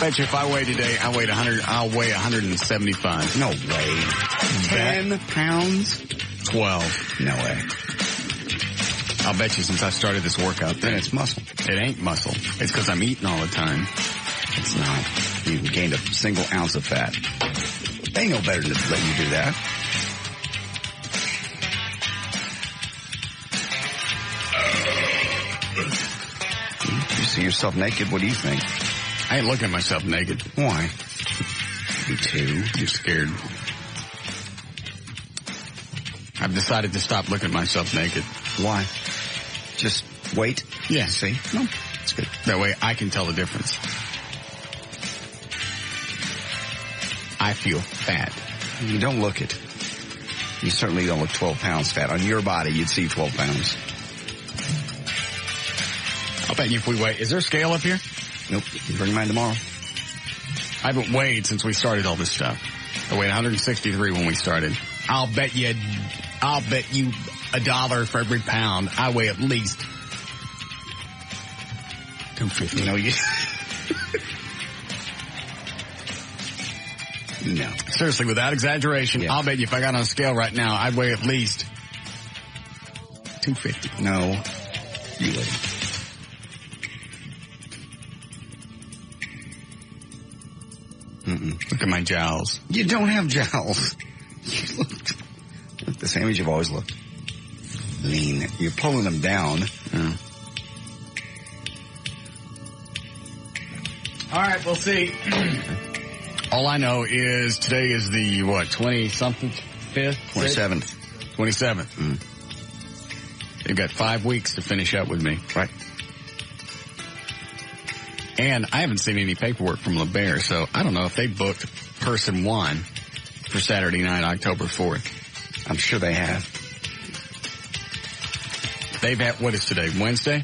bet you if I weigh today, I'll weigh 175. No way. 10 pounds? 12. No way. I'll bet you since I started this workout thing. Then it's muscle. It ain't muscle. It's because I'm eating all the time. It's not. You gained a single ounce of fat. They know better than to let you do that. You see yourself naked, what do you think? I ain't looking at myself naked. Why? Me too. You're scared. I've decided to stop looking at myself naked. Why? Just wait? Yeah. See? No, it's good. That way I can tell the difference. I feel fat. You don't look it. You certainly don't look 12 pounds fat. On your body, you'd see 12 pounds. I'll bet you if we weigh... Is there a scale up here? Nope. You bring mine tomorrow. I haven't weighed since we started all this stuff. I weighed 163 when we started. I'll bet you $1 for every pound. I weigh at least 250. No, you... No. Seriously, without exaggeration, yeah. I'll bet you if I got on a scale right now, I'd weigh at least 250. No, you wouldn't. Look at my jowls. You don't have jowls. You look the same as you've always looked. Lean. You're pulling them down. Yeah. All right, we'll see. All I know is today is the, 20-something? 5th? 27th. 27th. They've got 5 weeks to finish up with me. Right. And I haven't seen any paperwork from LeBaire, so I don't know if they booked person 1 for Saturday night, October 4th. I'm sure they have. They've had, what is today, Wednesday?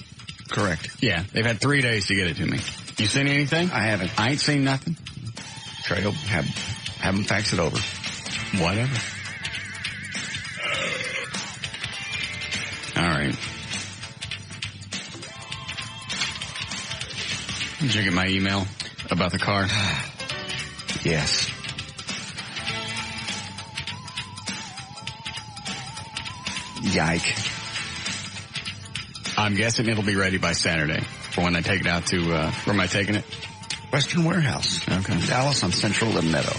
Correct. Yeah, they've had 3 days to get it to me. You seen anything? I haven't. I ain't seen nothing. Try to have them fax it over. Whatever. All right. Did you get my email about the car? Yes. Yike. I'm guessing it'll be ready by Saturday for when I take it out to, where am I taking it? Western Warehouse. Okay. Dallas on Central and Meadow.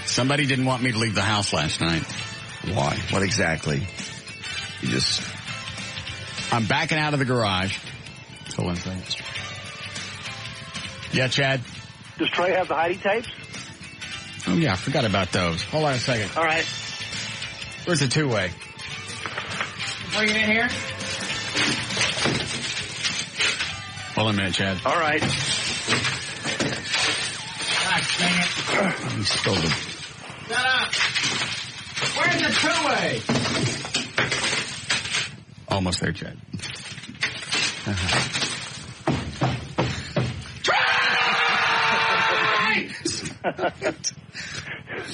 Somebody didn't want me to leave the house last night. Why? What exactly? You just... I'm backing out of the garage. Hold on a second. Yeah, Chad? Does Trey have the Heidi tapes? Oh, yeah, I forgot about those. Hold on a second. All right. Where's the two-way? Bring it in here. Hold on a minute, Chad. All right. God dang it. You stole them. Shut up. Where's the two-way? Almost there, Chad.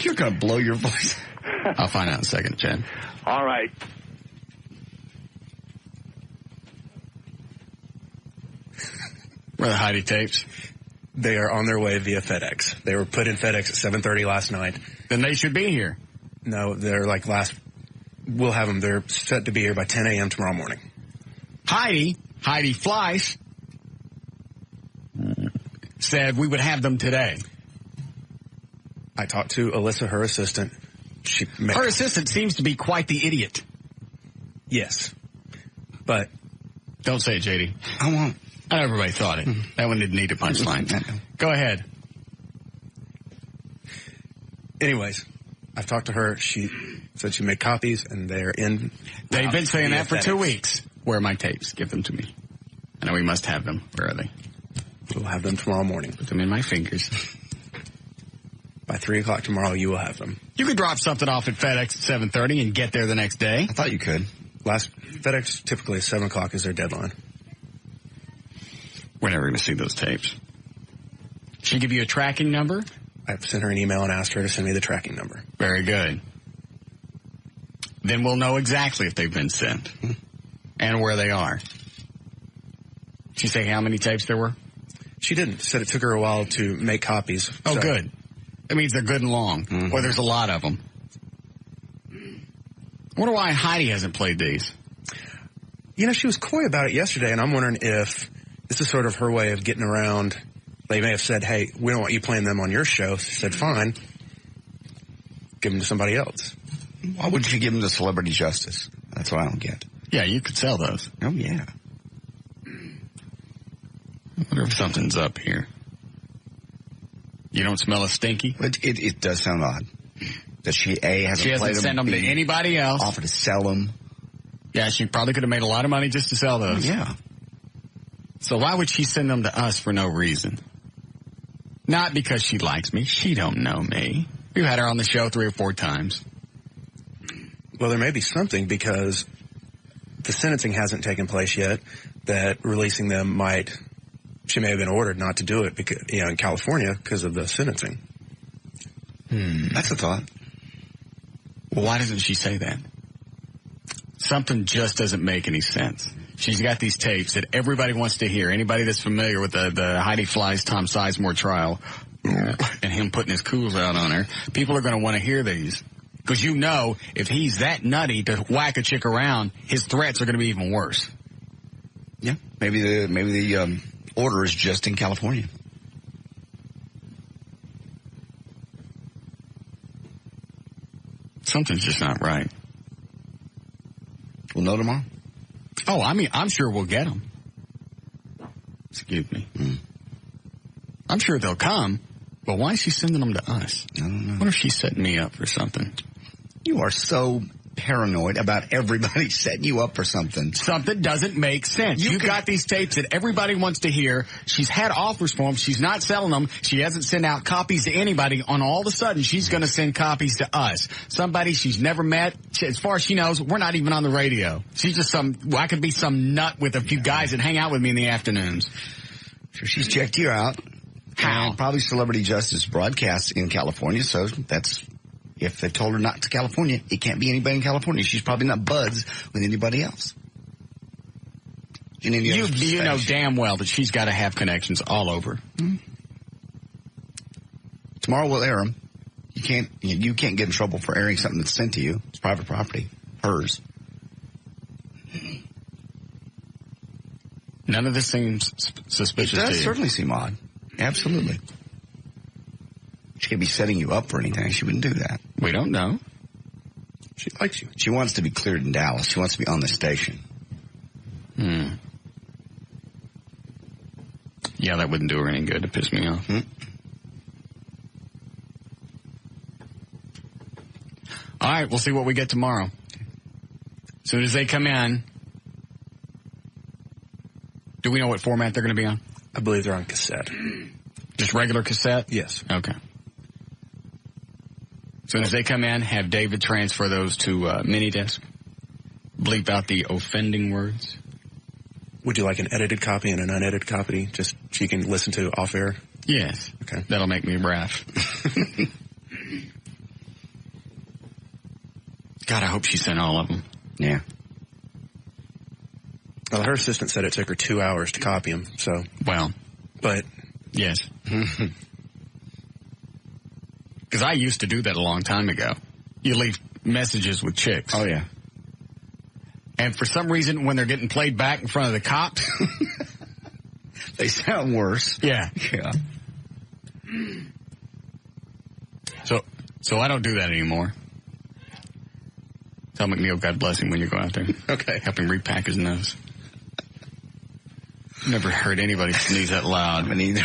You're going to blow your voice. I'll find out in a second, Chad. All right. Where are the Heidi tapes? They are on their way via FedEx. They were put in FedEx at 7:30 last night. Then they should be here. No, they're like we'll have them. They're set to be here by 10 a.m. tomorrow morning. Heidi Fleiss, said we would have them today. I talked to Alyssa, her assistant. Her assistant seems to be quite the idiot. Yes. But... Don't say it, JD. I won't. I know everybody thought it. That one didn't need a punchline. Go ahead. Anyways, I've talked to her. She said she made copies, and they're in... They've been saying that for FedEx. 2 weeks. Where are my tapes? Give them to me. I know we must have them. Where are they? We'll have them tomorrow morning. Put them in my fingers. By 3 o'clock tomorrow, you will have them. You could drop something off at FedEx at 7:30 and get there the next day. I thought you could. FedEx typically at 7 o'clock is their deadline. We're never going to see those tapes. She give you a tracking number? I've sent her an email and asked her to send me the tracking number. Very good. Then we'll know exactly if they've been sent and where they are. Did she say how many tapes there were? She didn't. Said it took her a while to make copies. Oh, so. good. That means they're good and long, or there's a lot of them. I wonder why Heidi hasn't played these. You know, she was coy about it yesterday, and I'm wondering if this is sort of her way of getting around. They may have said, hey, we don't want you playing them on your show. She said, fine. Give them to somebody else. Why wouldn't you give them to Celebrity Justice? That's what I don't get. Yeah, you could sell those. Oh, yeah. I wonder if something's up here. You don't smell a stinky? It does sound odd. That she hasn't sent them to anybody else. Offered to sell them. Yeah, she probably could have made a lot of money just to sell those. Yeah. So why would she send them to us for no reason? Not because she likes me. She don't know me. We've had her on the show 3 or 4 times. Well, there may be something because the sentencing hasn't taken place yet that releasing them she may have been ordered not to do it because, in California because of the sentencing. That's a thought. Well, why doesn't she say that? Something just doesn't make any sense. She's got these tapes that everybody wants to hear. Anybody that's familiar with the Heidi Fleiss, Tom Sizemore trial and him putting his cools out on her, people are going to want to hear these. Because if he's that nutty to whack a chick around, his threats are going to be even worse. Yeah. Maybe the order is just in California. Something's just not right. We'll know tomorrow. Oh, I'm sure we'll get them. Excuse me. I'm sure they'll come, but why is she sending them to us? I don't know. I wonder if she's setting me up for something. You are so paranoid about everybody setting you up for something. Something doesn't make sense. You got these tapes that everybody wants to hear. She's had offers for them. She's not selling them. She hasn't sent out copies to anybody. On all of a sudden, she's going to send copies to us. Somebody she's never met. As far as she knows, we're not even on the radio. She's just I could be some nut with a few guys that hang out with me in the afternoons. So she's checked you out. How? And probably Celebrity Justice broadcasts in California, so that's... If they told her not to California, it can't be anybody in California. She's probably not buds with anybody else. You know damn well that she's got to have connections all over. Mm-hmm. Tomorrow we'll air them. You can't get in trouble for airing something that's sent to you. It's private property. Hers. None of this seems suspicious to you. It does certainly seem odd. Absolutely. She could be setting you up for anything. She wouldn't do that. We don't know. She likes you. She wants to be cleared in Dallas. She wants to be on the station. Yeah, that wouldn't do her any good to piss me off. All right, we'll see what we get tomorrow. As soon as they come in, do we know what format they're going to be on? I believe they're on cassette. Just regular cassette? Yes. Okay. As soon as they come in, have David transfer those to mini disc. Bleep out the offending words. Would you like an edited copy and an unedited copy, just so you can listen to off air? Yes. Okay. That'll make me laugh. God, I hope she sent all of them. Yeah. Well, her assistant said it took her 2 hours to copy them, so. Well. But. Yes. Because I used to do that a long time ago. You leave messages with chicks. Oh, yeah. And for some reason, when they're getting played back in front of the cops, they sound worse. Yeah. Yeah. So I don't do that anymore. Tell McNeil, God bless him when you go out there. Okay. Help him repack his nose. Never heard anybody sneeze that loud. Me neither.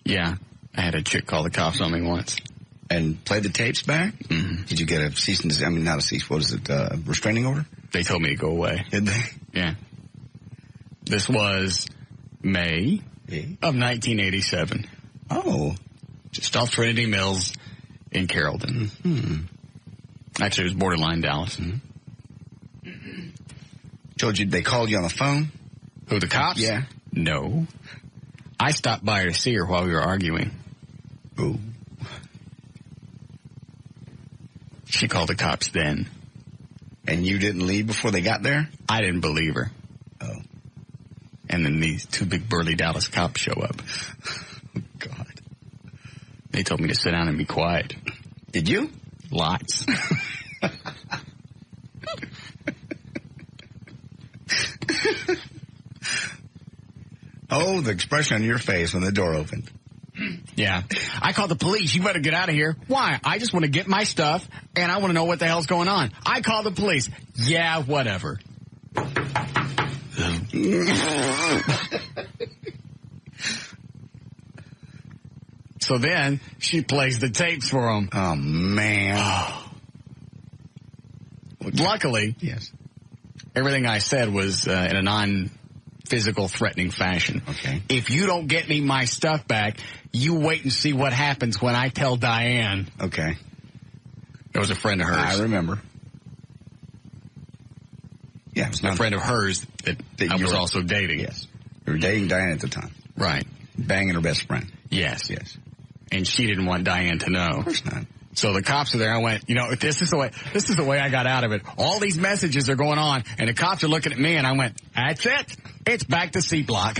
Yeah. I had a chick call the cops on me once. And played the tapes back? Mm-hmm. Did you get a cease and desist? I mean, not a cease. What is it? Restraining order? They told me to go away. Did they? Yeah. This was May of 1987. Oh. Just off Trinity Mills in Carrollton. Mm-hmm. Actually, it was borderline Dallas. Mm-hmm. Told you they called you on the phone? Who, the cops? Yeah. No. I stopped by her to see her while we were arguing. Ooh. She called the cops then. And you didn't leave before they got there? I didn't believe her. Oh. And then these 2 big burly Dallas cops show up. God. They told me to sit down and be quiet. Did you? Lots. Oh, the expression on your face when the door opened. Yeah. I called the police. You better get out of here. Why? I just want to get my stuff, and I want to know what the hell's going on. I called the police. Yeah, whatever. So then she plays the tapes for him. Oh, man. Luckily, Yes. everything I said was in a non-physical threatening fashion. Okay. If you don't get me my stuff back, you wait and see what happens when I tell Diane. Okay. It was a friend of hers. I remember. Yeah, it was A not friend of hers that I you was were- also dating. Yes. You were dating Diane at the time. Right. Banging her best friend. Yes. Yes. And she didn't want Diane to know. Of course not. So the cops are there. I went, this is the way I got out of it. All these messages are going on, and the cops are looking at me, and I went, that's it. It's back to C block.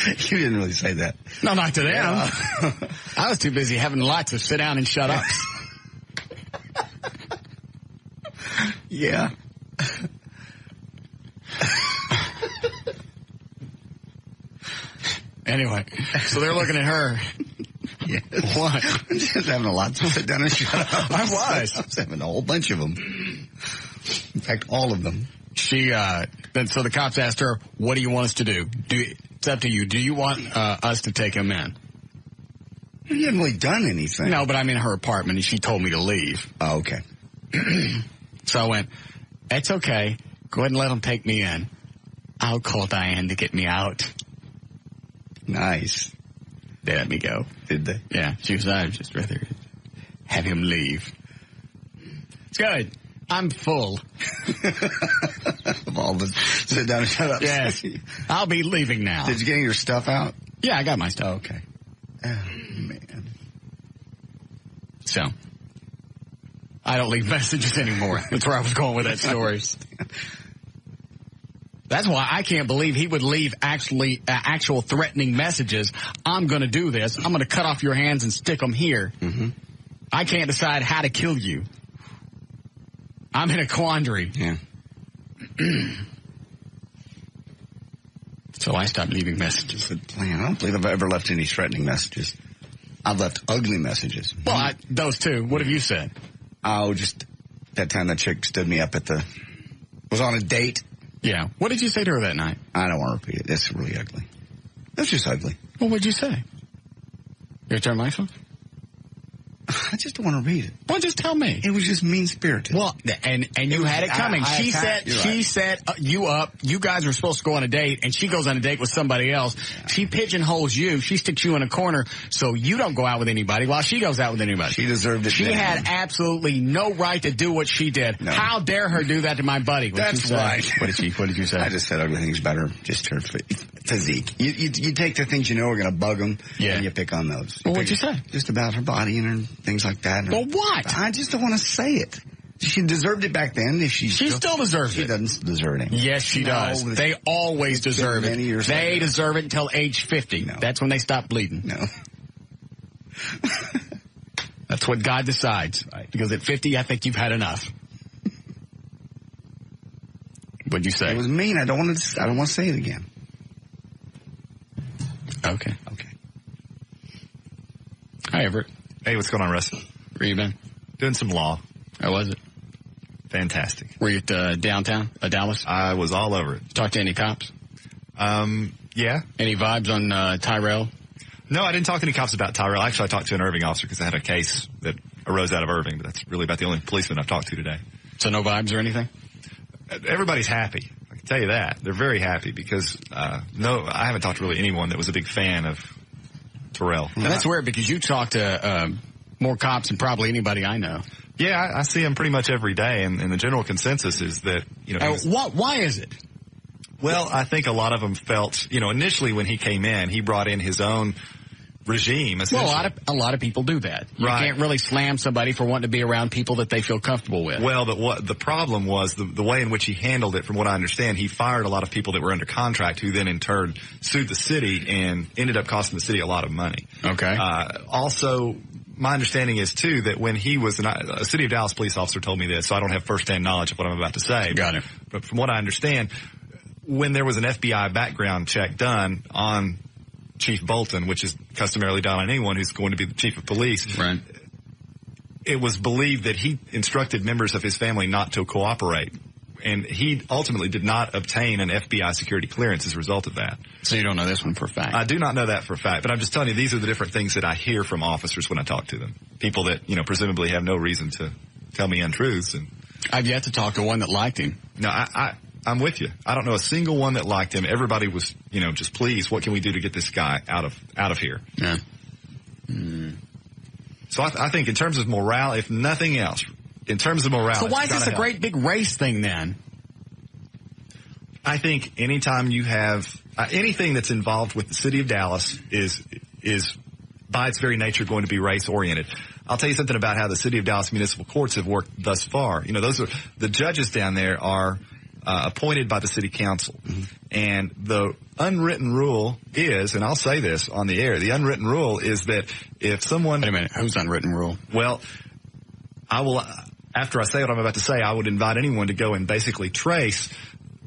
You didn't really say that. No, not to them. Yeah. I was too busy having lots of sit down and shut ups. Yeah. Anyway, so they're looking at her. Yes. What? I'm just having a lot to sit down and shut up. I was. I was having a whole bunch of them. In fact, all of them. Then so the cops asked her, what do you want us to do? It's up to you. Do you want us to take him in? You haven't really done anything. No, but I'm in her apartment, and she told me to leave. Oh, okay. So I went, it's okay. Go ahead and let them take me in. I'll call Diane to get me out. Nice. They let me go. Did they? Yeah, I'd just rather have him leave. It's good. I'm full. Of all the sit down and shut up. Yes. I'll be leaving now. Did you get your stuff out? Yeah, I got my stuff. Oh, okay. Oh, man. So, I don't leave messages anymore. That's where I was going with that story. That's why I can't believe he would leave actual threatening messages. I'm going to do this. I'm going to cut off your hands and stick them here. Mm-hmm. I can't decide how to kill you. I'm in a quandary. Yeah. So I stopped leaving messages. Good plan. I don't believe I've ever left any threatening messages. I've left ugly messages. Well, those two. What have you said? Oh, just that time that chick stood me up was on a date. Yeah. What did you say to her that night? I don't want to repeat it. It's really ugly. It's just ugly. Well, what'd you say? Your turn, Michael? I just don't want to read it. Well, just tell me. It was just mean-spirited. Well, and you had it coming. She set you up. You guys were supposed to go on a date, and she goes on a date with somebody else. Yeah. She pigeonholes you. She sticks you in a corner so you don't go out with anybody while she goes out with anybody. She deserved it. She had absolutely no right to do what she did. No. How dare her do that to my buddy? That's right. What did you say? I just said ugly things about her. Just her physique. You take the things you know are going to bug them, and you pick on those. Well, what'd you say? Just about her body and her things like that. Well, what? I just don't want to say it. She deserved it back then. If she still deserves it. She doesn't deserve it anymore. Yes, she does. They always deserve it. They deserve it until age 50. No. That's when they stop bleeding. No. That's what God decides. Right. Because at 50, I think you've had enough. What'd you say? It was mean. I don't want to say it again. Okay. Hi, Everett. Hey, what's going on, Russ? Where you been? Doing some law. How was it? Fantastic. Were you at downtown, Dallas? I was all over it. Talk to any cops? Yeah. Any vibes on Tyrell? No, I didn't talk to any cops about Tyrell. Actually, I talked to an Irving officer because I had a case that arose out of Irving, but that's really about the only policeman I've talked to today. So no vibes or anything? Everybody's happy. I can tell you that. They're very happy because, I haven't talked to really anyone that was a big fan of Terrell. And that's weird because you talk to more cops than probably anybody I know. Yeah, I see him pretty much every day, and the general consensus is that, why is it? Well, I think a lot of them felt, initially when he came in, he brought in his own regime. Well, a lot of people do that. You can't really slam somebody for wanting to be around people that they feel comfortable with. Well, but what the problem was the way in which he handled it. From what I understand, he fired a lot of people that were under contract, who then in turn sued the city and ended up costing the city a lot of money. Okay. Also, my understanding is too that when he was a City of Dallas police officer told me this, so I don't have firsthand knowledge of what I'm about to say. Got it. But from what I understand, when there was an FBI background check done on Chief Bolton, which is customarily done on anyone who's going to be the chief of police, right, it was believed that he instructed members of his family not to cooperate. And he ultimately did not obtain an FBI security clearance as a result of that. So you don't know this one for a fact? I do not know that for a fact, but I'm just telling you, these are the different things that I hear from officers when I talk to them. People that, presumably have no reason to tell me untruths. And I've yet to talk to one that liked him. No, I'm with you. I don't know a single one that liked him. Everybody was, just please, what can we do to get this guy out of here? Yeah. So I think in terms of morale, if nothing else, in terms of morale. So why is this a great big race thing then? I think anytime you have anything that's involved with the city of Dallas is by its very nature going to be race oriented. I'll tell you something about how the city of Dallas municipal courts have worked thus far. Those are the judges down there are appointed by the city council. Mm-hmm. And the unwritten rule is, and I'll say this on the air, the unwritten rule is that if someone... Wait a minute, whose unwritten rule? Well, I will, after I say what I'm about to say, I would invite anyone to go and basically trace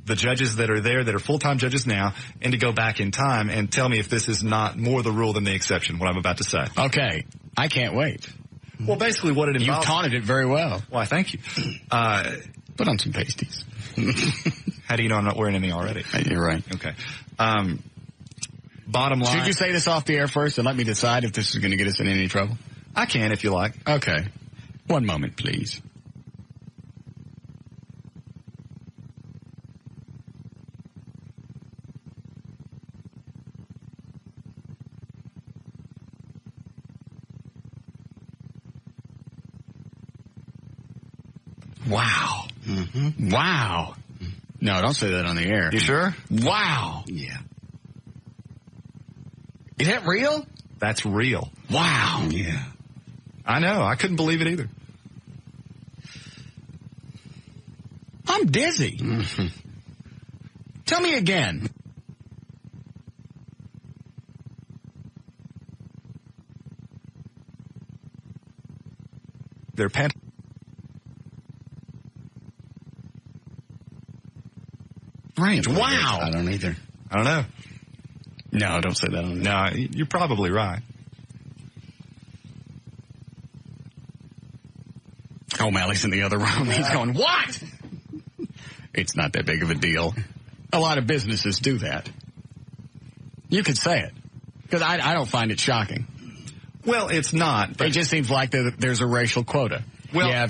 the judges that are there that are full-time judges now and to go back in time and tell me if this is not more the rule than the exception, what I'm about to say. Okay. I can't wait. Well, basically what it involves... You taunted it very well. Why, thank you. Put on some pasties. How do you know I'm not wearing any already? You're right. Okay. Bottom line... Should you say this off the air first and let me decide if this is going to get us in any trouble? I can if you like. Okay. One moment, please. Wow. Mm-hmm. Wow. No, don't say that on the air. You sure? Wow. Yeah. Is that real? That's real. Wow. Yeah. I know. I couldn't believe it either. I'm dizzy. Mm-hmm. Tell me again. They're range. Wow. I don't either. I don't know. No, don't say that on the No, you're probably right. O'Malley's in the other room. He's going, what? It's not that big of a deal. A lot of businesses do that. You could say it. Because I don't find it shocking. Well, it's not. It just seems like there's a racial quota. Well,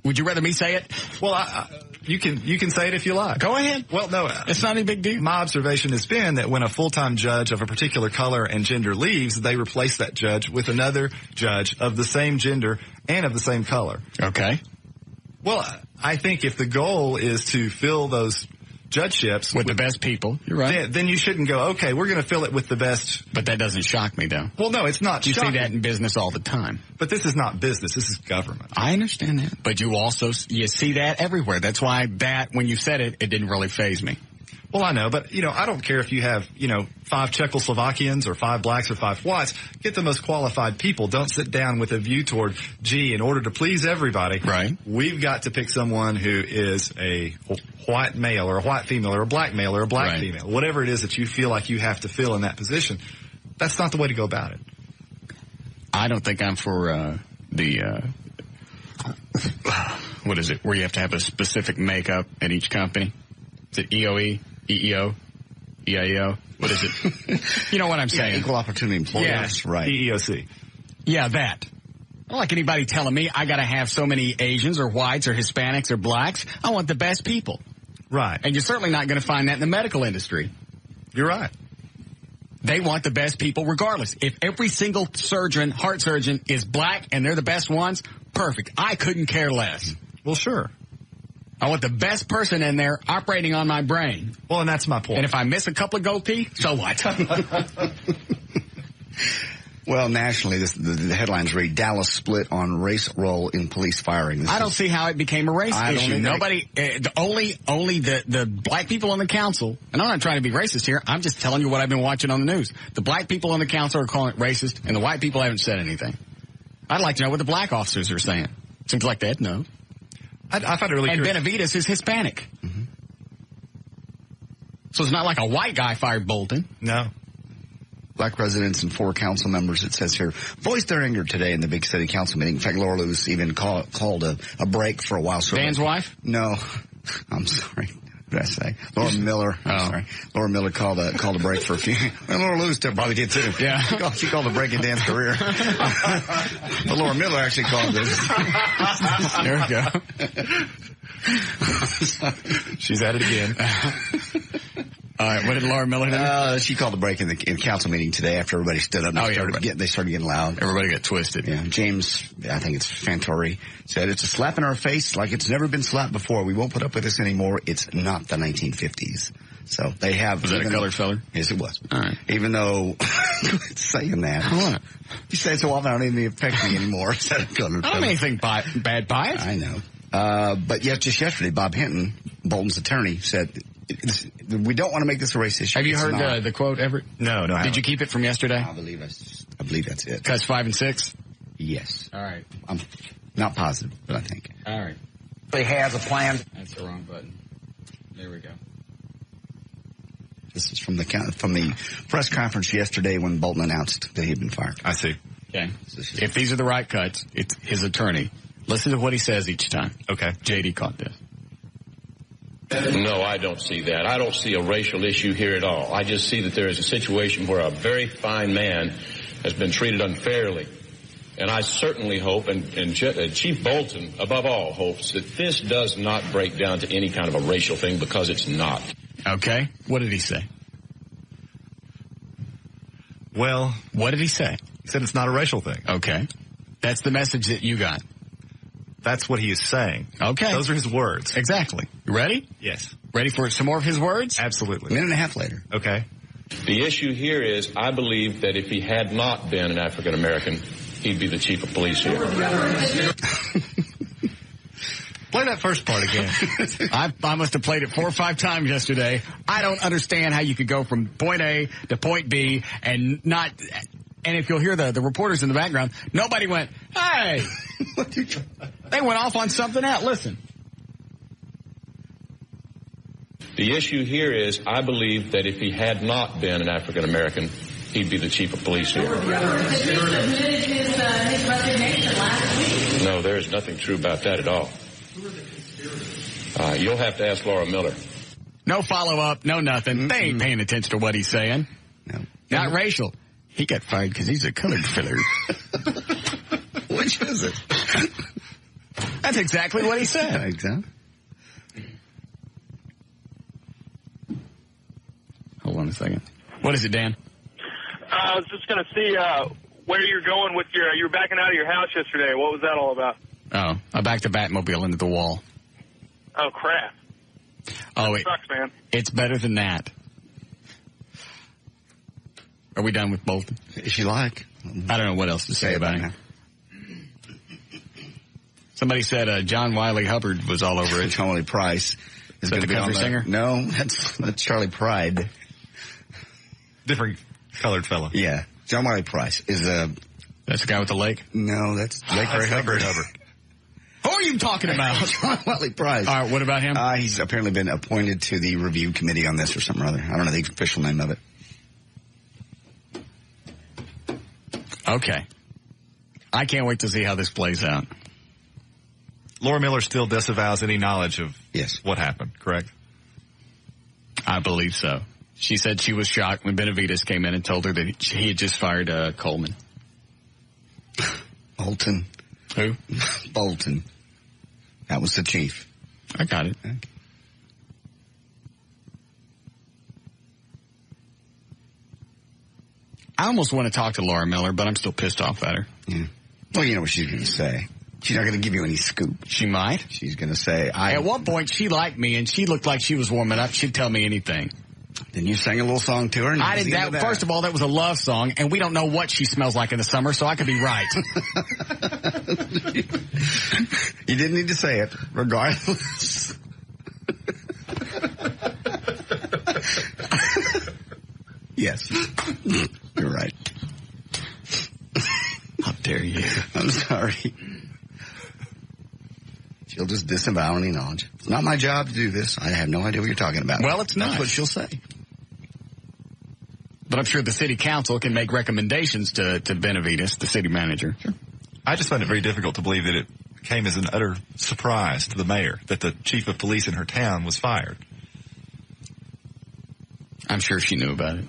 would you rather me say it? Well, you can say it if you like. Go ahead. Well, no. It's not any big deal. My observation has been that when a full-time judge of a particular color and gender leaves, they replace that judge with another judge of the same gender and of the same color. Okay. Well, I think if the goal is to fill those judgeships with the best people, you're right. Then you shouldn't go, okay, we're going to fill it with the best. But that doesn't shock me, though. Well, no, it's not You shocking. see that in business all the time. But this is not business. This is government. I understand that. But you see that everywhere. That's why when you said it, it didn't really faze me. Well, I know, but, I don't care if you have, 5 Czechoslovakians or 5 blacks or 5 whites. Get the most qualified people. Don't sit down with a view toward, in order to please everybody, right, we've got to pick someone who is a white male or a white female or a black male or a black female. Whatever it is that you feel like you have to fill in that position. That's not the way to go about it. I don't think I'm for what is it, where you have to have a specific makeup at each company. Is it EOE? EEO? EIEO? What is it? You know what I'm saying? Yeah, equal opportunity employers. Yes. Right. EEOC. Yeah, that. I don't like anybody telling me I got to have so many Asians or whites or Hispanics or blacks. I want the best people. Right. And you're certainly not going to find that in the medical industry. You're right. They want the best people regardless. If every single heart surgeon is black and they're the best ones, perfect. I couldn't care less. Well, sure. I want the best person in there operating on my brain. Well, and that's my point. And if I miss a couple of gold teeth, so what? Well, nationally, the headlines read, Dallas split on race role in police firing. I don't see how it became a race issue. Nobody, only the black people on the council, and I'm not trying to be racist here, I'm just telling you what I've been watching on the news. The black people on the council are calling it racist, and the white people haven't said anything. I'd like to know what the black officers are saying. Seems like they'd know. I find it really curious. And Benavides is Hispanic. Mm-hmm. So it's not like a white guy fired Bolton. No. Black residents and 4 council members, it says here, voiced their anger today in the big city council meeting. In fact, Laura Lewis even called a break for a while. So Dan's wife? No. I'm sorry. What did I say? Laura Miller. I'm sorry. Laura Miller called a break for a few. Well, Laura Lewis probably did too. Yeah. She called a break in Dan's career. But Laura Miller actually called this. There we go. She's at it again. All right, what did Laura Miller do? She called a break in the council meeting today after everybody stood up. And they started getting loud. Everybody got twisted. Yeah, James, I think it's Fantori, said it's a slap in our face like it's never been slapped before. We won't put up with this anymore. It's not the 1950s. So they have. Was that a colored feller? Yes, it was. All right. Even though saying that, what? You say it so often, I don't even affect me anymore. Is that a colored feller? I don't have anything bad by it. I know. But just yesterday, Bob Hinton, Bolton's attorney, said, we don't want to make this a race issue. Have you heard the quote, Everett? No. Did you keep it from yesterday? I believe that's it. Cuts 5 and 6? Yes. All right. I'm not positive, but I think. All right. He has a plan. That's the wrong button. There we go. This is from the press conference yesterday when Bolton announced that he had been fired. I see. Okay. If these are the right cuts, it's his attorney. Listen to what he says each time. Okay. JD caught this. No, I don't see that. I don't see a racial issue here at all. I just see that there is a situation where a very fine man has been treated unfairly. And I certainly hope, and Chief Bolton, above all, hopes that this does not break down to any kind of a racial thing, because it's not. Okay. What did he say? Well, what did he say? He said it's not a racial thing. Okay. That's the message that you got. That's what he is saying. Okay. Those are his words. Exactly. You ready? Yes. Ready for some more of his words? Absolutely. A minute and a half later. Okay. The issue here is, I believe that if he had not been an African American, he'd be the chief of police here. Play that first part again. I must have played it 4 or 5 times yesterday. I don't understand how you could go from point A to point B and not... And if you'll hear the reporters in the background, nobody went, hey! They went off on something else. Listen. The issue here is, I believe that if he had not been an African American, he'd be the chief of police here. No, there is nothing true about that at all. You'll have to ask Laura Miller. No follow-up, no nothing. Mm-hmm. They ain't paying attention to what he's saying. No. Not racial. He got fired because he's a colored filler. Which is it? That's exactly what he said. Exactly. Hold on a second. What is it, Dan? I was just going to see where you're going with you were backing out of your house yesterday. What was that all about? Oh, I backed the Batmobile into the wall. Oh, crap. Oh, it sucks, man. It's better than that. Are we done with Bolton? If you like. I don't know what else to say about him. Somebody said John Wiley Hubbard was all over it. John Wiley Price is going to be country singer. No, that's Charlie Pride. Different colored fellow. Yeah, John Wiley Price is That's the guy with the lake. No, that's Lake Ray Hubbard. Who are you talking about? John Wiley Price. All right, what about him? He's apparently been appointed to the review committee on this or something or other. I don't know the official name of it. Okay. I can't wait to see how this plays out. Laura Miller still disavows any knowledge of what happened, correct? I believe so. She said she was shocked when Benavides came in and told her that he had just fired Coleman. Bolton. Who? Bolton. That was the chief. I got it. Okay. I almost want to talk to Laura Miller, but I'm still pissed off at her. Yeah. Well, you know what she's going to say. She's not going to give you any scoop. She might. She's going to say, At one point, she liked me, and she looked like she was warming up. She'd tell me anything. Then you sang a little song to her. And I did that. First of all, that was a love song, and we don't know what she smells like in the summer, so I could be right. You didn't need to say it, regardless. Yes, you're right. How dare you? I'm sorry. She'll just disavow any knowledge. It's not my job to do this. I have no idea what you're talking about. Well, it's not. That's what she'll say. But I'm sure the city council can make recommendations to Benavides, the city manager. Sure. I just find it very difficult to believe that it came as an utter surprise to the mayor that the chief of police in her town was fired. I'm sure she knew about it.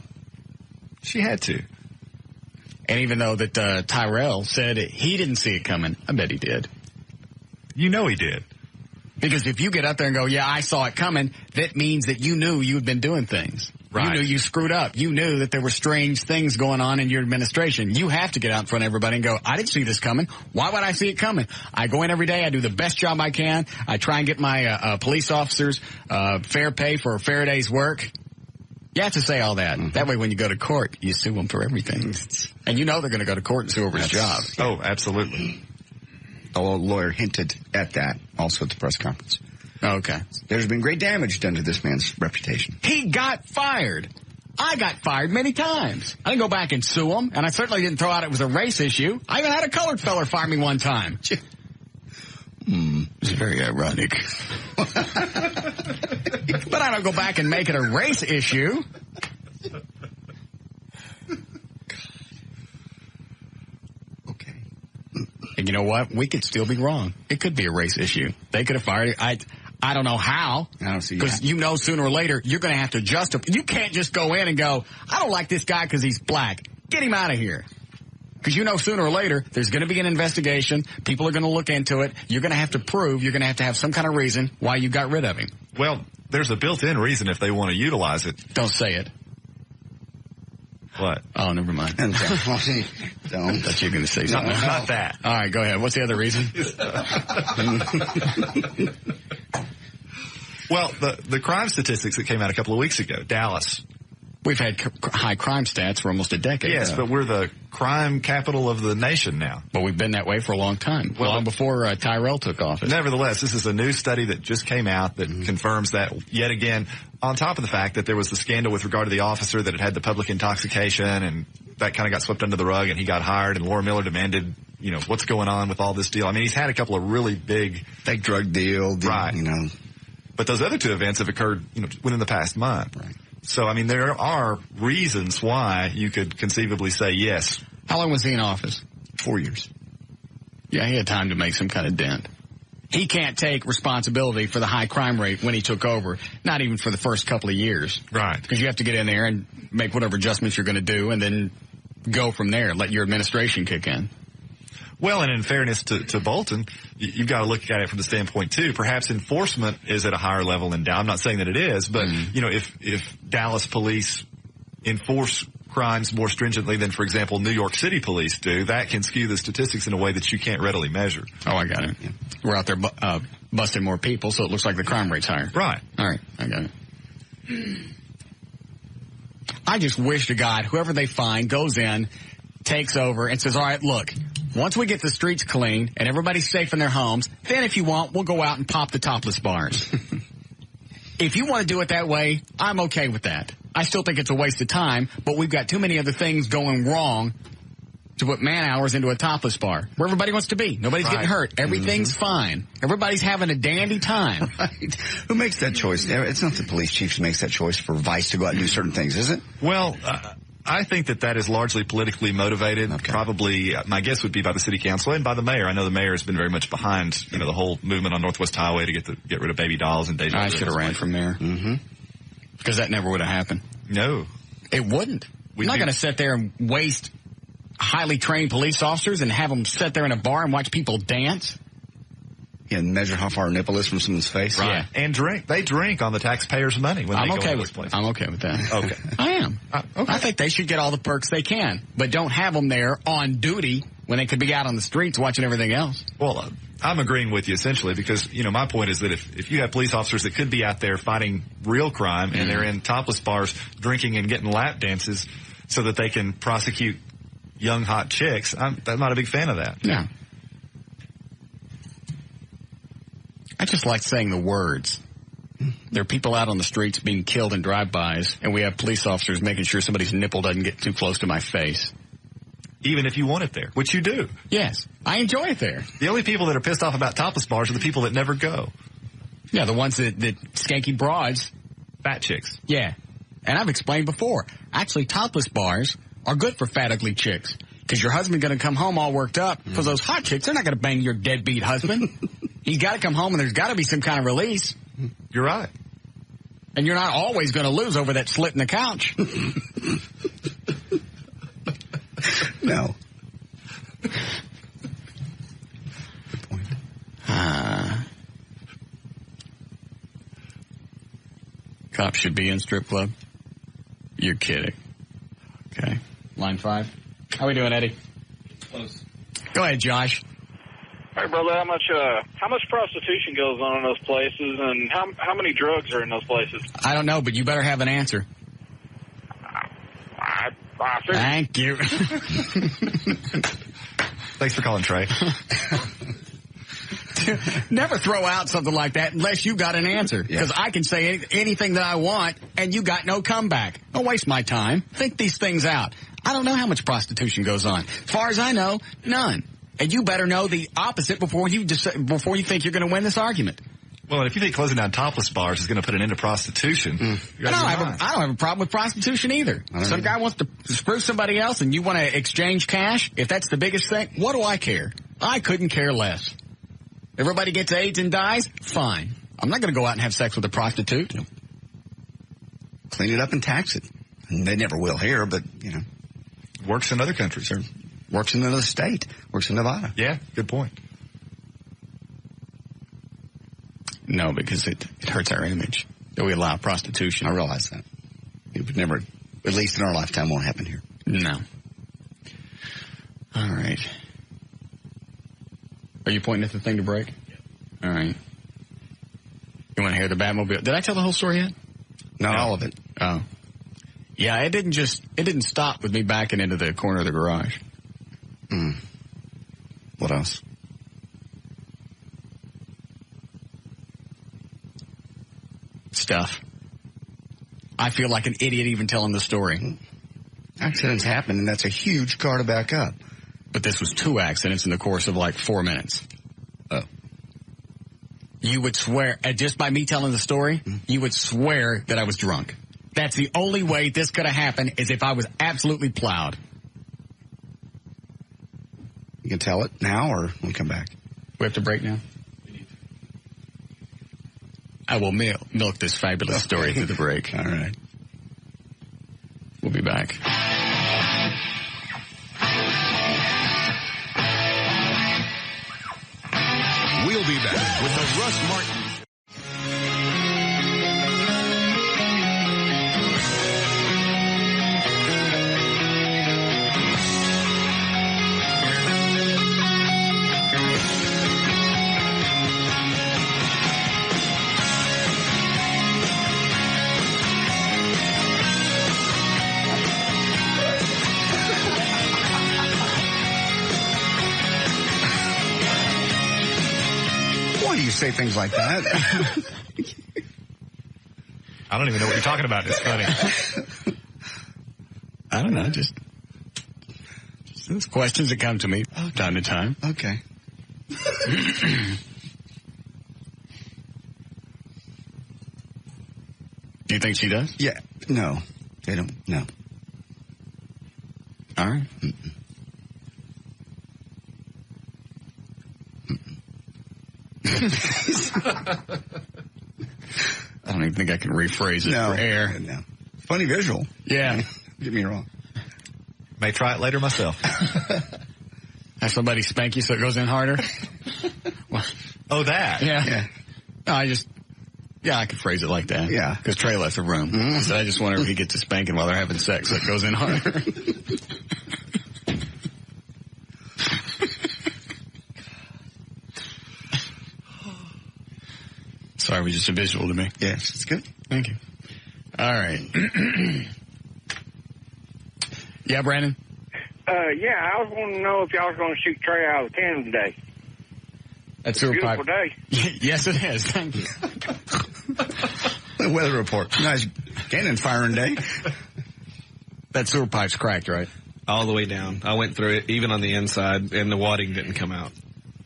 She had to. And even though that Tyrell said he didn't see it coming, I bet he did. You know he did. Because if you get up there and go, yeah, I saw it coming, that means that you knew you had been doing things. Right. You knew you screwed up. You knew that there were strange things going on in your administration. You have to get out in front of everybody and go, I didn't see this coming. Why would I see it coming? I go in every day. I do the best job I can. I try and get my police officers fair pay for a fair day's work. You have to say all that. Mm-hmm. That way when you go to court, you sue them for everything. And you know they're going to go to court and sue over his job. Oh, absolutely. The lawyer hinted at that also at the press conference. Okay. There's been great damage done to this man's reputation. He got fired. I got fired many times. I didn't go back and sue him, and I certainly didn't throw out it was a race issue. I even had a colored feller fire me one time. It's very ironic. But I don't go back and make it a race issue. Okay. And you know what? We could still be wrong. It could be a race issue. They could have fired it. I don't know how. I don't see because you know sooner or later you're going to have to justify. You can't just go in and go, I don't like this guy because he's black. Get him out of here. Because you know sooner or later there's going to be an investigation. People are going to look into it. You're going to have to prove. You're going to have some kind of reason why you got rid of him. Well, there's a built-in reason if they want to utilize it. Don't say it. What? Oh, never mind. Don't. I thought you were going to say something. No, not that. All right, go ahead. What's the other reason? Well, the crime statistics that came out a couple of weeks ago, Dallas. We've had high crime stats for almost a decade. Yes, but we're the crime capital of the nation now. But we've been that way for a long time. Well, long before Tyrell took office. Nevertheless, this is a new study that just came out that confirms that yet again, on top of the fact that there was the scandal with regard to the officer that had the public intoxication and that kind of got swept under the rug and he got hired and Laura Miller demanded, you know, what's going on with all this deal. I mean, he's had a couple of really big drug deal, right? You know, but those other two events have occurred, you know, within the past month. Right. So, I mean, there are reasons why you could conceivably say yes. How long was he in office? 4 years. Yeah, he had time to make some kind of dent. He can't take responsibility for the high crime rate when he took over, not even for the first couple of years. Right. Because you have to get in there and make whatever adjustments you're going to do and then go from there, let your administration kick in. Well, and in fairness to Bolton, you've got to look at it from the standpoint, too. Perhaps enforcement is at a higher level than Dallas. I'm not saying that it is, but, you know, if Dallas police enforce crimes more stringently than, for example, New York City police do, that can skew the statistics in a way that you can't readily measure. Oh, I got it. Yeah. We're out there busting more people, so it looks like the crime rate's higher. Right. All right, I got it. I just wish to God whoever they find goes in, takes over, and says, all right, look, once we get the streets clean and everybody's safe in their homes, then if you want, we'll go out and pop the topless bars. If you want to do it that way, I'm okay with that. I still think it's a waste of time, but we've got too many other things going wrong to put man hours into a topless bar where everybody wants to be. Nobody's getting hurt. Everything's fine. Everybody's having a dandy time. Right. Who makes that choice? It's not the police chief who makes that choice for Vice to go out and do certain things, is it? Well, I think that is largely politically motivated. Okay. Probably, my guess would be by the city council and by the mayor. I know the mayor has been very much behind, you know, the whole movement on Northwest Highway to get rid of baby dolls and deja vu. I should have ran from there. Mm-hmm. Because that never would have happened. No. It wouldn't. We're not going to sit there and waste highly trained police officers and have them sit there in a bar and watch people dance. Yeah, and measure how far a nipple is from someone's face. Right. Yeah. And drink. They drink on the taxpayers' money when they go into this place. I'm okay with that. Okay. I am. Okay. I think they should get all the perks they can, but don't have them there on duty when they could be out on the streets watching everything else. Well, I'm agreeing with you essentially because, my point is that if you have police officers that could be out there fighting real crime and they're in topless bars drinking and getting lap dances so that they can prosecute young, hot chicks, I'm not a big fan of that. Yeah. I just like saying the words. There are people out on the streets being killed in drive-bys, and we have police officers making sure somebody's nipple doesn't get too close to my face. Even if you want it there, which you do. Yes. I enjoy it there. The only people that are pissed off about topless bars are the people that never go. Yeah, the ones that skanky broads. Fat chicks. Yeah. And I've explained before, actually topless bars are good for fat, ugly chicks. Because your husband's going to come home all worked up. Because those hot chicks, they're not going to bang your deadbeat husband. He's got to come home and there's got to be some kind of release. You're right. And you're not always going to lose over that slit in the couch. No. Good point. Cops should be in strip club? You're kidding. Okay. Line 5. How we doing, Eddie? Close. Go ahead, Josh. All right, brother, how much prostitution goes on in those places, and how many drugs are in those places? I don't know, but you better have an answer. I figured. Thank you. Thanks for calling, Trey. Never throw out something like that unless you got an answer. Because I can say anything that I want, and you got no comeback. Don't waste my time. Think these things out. I don't know how much prostitution goes on. As far as I know, none. And you better know the opposite before you think you're going to win this argument. Well, if you think closing down topless bars is going to put an end to prostitution, I don't have a problem with prostitution either. Some guy wants to screw somebody else and you want to exchange cash, if that's the biggest thing, what do I care? I couldn't care less. Everybody gets AIDS and dies? Fine. I'm not going to go out and have sex with a prostitute. Clean it up and tax it. And they never will here, but, works in other countries. Or works in another state. Works in Nevada. Yeah, good point. No, because it hurts our image that we allow prostitution. I realize that. It would never, at least in our lifetime, won't happen here. No. All right. Are you pointing at the thing to break? Yeah. All right. You want to hear the Batmobile? Did I tell the whole story yet? Not all of it. Oh. Yeah, it didn't stop with me backing into the corner of the garage. What else? Stuff. I feel like an idiot even telling the story. Accidents happen, and that's a huge car to back up. But this was 2 accidents in the course of like 4 minutes. Oh. You would swear, just by me telling the story, you would swear that I was drunk. That's the only way this could have happened, is if I was absolutely plowed. You can tell it now, or when we come back? We have to break now? I will milk this fabulous story through the break. All right. We'll be back. We'll be back with the Russ Martin Show. Say things like that. I don't even know what you're talking about. It's funny. I don't know. Just those questions that come to me time to time. Okay. Do you think she does? Yeah. No. They don't. No. All right. I don't even think I can rephrase it for air. No. Funny visual. Yeah. Get me wrong. May try it later myself. Have somebody spank you so it goes in harder? Oh, that? Yeah. No, I could phrase it like that. Yeah. Because Trey left the room. Mm-hmm. So I just wonder if he gets a spanking while they're having sex so it goes in harder. Sorry, it was just a visual to me. Yes, it's good. Thank you. All right. Yeah, Brandon? Yeah, I was wanting to know if y'all was going to shoot Trey out of the cannon today. That's a beautiful day. Yes, it is. Thank you. The weather report. Nice cannon firing day. That sewer pipe's cracked, right? All the way down. I went through it, even on the inside, and the wadding didn't come out.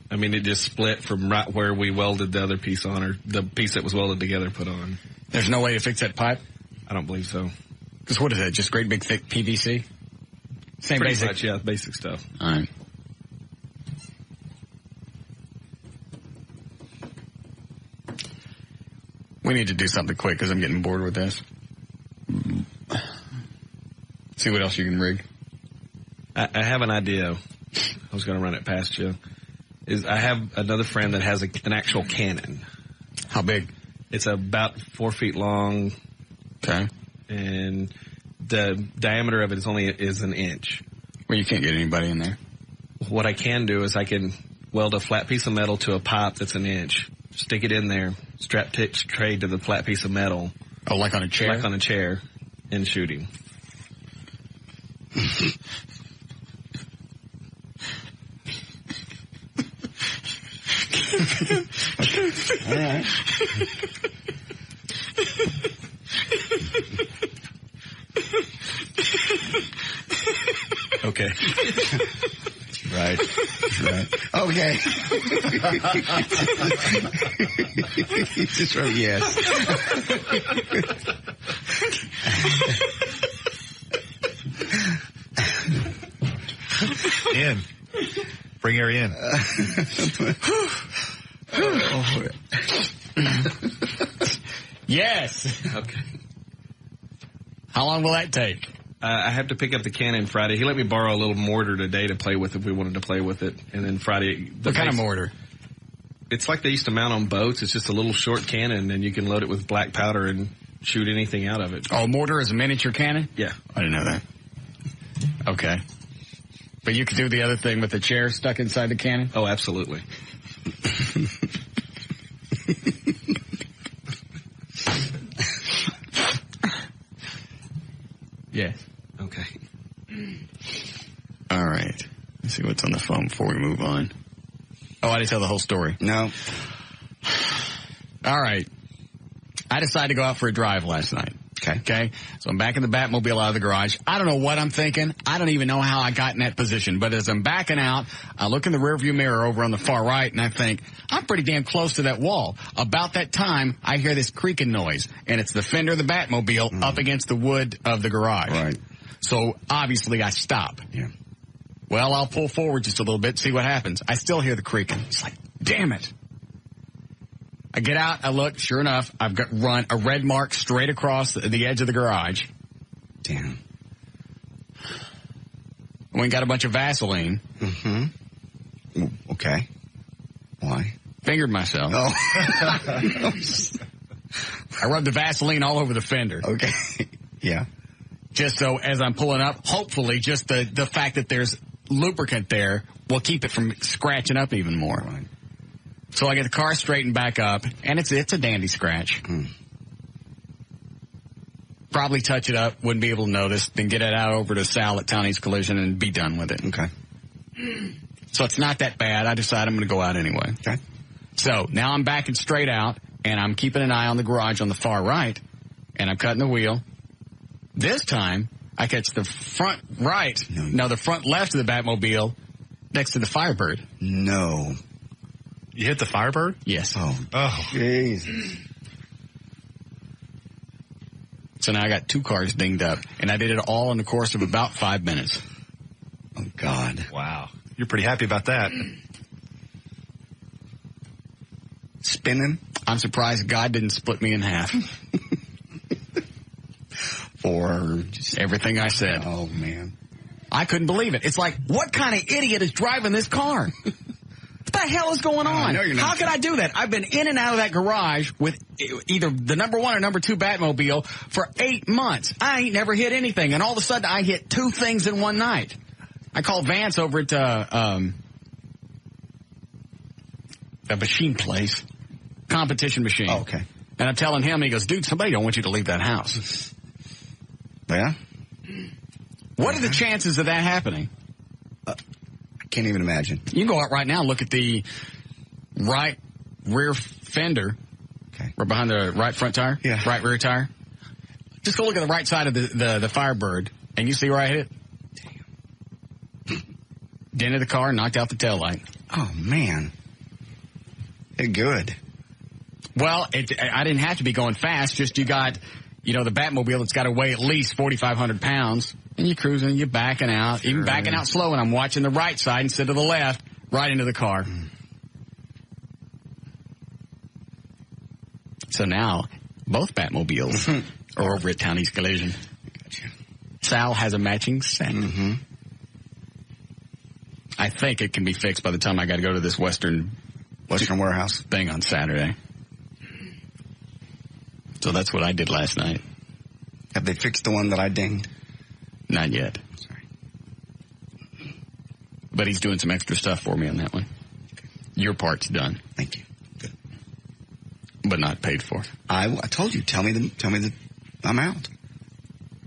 I mean, it just split from right where we welded the other piece on, or the piece that was welded together put on. There's no way to fix that pipe? I don't believe so. Because what is that? Just great big thick PVC? Same Pretty basic? much, yeah, basic stuff. All right. We need to do something quick because I'm getting bored with this. See what else you can rig. I have an idea. I was going to run it past you. I have another friend that has an actual cannon. How big? It's about 4 feet long. Okay. And the diameter of it is an inch. Well, you can't get anybody in there. What I can do is I can weld a flat piece of metal to a pipe that's an inch, stick it in there, strap Trey to the flat piece of metal. Oh, like on a chair? Like on a chair, and shoot him. All right. Okay. Right. Okay. He just wrote yes. In. Bring her in. Yes. Okay. How long will that take? I have to pick up the cannon Friday. He let me borrow a little mortar today to play with if we wanted to play with it. And then Friday... What kind of mortar? It's like they used to mount on boats. It's just a little short cannon, and you can load it with black powder and shoot anything out of it. Oh, mortar is a miniature cannon? Yeah. I didn't know that. Okay. But you could do the other thing with the chair stuck inside the cannon? Oh, absolutely. Yes. Okay. All right. Let's see what's on the phone before we move on. Oh, I didn't tell the whole story. No. All right. I decided to go out for a drive last night. Okay. So I'm back in the Batmobile out of the garage. I don't know what I'm thinking. I don't even know how I got in that position. But as I'm backing out, I look in the rearview mirror over on the far right, and I think, I'm pretty damn close to that wall. About that time, I hear this creaking noise, and it's the fender of the Batmobile up against the wood of the garage. Right. So obviously I stop. Yeah. Well, I'll pull forward just a little bit, see what happens. I still hear the creaking. It's like, damn it. I get out, I look, sure enough, I've got run a red mark straight across the edge of the garage. Damn. We got a bunch of Vaseline. Mm-hmm. Okay. Why? Fingered myself. Oh. I rubbed the Vaseline all over the fender. Okay. Yeah. Just so as I'm pulling up, hopefully just the fact that there's lubricant there will keep it from scratching up even more. Right. So I get the car straightened back up, and it's a dandy scratch. Probably touch it up, wouldn't be able to notice, then get it out over to Sal at Townie's Collision and be done with it. Okay. So it's not that bad. I decide I'm going to go out anyway. Okay. So now I'm backing straight out, and I'm keeping an eye on the garage on the far right, and I'm cutting the wheel. This time, I catch the front right, the front left of the Batmobile next to the Firebird. No. You hit the Firebird? Yes. Oh. Jesus. So now I got two cars dinged up, and I did it all in the course of about 5 minutes. Oh, God. Wow. You're pretty happy about that. Spinning? I'm surprised God didn't split me in half. For just everything I said. Oh, man. I couldn't believe it. It's like, what kind of idiot is driving this car? What the hell is going on? How could I do that? I've been in and out of that garage with either the number 1 or number 2 Batmobile for 8 months. I ain't never hit anything, and all of a sudden I hit 2 things in one night. I called Vance over at the machine place, competition machine. Oh, okay. And I'm telling him, and he goes, dude, somebody don't want you to leave that house. Yeah? What are the chances of that happening? I can't even imagine. You can go out right now and look at the right rear fender. Okay. Right behind the right front tire. Yeah. Right rear tire. Just go look at the right side of the Firebird, and you see where I hit it? Damn. Dented the car, knocked out the taillight. Oh, man. Good. Well, I didn't have to be going fast. Just you got, the Batmobile that's got to weigh at least 4,500 pounds. And you're cruising, you're backing out, even backing out slow, and I'm watching the right side instead of the left, right into the car. So now, both Batmobiles are over at Townie's Collision. Gotcha. Sal has a matching set. Mm-hmm. I think it can be fixed by the time I got to go to this Western Warehouse thing on Saturday. So that's what I did last night. Have they fixed the one that I dinged? Not yet. Sorry. But he's doing some extra stuff for me on that one. Okay. Your part's done. Thank you. Good. But not paid for. I told you. Tell me the amount.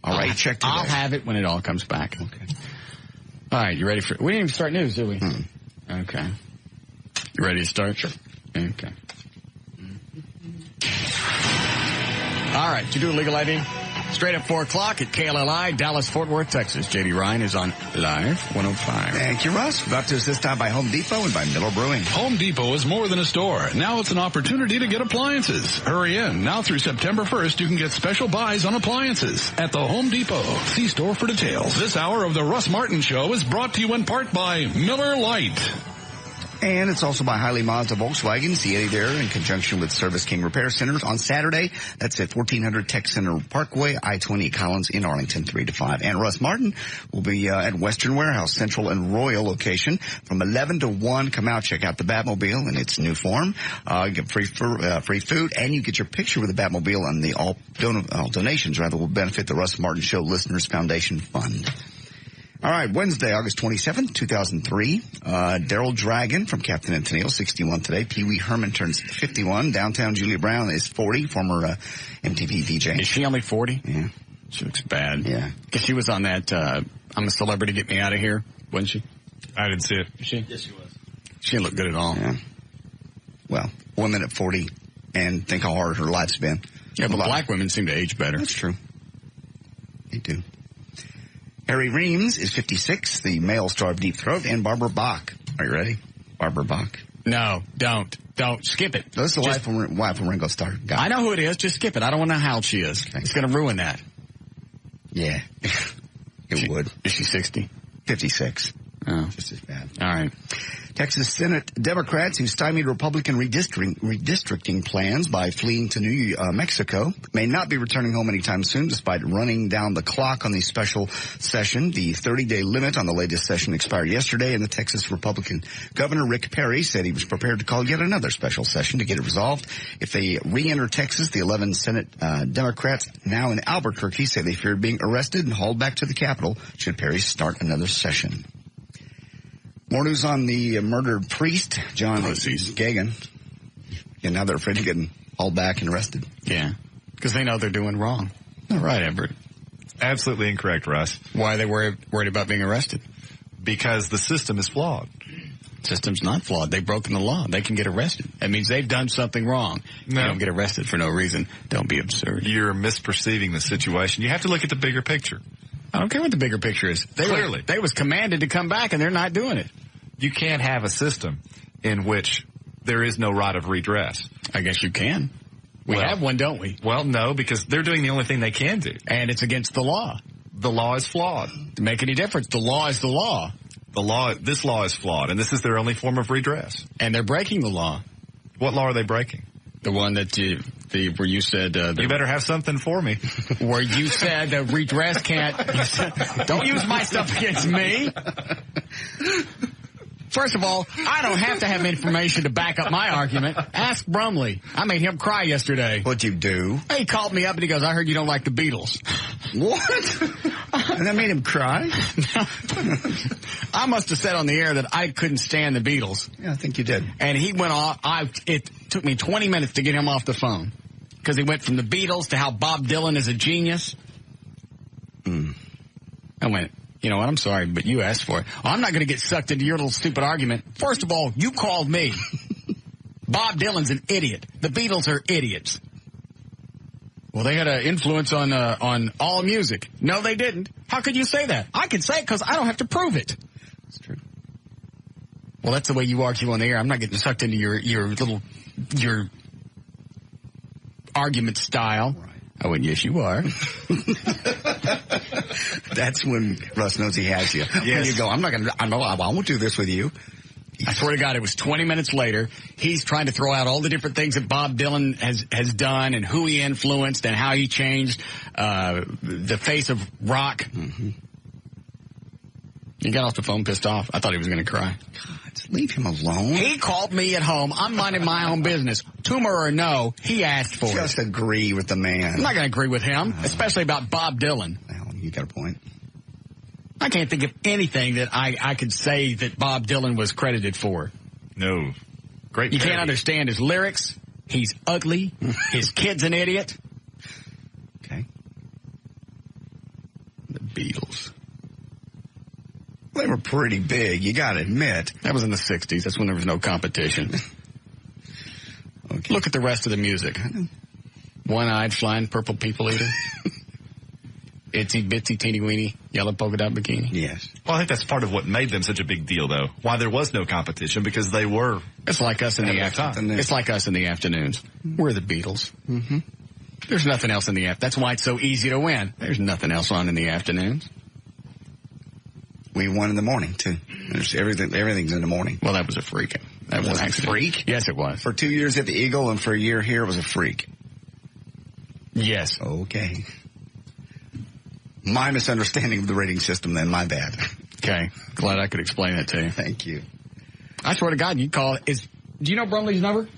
All right, check today. I'll have it when it all comes back. Okay. All right, you ready for... We didn't even start news, did we? Okay. You ready to start? Sure. Okay. All right, did you do a legal ID? Straight up 4 o'clock at KLLI, Dallas, Fort Worth, Texas. J.D. Ryan is on Live 105. Thank you, Russ. Brought to us this time by Home Depot and by Miller Brewing. Home Depot is more than a store. Now it's an opportunity to get appliances. Hurry in. Now through September 1st, you can get special buys on appliances at the Home Depot. See store for details. This hour of the Russ Martin Show is brought to you in part by Miller Lite. And it's also by Hiley Mazda Volkswagen. See Eddie there in conjunction with Service King Repair Centers on Saturday. That's at 1400 Tech Center Parkway, I-20 Collins in Arlington, 3 to 5. And Russ Martin will be at Western Warehouse, Central and Royal location from 11 to 1. Come out, check out the Batmobile in its new form. You get free food, and you get your picture with the Batmobile, and the all donations will benefit the Russ Martin Show Listeners Foundation Fund. All right, Wednesday, August 27th, 2003. Daryl Dragon from Captain and Tennille, 61 today. Pee Wee Herman turns 51. Downtown Julia Brown is 40, former MTV DJ. Is she only 40? Yeah. She looks bad. Yeah. Because she was on that I'm a Celebrity, Get Me Out of Here, wasn't she? I didn't see it. Was she? Yes, she was. She didn't look good at all. Yeah. Well, women at 40 and think how hard her life's been. Yeah, but black women seem to age better. That's true. They do. Harry Reams is 56, the male star of Deep Throat, and Barbara Bach. Are you ready? Barbara Bach. No, don't. Skip it. That's the wife of Ringo Starr. I know who it is. Just skip it. I don't want to know how old she is. Okay. It's going to ruin that. Yeah. Would. Is she 60? 56. Oh. Just as bad. All right. Texas Senate Democrats who stymied Republican redistricting plans by fleeing to New Mexico may not be returning home anytime soon, despite running down the clock on the special session. The 30-day limit on the latest session expired yesterday, and the Texas Republican Governor Rick Perry said he was prepared to call yet another special session to get it resolved. If they re-enter Texas, the 11 Senate Democrats now in Albuquerque say they feared being arrested and hauled back to the Capitol should Perry start another session. More news on the murdered priest, John Gagan. And now they're afraid of getting hauled back and arrested. Yeah, because they know they're doing wrong. All right, Everett. Absolutely incorrect, Russ. Why are they worried about being arrested? Because the system is flawed. System's not flawed. They've broken the law. They can get arrested. That means they've done something wrong. No. They don't get arrested for no reason. Don't be absurd. You're misperceiving the situation. You have to look at the bigger picture. I don't care what the bigger picture is. They was commanded to come back, and they're not doing it. You can't have a system in which there is no right of redress. I guess you can. We have one, don't we? Well, no, because they're doing the only thing they can do. And it's against the law. The law is flawed. To make any difference, the law is the law. This law is flawed, and this is their only form of redress. And they're breaking the law. What law are they breaking? The one that where you said... you better have something for me. Where you said redress can't... Don't use my stuff against me. First of all, I don't have to have information to back up my argument. Ask Brumley. I made him cry yesterday. What'd you do? He called me up and he goes, I heard you don't like the Beatles. What? And that made him cry? I must have said on the air that I couldn't stand the Beatles. Yeah, I think you did. And he went off. It took me 20 minutes to get him off the phone. Because he went from the Beatles to how Bob Dylan is a genius. I went, you know what, I'm sorry, but you asked for it. I'm not going to get sucked into your little stupid argument. First of all, you called me. Bob Dylan's an idiot. The Beatles are idiots. Well, they had an influence on all music. No, they didn't. How could you say that? I can say it because I don't have to prove it. That's true. Well, that's the way you argue on the air. I'm not getting sucked into your argument style. Right. I went, yes, you are. That's when Russ knows he has you. Yes. When you go, I won't do this with you. I swear to God, it was 20 minutes later. He's trying to throw out all the different things that Bob Dylan has done and who he influenced and how he changed the face of rock. Mm-hmm. He got off the phone pissed off. I thought he was going to cry. God, leave him alone. He called me at home. I'm minding my own business. Tumor or no, he asked for it. Just agree with the man. I'm not going to agree with him, especially about Bob Dylan. Well, you got a point. I can't think of anything that I could say that Bob Dylan was credited for. No. Great. You can't understand his lyrics. He's ugly. His kid's an idiot. Okay. The Beatles. They were pretty big, you got to admit. That was in the 60s. That's when there was no competition. Okay. Look at the rest of the music. One-eyed, flying, purple people eater. Itsy bitsy teeny weeny yellow polka dot bikini. Yes. Well, I think that's part of what made them such a big deal, though. Why there was no competition, because they were. It's like us in the afternoons. It's like us in the afternoons. We're the Beatles. Mm-hmm. There's nothing else in the afternoons. That's why it's so easy to win. There's nothing else on in the afternoons. We won in the morning too. There's everything's in the morning. Well, that was a freak. That was an accident. Freak? Yes, it was. For 2 years at the Eagle and for a year here, it was a freak. Yes. Okay. My misunderstanding of the rating system, then. My bad. Okay. Glad I could explain it to you. Thank you. I swear to God, you call it. Do you know Brumley's number?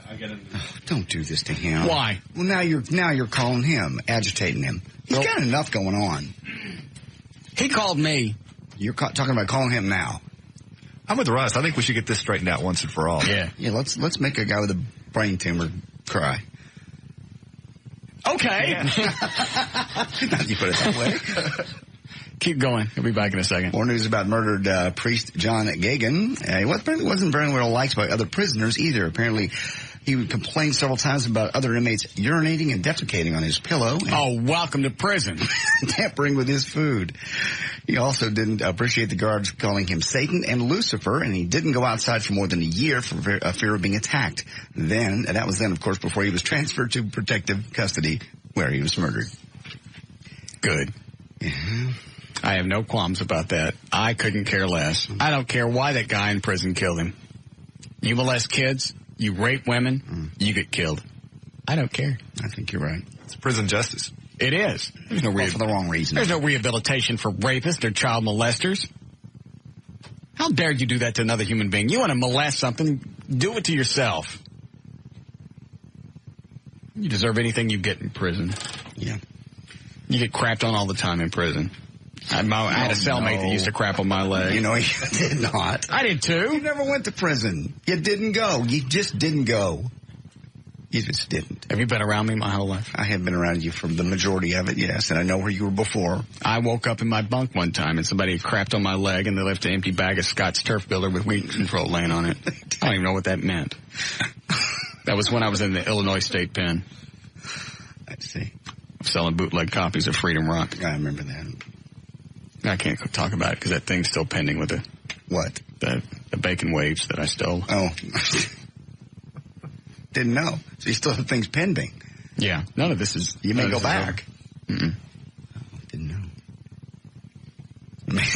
I get it. Oh, don't do this to him. Why? Well, now you're calling him, agitating him. He's got enough going on. He called me. You're talking about calling him now. I'm with Russ. I think we should get this straightened out once and for all. Yeah. Yeah. Let's make a guy with a brain tumor cry. Okay. Yeah. You put it that way. Keep going. He'll be back in a second. More news about murdered priest John Gagan. He apparently wasn't very well liked by other prisoners either. Apparently, he would complain several times about other inmates urinating and defecating on his pillow. Oh, welcome to prison. Tampering with his food. He also didn't appreciate the guards calling him Satan and Lucifer, and he didn't go outside for more than a year for fear of being attacked. That was then, of course, before he was transferred to protective custody, where he was murdered. Good. Yeah. I have no qualms about that. I couldn't care less. I don't care why that guy in prison killed him. You molest kids, you rape women, you get killed. I don't care. I think you're right. It's prison justice. It is. There's no for the wrong reason. There's no rehabilitation for rapists or child molesters. How dare you do that to another human being? You want to molest something, do it to yourself. You deserve anything you get in prison. Yeah. You get crapped on all the time in prison. I had a cellmate that used to crap on my leg. You know, you did not. I did too. You never went to prison. You didn't go. You just didn't go. You just didn't. Have you been around me my whole life? I have been around you for the majority of it, yes, and I know where you were before. I woke up in my bunk one time and somebody crapped on my leg and they left an empty bag of Scott's Turf Builder with weed control laying on it. I don't even know what that meant. That was when I was in the Illinois State Pen. I see. Selling bootleg copies of Freedom Rock. I remember that. I can't talk about it because that thing's still pending with the... What? The bacon waves that I stole. Oh. Didn't know. So you still have things pending. Yeah. None of this is... You may go back. Mm-mm. Oh, didn't know.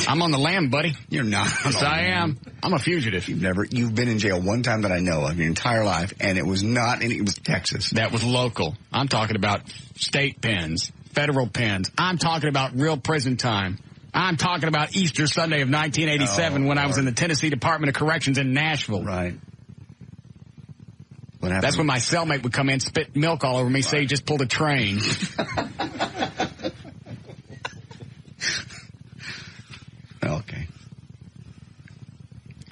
I'm on the lam, buddy. You're not. Yes, I am. I'm a fugitive. You've been in jail one time that I know of your entire life, and it was not, it was Texas. That was local. I'm talking about state pens, federal pens. I'm talking about real prison time. I'm talking about Easter Sunday of 1987 when I was in the Tennessee Department of Corrections in Nashville. Right. What happened? That's when my cellmate would come in, spit milk all over me, say he just pulled a train.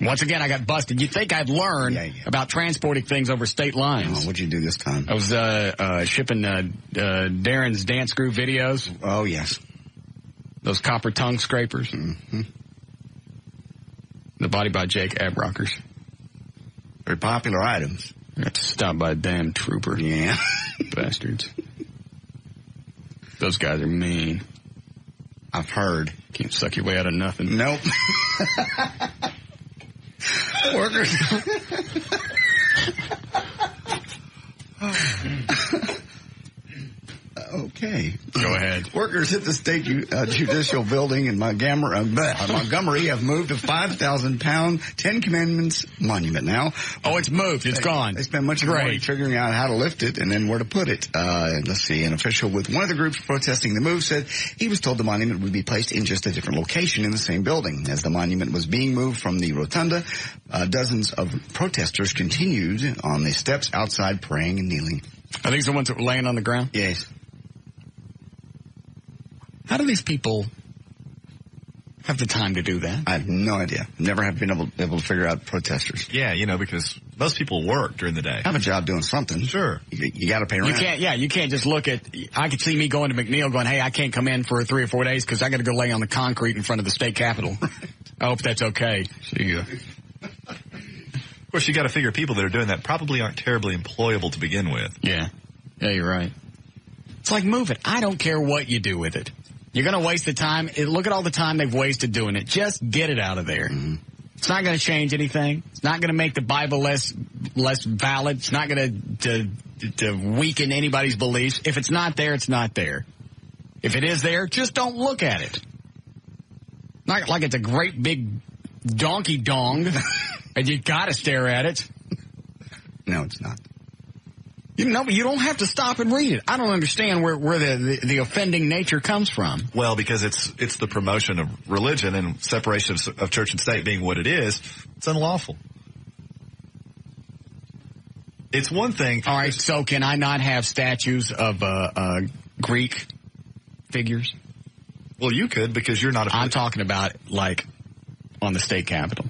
Once again, I got busted. You'd think I'd learn about transporting things over state lines. Oh, what'd you do this time? I was shipping Darren's dance group videos. Oh, yes. Those copper tongue scrapers. Mm-hmm. The Body by Jake ab rockers. Very popular items. I got to stop by a damn trooper. Yeah. Bastards. Those guys are mean. I've heard. Can't suck your way out of nothing. Nope. Workers. Okay. Go ahead. Workers at the state judicial building in Montgomery have moved a 5,000-pound Ten Commandments monument now. Oh, it's moved. It's gone. They spent much of the morning figuring out how to lift it and then where to put it. Let's see. An official with one of the groups protesting the move said he was told the monument would be placed in just a different location in the same building. As the monument was being moved from the rotunda, dozens of protesters continued on the steps outside praying and kneeling. Are these the ones that were laying on the ground? Yes. How do these people have the time to do that? I have no idea. Never have been able to figure out protesters. Yeah, because most people work during the day. Have a job doing something. Sure. You got to pay rent. You can't just look at, I could see me going to McNeil going, hey, I can't come in for 3 or 4 days because I got to go lay on the concrete in front of the state capitol. I hope that's okay. See you. Of course, you got to figure people that are doing that probably aren't terribly employable to begin with. Yeah. Yeah, you're right. It's like move it. I don't care what you do with it. You're going to waste the time. Look at all the time they've wasted doing it. Just get it out of there. Mm-hmm. It's not going to change anything. It's not going to make the Bible less valid. It's not going to weaken anybody's beliefs. If it's not there, it's not there. If it is there, just don't look at it. Not like it's a great big donkey dong and you got to stare at it. No, it's not. You don't have to stop and read it. I don't understand where the offending nature comes from. Well, because it's the promotion of religion and separation of church and state being what it is. It's unlawful. It's one thing. All right, so can I not have statues of Greek figures? Well, you could because you're not. I'm talking about like on the state capitol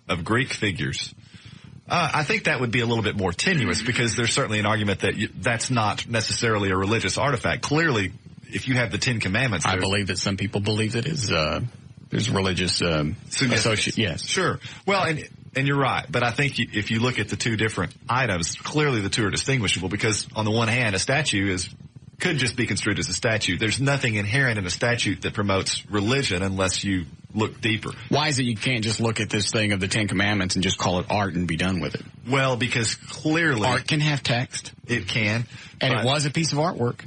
of Greek figures. I think that would be a little bit more tenuous because there's certainly an argument that that's not necessarily a religious artifact. Clearly, if you have the Ten Commandments, I believe that some people believe it is. There's religious association. Yes, sure. Well, and you're right, but I think if you look at the two different items, clearly the two are distinguishable because on the one hand, a statue could just be construed as a statute. There's nothing inherent in a statute that promotes religion unless you look deeper. Why is it you can't just look at this thing of the Ten Commandments and just call it art and be done with it? Well, because clearly art can have text. It can. And it was a piece of artwork.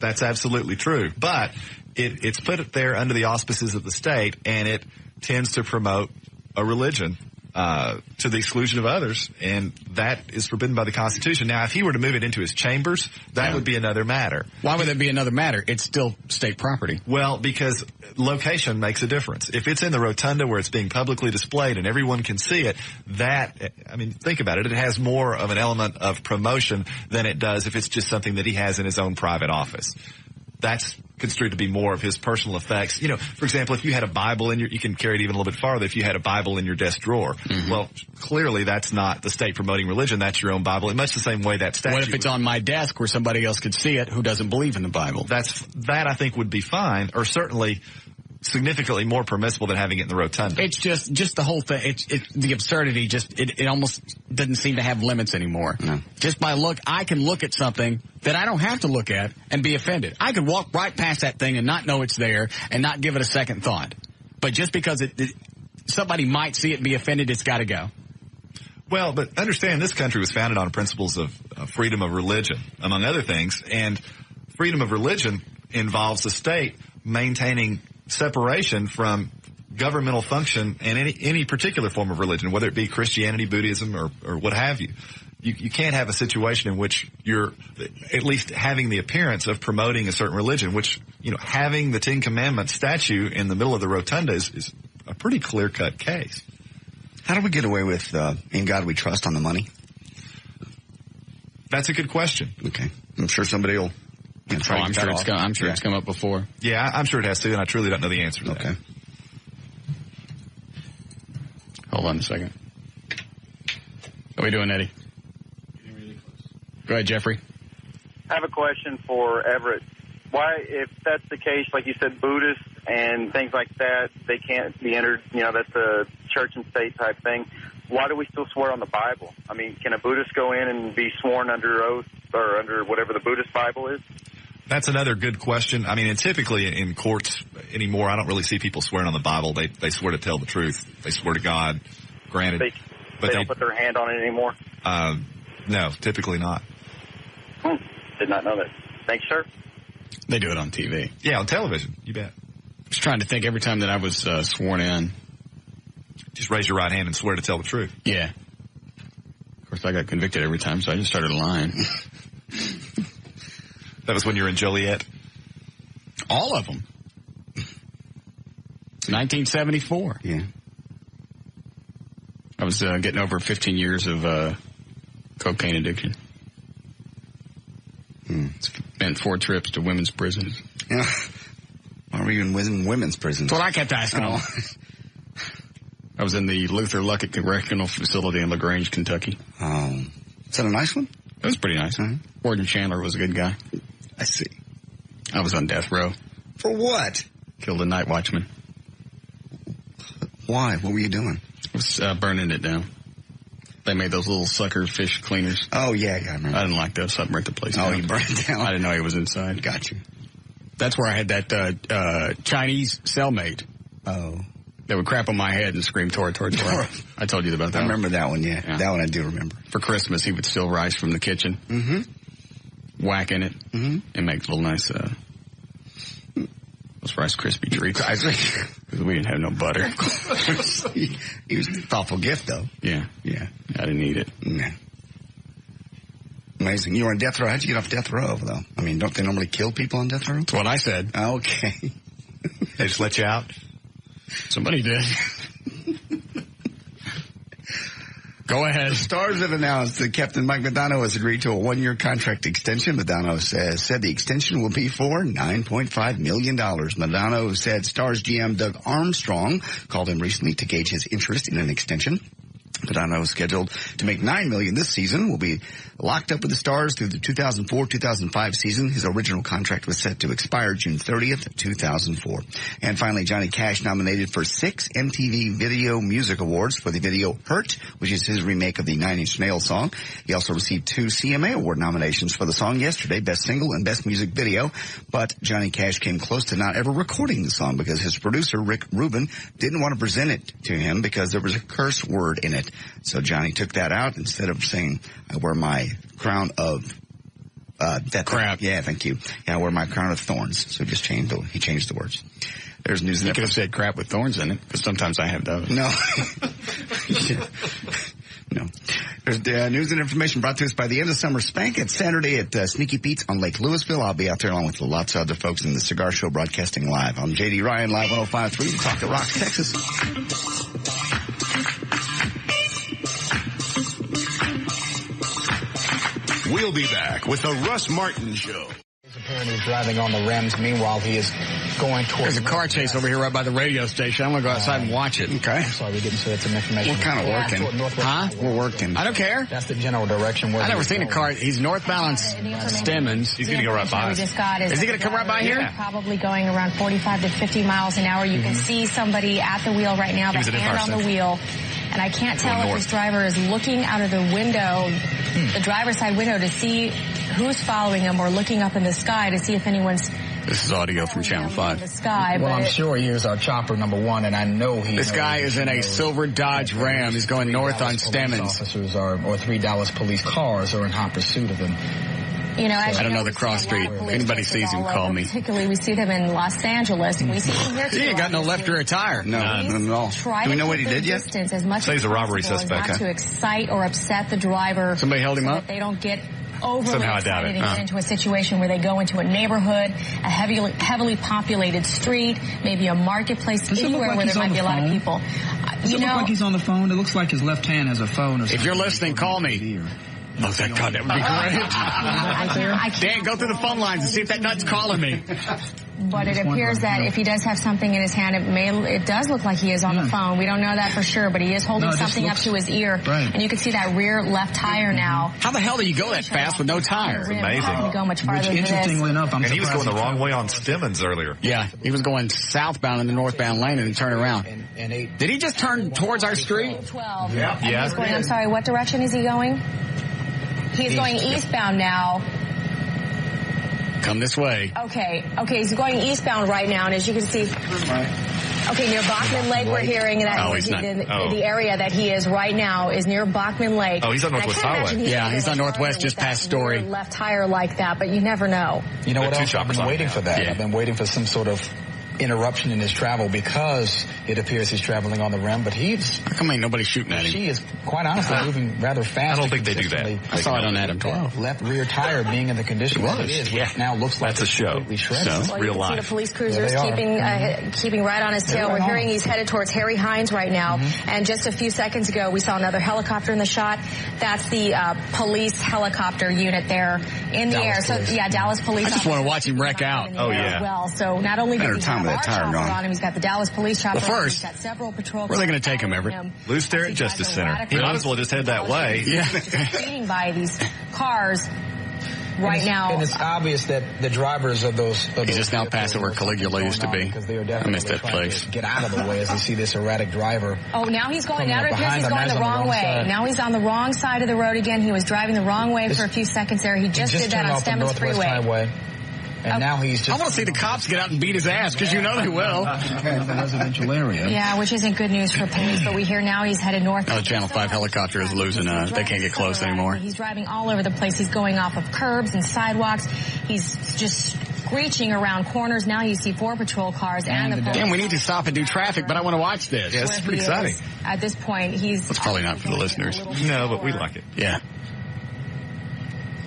That's absolutely true. But it's put there under the auspices of the state, and it tends to promote a religion to the exclusion of others, and that is forbidden by the Constitution. Now, if he were to move it into his chambers, that would be another matter. Why would that be another matter? It's still state property. Well, because location makes a difference. If it's in the rotunda where it's being publicly displayed and everyone can see it, think about it. It has more of an element of promotion than it does if it's just something that he has in his own private office. That's construed to be more of his personal effects. For example, if you had a Bible you can carry it even a little bit farther. If you had a Bible in your desk drawer, well, clearly that's not the state promoting religion. That's your own Bible. In much the same way that statue. What if it's on my desk where somebody else could see it who doesn't believe in the Bible? That I think would be fine, or certainly significantly more permissible than having it in the rotunda. It's just the whole thing. The absurdity. It almost doesn't seem to have limits anymore. No. Just by I can look at something that I don't have to look at and be offended. I could walk right past that thing and not know it's there and not give it a second thought. But just because somebody might see it and be offended, it's got to go. Well, but understand this country was founded on principles of freedom of religion, among other things, and freedom of religion involves the state maintaining separation from governmental function and any particular form of religion, whether it be Christianity, Buddhism, or what have you. You can't have a situation in which you're at least having the appearance of promoting a certain religion, which, having the Ten Commandments statue in the middle of the rotunda is a pretty clear-cut case. How do we get away with In God We Trust on the money? That's a good question. Okay. I'm sure somebody will... I'm sure it's come up before. Yeah, I'm sure it has to, and I truly don't know the answer to that. Hold on. in a second. How we doing, Eddie? Go ahead, Jeffrey. I have a question for Everett. Why, if that's the case, like you said, Buddhists and things like that, they can't be entered, that's a church and state type thing. Why do we still swear on the Bible? I mean, can a Buddhist go in and be sworn under oath or under whatever the Buddhist Bible is? That's another good question. I mean, and typically in courts anymore, I don't really see people swearing on the Bible. They swear to tell the truth. They swear to God, granted. They don't put their hand on it anymore? No, typically not. Did not know that. Thanks, sir. They do it on TV. Yeah, on television. You bet. I was trying to think every time that I was sworn in. Just raise your right hand and swear to tell the truth. Yeah. Of course, I got convicted every time, so I just started lying. That was when you were in Joliet? All of them. 1974. Yeah. I was getting over 15 years of cocaine addiction. Spent 4 trips to women's prisons. Yeah. Why were you in women's prisons? That's what I kept asking them. I was in the Luther Luckett Correctional Facility in LaGrange, Kentucky. Is that a nice one? It was pretty nice. Warden Chandler was a good guy. I see. I was on death row. For what? Killed a night watchman. Why? What were you doing? I was burning it down. They made those little sucker fish cleaners. Oh, yeah, I remember. I didn't like those, so I burnt the place down. Oh, you burned it down? I didn't know he was inside. Got you. That's where I had that Chinese cellmate. Oh. They would crap on my head and scream, Tora, Tora, Tora. I told you about that. I remember that one, yeah. That one I do remember. For Christmas, he would steal rice from the kitchen, whack in it, and make little nice, those Rice Krispie treats. Because we didn't have no butter. He was a thoughtful gift, though. Yeah. Yeah. I didn't eat it. Nah. Amazing. You were on death row. How'd you get off death row, though? I mean, don't they normally kill people on death row? That's what I said. Okay. They just let you out? Somebody did. Go ahead. The Stars have announced that Captain Mike Modano has agreed to a 1-year contract extension. Modano said the extension will be for $9.5 million. Modano said Stars GM Doug Armstrong called him recently to gauge his interest in an extension. Modano is scheduled to make $9 million this season. Will be locked up with the Stars through the 2004-2005 season. His original contract was set to expire June 30th, 2004. And finally, Johnny Cash nominated for 6 MTV Video Music Awards for the video Hurt, which is his remake of the 9 Inch Nails song. He also received 2 CMA Award nominations for the song yesterday, Best Single and Best Music Video. But Johnny Cash came close to not ever recording the song because his producer, Rick Rubin, didn't want to present it to him because there was a curse word in it. So Johnny took that out instead of saying, I wear my crown of death. Crap. Yeah, thank you. Yeah, I wear my crown of thorns. So he changed the words. There's news. You could have said crap with thorns in it, because sometimes I have those. No. No. There's news and information brought to us by the End of Summer Spank. It's Saturday at Sneaky Pete's on Lake Louisville. I'll be out there along with lots of other folks in the Cigar Show broadcasting live. I'm J.D. Ryan, live 105.3, Talk That Rocks, Texas. We'll be back with the Russ Martin Show. He's apparently driving on the rims. Meanwhile, he is going towards... There's a car chase over here right by the radio station. I'm going to go outside and watch it. Okay. I'm sorry, we didn't say some information. We're kind of working. Huh? We're working. I don't care. That's the general direction. I've never seen a car. He's northbound on Stemmons. He's going to go right by us. Is he going to come right by here? Probably going around 45 to 50 miles an hour. You can see somebody at the wheel right now, the hand on the wheel. And I can't tell if this driver is looking out of the window, the driver's side window, to see who's following him, or looking up in the sky to see if anyone's... This is audio from Channel 5. The sky, well, I'm sure he is our chopper number 1, and I know he... This guy is in a silver Dodge Ram. He's going north on Stemmons. Officers or 3 Dallas police cars are in hot pursuit of him. You know, as I don't know the cross street. If anybody sees him, call me. Particularly, we see them in Los Angeles. We see him here too. He ain't got no left rear tire. No, not at all. Do we know what he did yet? So he's a robbery suspect. Not to excite or upset the driver. Somebody held him up? That they don't get overly Somehow excited and get into a situation where they go into a neighborhood, a heavily populated street, maybe a marketplace, anywhere where there might be a lot of people. Does it look like he's on the phone? It looks like his left hand has a phone or something. If you're listening, call me. Oh, thank God, that would be great. I can't. Dan, go through the phone lines and see if that nut's calling me. But it appears that if he does have something in his hand, it does look like he is on the phone. We don't know that for sure, but he is holding something up to his ear. Right. And you can see that rear left tire now. How the hell do you go that fast with no tire? Amazing. Go much farther than Interestingly enough, and he was going the wrong way on Stemmons earlier. Yeah, he was going southbound in the northbound lane and then turn around. Did he just turn towards our street? 12. Yeah. He's going, I'm sorry, what direction is he going? He's going eastbound now. Come this way. Okay, he's going eastbound right now, and as you can see, okay, near Bachman Lake, we're hearing that the area that he is right now is near Bachman Lake. Oh, he's on Northwest Highway. Yeah, he's on Northwest, just past Story. Left tire like that, but you never know. You know what else? I've been waiting for that. Yeah. I've been waiting for some sort of interruption in his travel because it appears he's traveling on the rim, but how come ain't nobody shooting at him? She is quite honestly moving rather fast. I don't think they do that. I saw it on Adam 12. Left rear tire being in the condition that it is, which now looks like that's a show. So, real you life. see the police cruisers keeping right on his tail. We're hearing he's headed towards Harry Hines right now. And just a few seconds ago, we saw another helicopter in the shot. That's the police helicopter unit there in the air. So Dallas police. I just want to watch him wreck out. Oh yeah. Well, so not only does he have our chopper on him, he's got the Dallas police chopper. Well, first, he's got several patrol. where are they going to take him, Everett? Loose there at Justice Center. He might as well just head that way. Yeah. Speeding by these cars right now. And it's obvious that the drivers of those... He's just now past where Caligula used to be. I missed that place. Get out of the way as they see this erratic driver. Oh, now he's going... Now it appears he's going the wrong way. Now he's on the wrong side of the road again. He was driving the wrong way for a few seconds there. He just did that on Stemmons Freeway. And now he's just... I want to see the cops get out and beat his ass, because you know they will. The residential area. Yeah, which isn't good news for police, but we hear now he's headed north. Oh, the Channel 5 helicopter is losing. They can't get close anymore. He's driving all over the place. He's going off of curbs and sidewalks. He's just screeching around corners. Now you see 4 patrol cars and the police. Damn, we need to stop and do traffic, but I want to watch this. Yeah, it's pretty exciting. At this point, It's probably not for the listeners. No, but we like it. Yeah.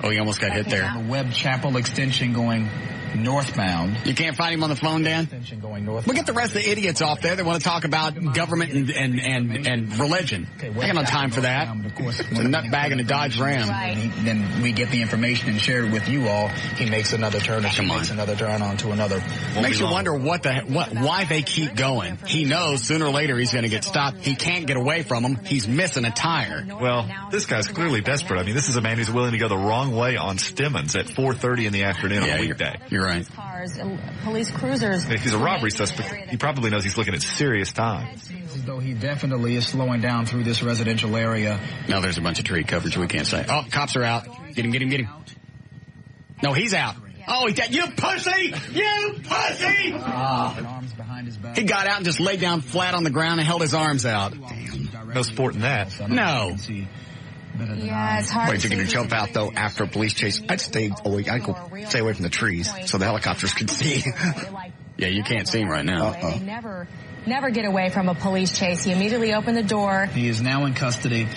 Oh, he almost got hit there. The Webb Chapel extension going northbound. You can't find him on the phone, Dan? We'll get the rest of the idiots off there that want to talk about government and religion. I got no time for that. It's a nutbag in a Dodge Ram. Right. Then we get the information and share it with you all. He makes another turn, or she makes another turn onto another. Makes you wonder why they keep going. He knows sooner or later he's going to get stopped. He can't get away from him. He's missing a tire. Well, this guy's clearly desperate. I mean, this is a man who's willing to go the wrong way on Stemmons at 4:30 in the afternoon on a weekday. You're right. Cars, police cruisers. If he's a robbery suspect, he probably knows he's looking at serious time. As though he definitely is slowing down through this residential area. Now there's a bunch of tree coverage we can't say. Oh, cops are out. Get him. No, he's out. Oh, he got, you pussy! You pussy! He got out and just laid down flat on the ground and held his arms out. Damn. No sport in that. No. Yeah, it's hard. Wait, you're going to jump out, though, after a police chase. I'd stay away from the trees so the helicopters could see. Yeah, you can't see him right now. They never get away from a police chase. He immediately opened the door. He is now in custody.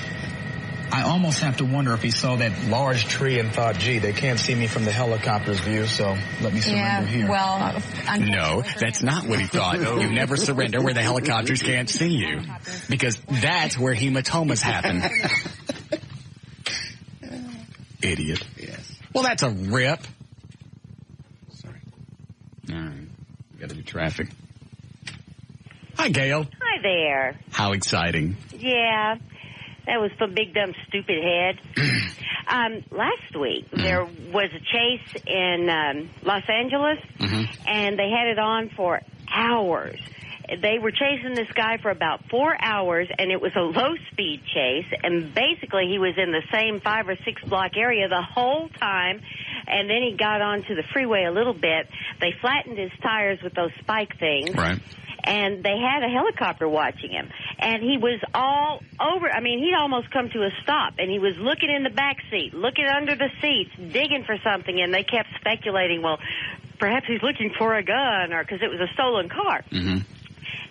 I almost have to wonder if he saw that large tree and thought, gee, they can't see me from the helicopter's view, so let me surrender here. Well, no, that's not what he thought. You never surrender where the helicopters can't see you, because that's where hematomas happen. Idiot. Yes. Well, that's a rip. Sorry. All right. We got to do traffic. Hi, Gail. Hi there. How exciting. Yeah. That was some big, dumb, stupid head. Last week, there was a chase in Los Angeles, and they had it on for hours. They were chasing this guy for about 4 hours, and it was a low-speed chase, and basically he was in the same 5 or 6 block area the whole time, and then he got onto the freeway a little bit. They flattened his tires with those spike things. Right. And they had a helicopter watching him. And he was all over. I mean, he'd almost come to a stop. And he was looking in the back seat, looking under the seats, digging for something. And they kept speculating, well, perhaps he's looking for a gun, or because it was a stolen car. Mm-hmm.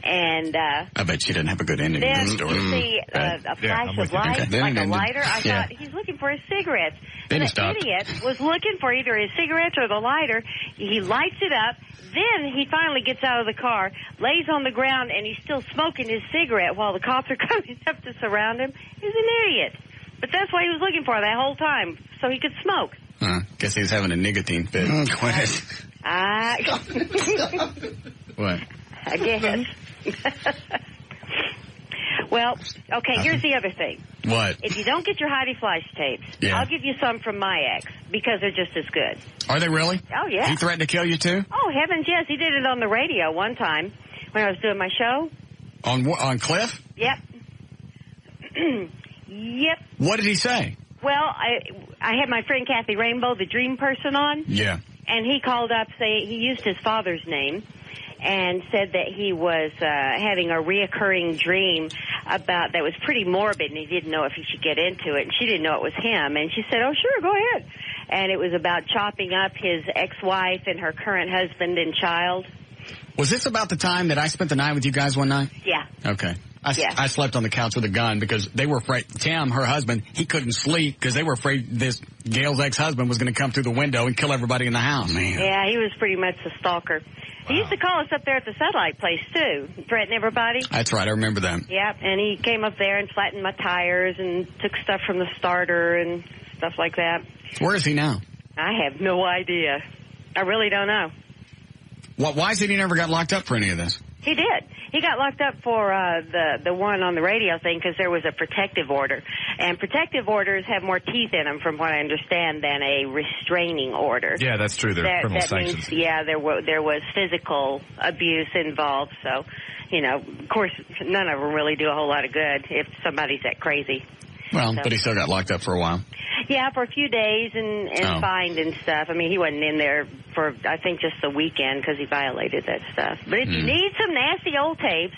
And I bet she didn't have a good ending to the story. Then you see a flash of light, like a lighter. I thought, he's looking for his cigarettes. Then the idiot was looking for either his cigarettes or the lighter. He lights it up. Then he finally gets out of the car, lays on the ground, and he's still smoking his cigarette while the cops are coming up to surround him. He's an idiot. But that's what he was looking for that whole time, so he could smoke. Guess he was having a nicotine fit. Quit. What? I guess. Well, okay, here's the other thing. What? If you don't get your Heidi Fleiss tapes, I'll give you some from my ex, because they're just as good. Are they really? Oh, yeah. He threatened to kill you, too? Oh, heavens, yes. He did it on the radio one time when I was doing my show. On Cliff? Yep. Yep. What did he say? Well, I had my friend Kathy Rainbow, the dream person, on. Yeah. And he called up, he used his father's name, and said that he was having a reoccurring dream that was pretty morbid, and he didn't know if he should get into it. And she didn't know it was him. And she said, oh, sure, go ahead. And it was about chopping up his ex-wife and her current husband and child. Was this about the time that I spent the night with you guys one night? Yeah. Okay. I slept on the couch with a gun because they were afraid. Tim, her husband, he couldn't sleep because they were afraid Gail's ex-husband was going to come through the window and kill everybody in the house. Man. Yeah, he was pretty much the stalker. Wow. He used to call us up there at the satellite place, too, threaten everybody. That's right. I remember that. Yeah, and he came up there and flattened my tires and took stuff from the starter and stuff like that. Where is he now? I have no idea. I really don't know. Why is it he never got locked up for any of this? He did. He got locked up for the one on the radio thing because there was a protective order. And protective orders have more teeth in them, from what I understand, than a restraining order. Yeah, that's true. They're criminal sanctions. Means, there was physical abuse involved. So, of course, none of them really do a whole lot of good if somebody's that crazy. Well, but he still got locked up for a while. Yeah, for a few days and fined and stuff. I mean, he wasn't in there for, I think, just the weekend because he violated that stuff. But if you need some nasty old tapes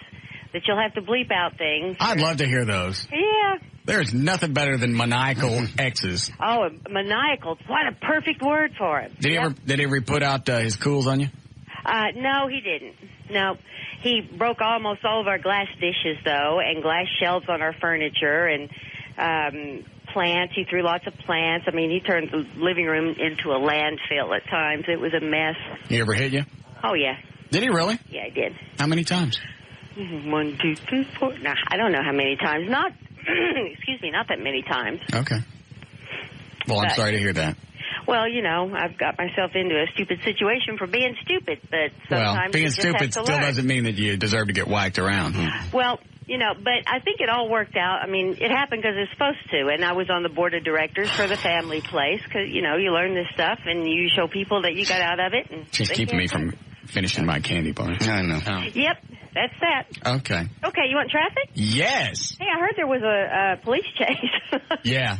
that you'll have to bleep out things. I'd love to hear those. Yeah. There's nothing better than maniacal exes. Oh, maniacal. What a perfect word for it. Did he ever put out his cools on you? No, he didn't. No. He broke almost all of our glass dishes, though, and glass shelves on our furniture, and plants. He threw lots of plants. I mean, he turned the living room into a landfill at times. It was a mess. He ever hit you? Oh, yeah. Did he really? Yeah, he did. How many times? 1, 2, 3, 4. Nah, I don't know how many times. Not, excuse me, not that many times. Okay. Well, I'm sorry to hear that. Well, I've got myself into a stupid situation for being stupid, but sometimes being stupid still doesn't mean that you deserve to get whacked around. Well, but I think it all worked out. I mean, it happened because it's supposed to, and I was on the board of directors for the family place because, you learn this stuff and you show people that you got out of it. And she's keeping me from finishing my candy bar. I know. Yep, that's that. Okay. Okay, you want traffic? Yes. Hey, I heard there was a police chase. Yeah.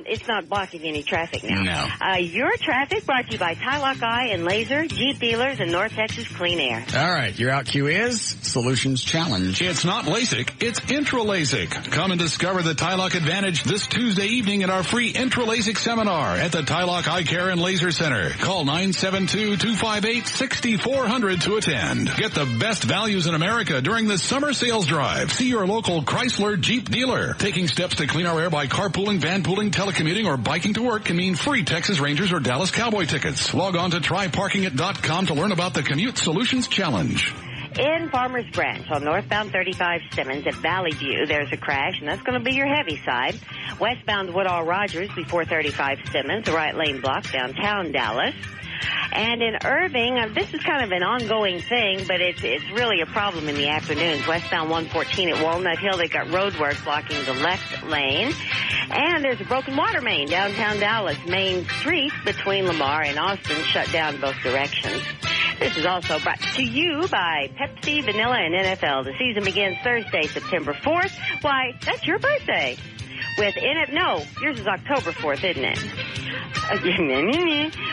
It's not blocking any traffic now. No. Your traffic brought to you by Tylock Eye and Laser, Jeep dealers, and North Texas Clean Air. All right, your out cue is Solutions Challenge. It's not LASIK, it's Intra-LASIK. Come and discover the Tylock Advantage this Tuesday evening at our free Intra-LASIK seminar at the Tylock Eye Care and Laser Center. Call 972-258-6400 to attend. Get the best values in America during the summer sales drive. See your local Chrysler Jeep dealer. Taking steps to clean our air by carpooling, vanpooling, telecommuting, or biking to work can mean free Texas Rangers or Dallas Cowboy tickets. Log on to tryparkingit.com to learn about the Commute Solutions Challenge. In Farmers Branch on northbound 35 Simmons at Valley View, there's a crash, and that's going to be your heavy side. Westbound Woodall Rogers before 35 Simmons, the right lane block downtown Dallas. And in Irving, this is kind of an ongoing thing, but it's really a problem in the afternoons. Westbound 114 at Walnut Hill, they got road work blocking the left lane. And there's a broken water main downtown Dallas. Main Street between Lamar and Austin shut down both directions. This is also brought to you by Pepsi, Vanilla, and NFL. The season begins Thursday, September 4th. Why, that's your birthday. With yours is October 4th, isn't it?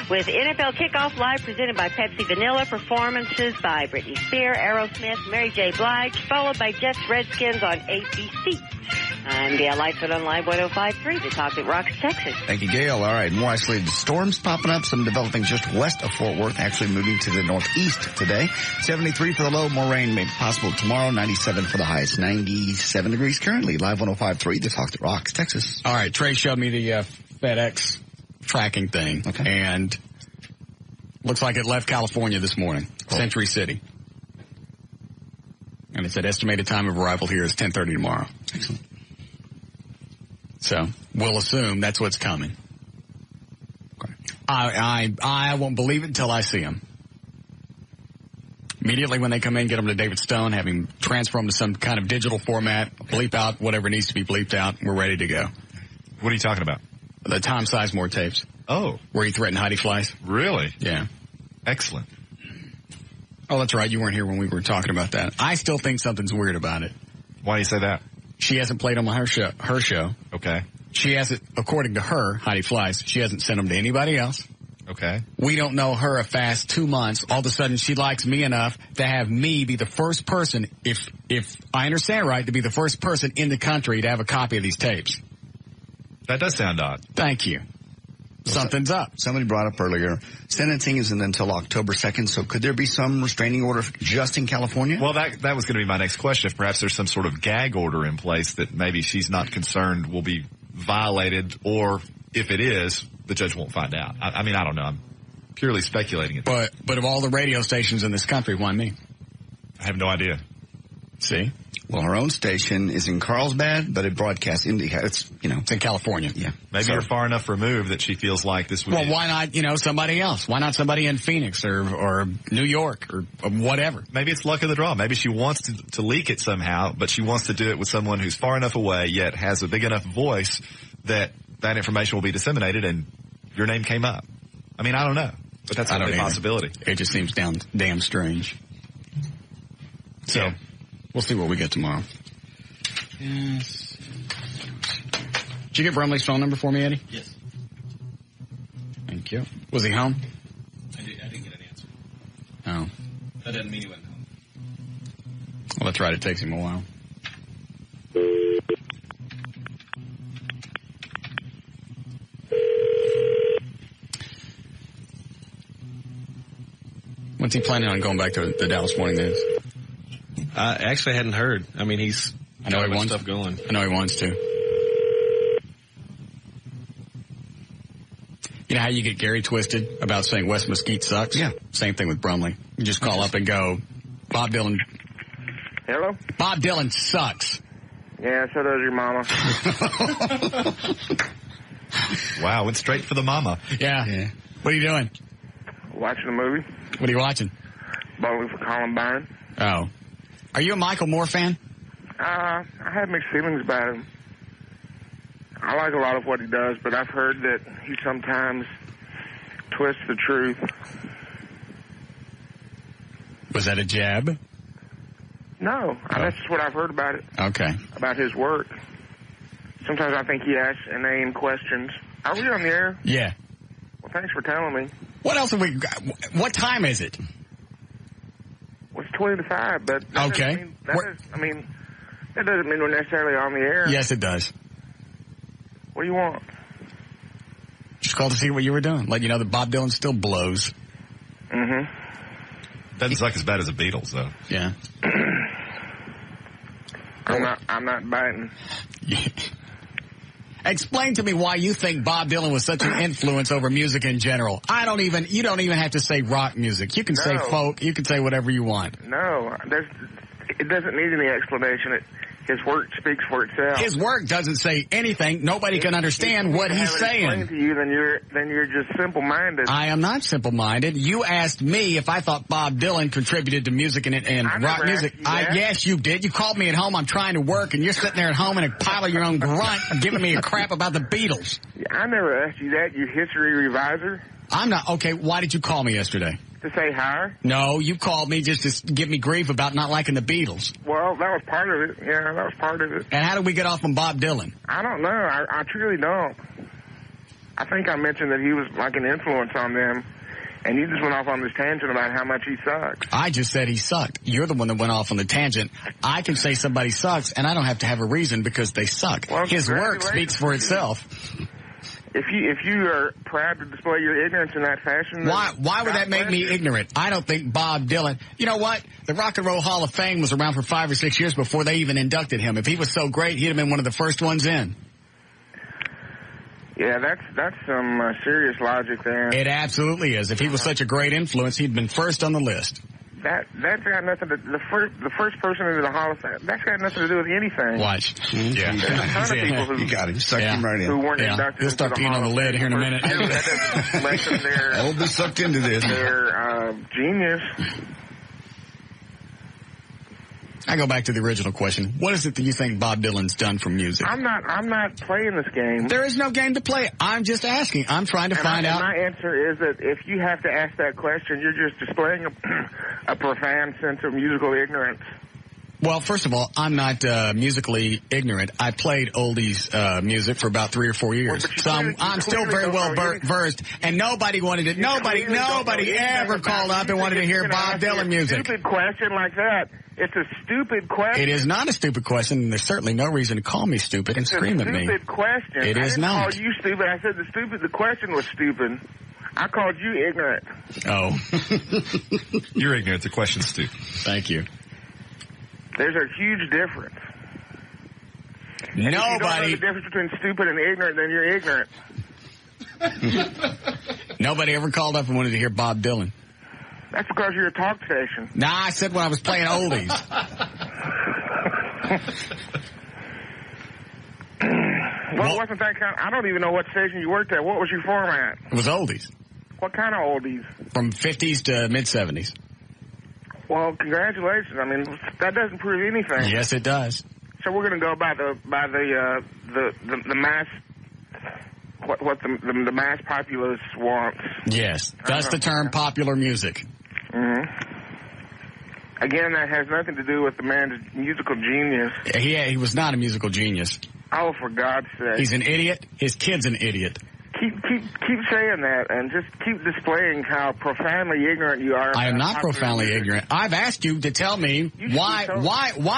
With NFL Kickoff Live presented by Pepsi Vanilla, performances by Britney Spears, Aerosmith, Mary J. Blige, followed by Jets Redskins on ABC. I'm Gail Lightfoot on Live 105.3, the talk that rocks Texas. Thank you, Gail. All right, more isolated storms popping up, some developing just west of Fort Worth, actually moving to the northeast today. 73 for the low, more rain may be possible tomorrow, 97 for the highest, 97 degrees currently. Live 105.3, the talk that rocks Texas. All right, Trey showed me the FedEx tracking thing, and looks like it left California this morning, Century City. And it said estimated time of arrival here is 10:30 tomorrow. Excellent. So we'll assume that's what's coming. I won't believe it until I see him. Immediately when they come in, get them to David Stone, have him transfer them to some kind of digital format, bleep out whatever needs to be bleeped out, we're ready to go. What are you talking about? The Tom Sizemore tapes. Oh. Where he threatened Heidi Fleiss. Really? Yeah. Excellent. Oh, that's right. You weren't here when we were talking about that. I still think something's weird about it. Why do you say that? She hasn't played them on her show. Okay. She hasn't, according to her, Heidi Fleiss, she hasn't sent them to anybody else. Okay. We don't know her a fast 2 months. All of a sudden, she likes me enough to have me be the first person, if I understand right, to be the first person in the country to have a copy of these tapes. That does sound odd. Thank you. Something's up. Somebody brought up earlier, sentencing isn't until October 2nd, so could there be some restraining order just in California? Well, that was going to be my next question. If perhaps there's some sort of gag order in place that maybe she's not concerned will be violated, or if it is, the judge won't find out. I mean, I don't know. I'm purely speculating. But of all the radio stations in this country, why me? I have no idea. See? Well, her own station is in Carlsbad, but it broadcasts India. It's in California. Yeah. Maybe you're far enough removed that she feels like this would be. Well, why not, somebody else? Why not somebody in Phoenix or New York or whatever? Maybe it's luck of the draw. Maybe she wants to leak it somehow, but she wants to do it with someone who's far enough away yet has a big enough voice that information will be disseminated and your name came up. I mean, I don't know, but that's a possibility. It just seems damn strange. So. Yeah. We'll see what we get tomorrow. Yes. Did you get Brumley's phone number for me, Eddie? Yes. Thank you. Was he home? I didn't get an answer. Oh. That doesn't mean he went home. Well, that's right. It takes him a while. When's he planning on going back to the Dallas Morning News? Actually, I hadn't heard. I mean, I know he wants stuff going. I know he wants to. You know how you get Gary twisted about saying West Mesquite sucks? Yeah. Same thing with Brumley. You just call up and go, Bob Dylan. Hello? Bob Dylan sucks. Yeah, so does your mama. Wow, went straight for the mama. Yeah. What are you doing? Watching a movie. What are you watching? Bowling for Columbine. Oh. Are you a Michael Moore fan? I have mixed feelings about him. I like a lot of what he does, but I've heard that he sometimes twists the truth. Was that a jab? No, that's just what I've heard about it. Okay. About his work. Sometimes I think he asks inane questions. Are we on the air? Yeah. Well, thanks for telling me. What else have we got? What time is it? Well, it's 20 to 5, but okay. That doesn't mean we're necessarily on the air. Yes, it does. What do you want? Just called to see what you were doing. Let you know that Bob Dylan still blows. Mm-hmm. Doesn't suck as bad as the Beatles, though. Yeah. I'm not biting. Explain to me why you think Bob Dylan was such an influence over music in general. You don't even have to say rock music. You can say folk. You can say whatever you want. No, it doesn't need any explanation. His work speaks for itself. His work doesn't say anything. Nobody can understand what he's saying. To you, then you're just simple-minded. I am not simple-minded. You asked me if I thought Bob Dylan contributed to music and rock music. Yes, you did. You called me at home. I'm trying to work, and you're sitting there at home in a pile of your own grunt giving me a crap about the Beatles. I never asked you that, you history reviser. I'm not. Okay, why did you call me yesterday? To say hi? No, you called me just to give me grief about not liking the Beatles. Well, that was part of it. Yeah, that was part of it. And how did we get off on Bob Dylan? I don't know. I truly don't. I think I mentioned that he was like an influence on them, and you just went off on this tangent about how much he sucks. I just said he sucked. You're the one that went off on the tangent. I can say somebody sucks, and I don't have to have a reason because they suck. Well, his work speaks for itself. If you are proud to display your ignorance in that fashion, why would that make me ignorant? I don't think Bob Dylan. You know what? The Rock and Roll Hall of Fame was around for 5 or 6 years before they even inducted him. If he was so great, he'd have been one of the first ones in. Yeah, that's some serious logic there. It absolutely is. If he was such a great influence, he'd been first on the list. That's got nothing to the first person into the Hall of Fame. That's got nothing to do with anything. Watch. Yeah. There's a ton of people who, you got it. You sucked him right in. Who weren't inducted. He'll start peeing on the lid here in a minute. That doesn't lessen their. I'll be sucked into this. Their genius. I go back to the original question. What is it that you think Bob Dylan's done for music? I'm not playing this game. There is no game to play. I'm just asking. I'm trying to find out. My answer is that if you have to ask that question, you're just displaying a profound sense of musical ignorance. Well, first of all, I'm not musically ignorant. I played oldies music for about 3 or 4 years, so I'm still very well versed. And nobody wanted it. Nobody ever called up and wanted to hear Bob Dylan music. Stupid question like that. It's a stupid question. It is not a stupid question, and there's certainly no reason to call me stupid and scream at me. It's a stupid question. It is not. I didn't call you stupid. I said the question was stupid. I called you ignorant. Oh. You're ignorant. The question's stupid. Thank you. There's a huge difference. And if you don't know the difference between stupid and ignorant, then you're ignorant. Nobody ever called up and wanted to hear Bob Dylan. That's because you're a talk station. Nah, I said when I was playing oldies. Well, wasn't that kind of, I don't even know what station you worked at. What was your format? It was oldies. What kind of oldies? From 50s to mid-70s. Well, congratulations. I mean, that doesn't prove anything. Yes, it does. So we're going to go by the mass, what the mass populace wants. Yes, that's the term popular music. Mm-hmm. Again, that has nothing to do with the man's musical genius. He was not a musical genius. Oh, for God's sake. He's an idiot. His kid's an idiot. Keep saying that and just keep displaying how profoundly ignorant you are. I am not profoundly ignorant. I've asked you to tell me why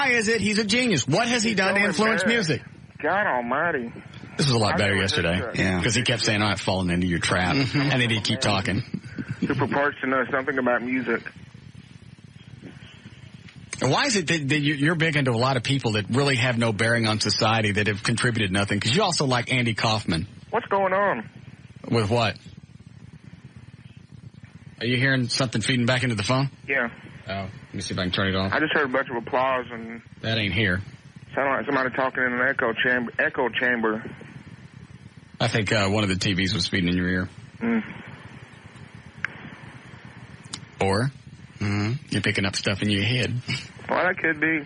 is it he's a genius? What has he done to influence music? God almighty. This was a lot better yesterday. Yeah. Because he kept saying, I've fallen into your trap. And then he'd keep talking. Who purports to know something about music. Why is it that you're big into a lot of people that really have no bearing on society, that have contributed nothing? Because you also like Andy Kaufman. What's going on? With what? Are you hearing something feeding back into the phone? Yeah. Oh, let me see if I can turn it off. I just heard a bunch of applause and... That ain't here. Sounded like somebody talking in an echo chamber. I think one of the TVs was feeding in your ear. Or you're picking up stuff in your head. Well, that could be.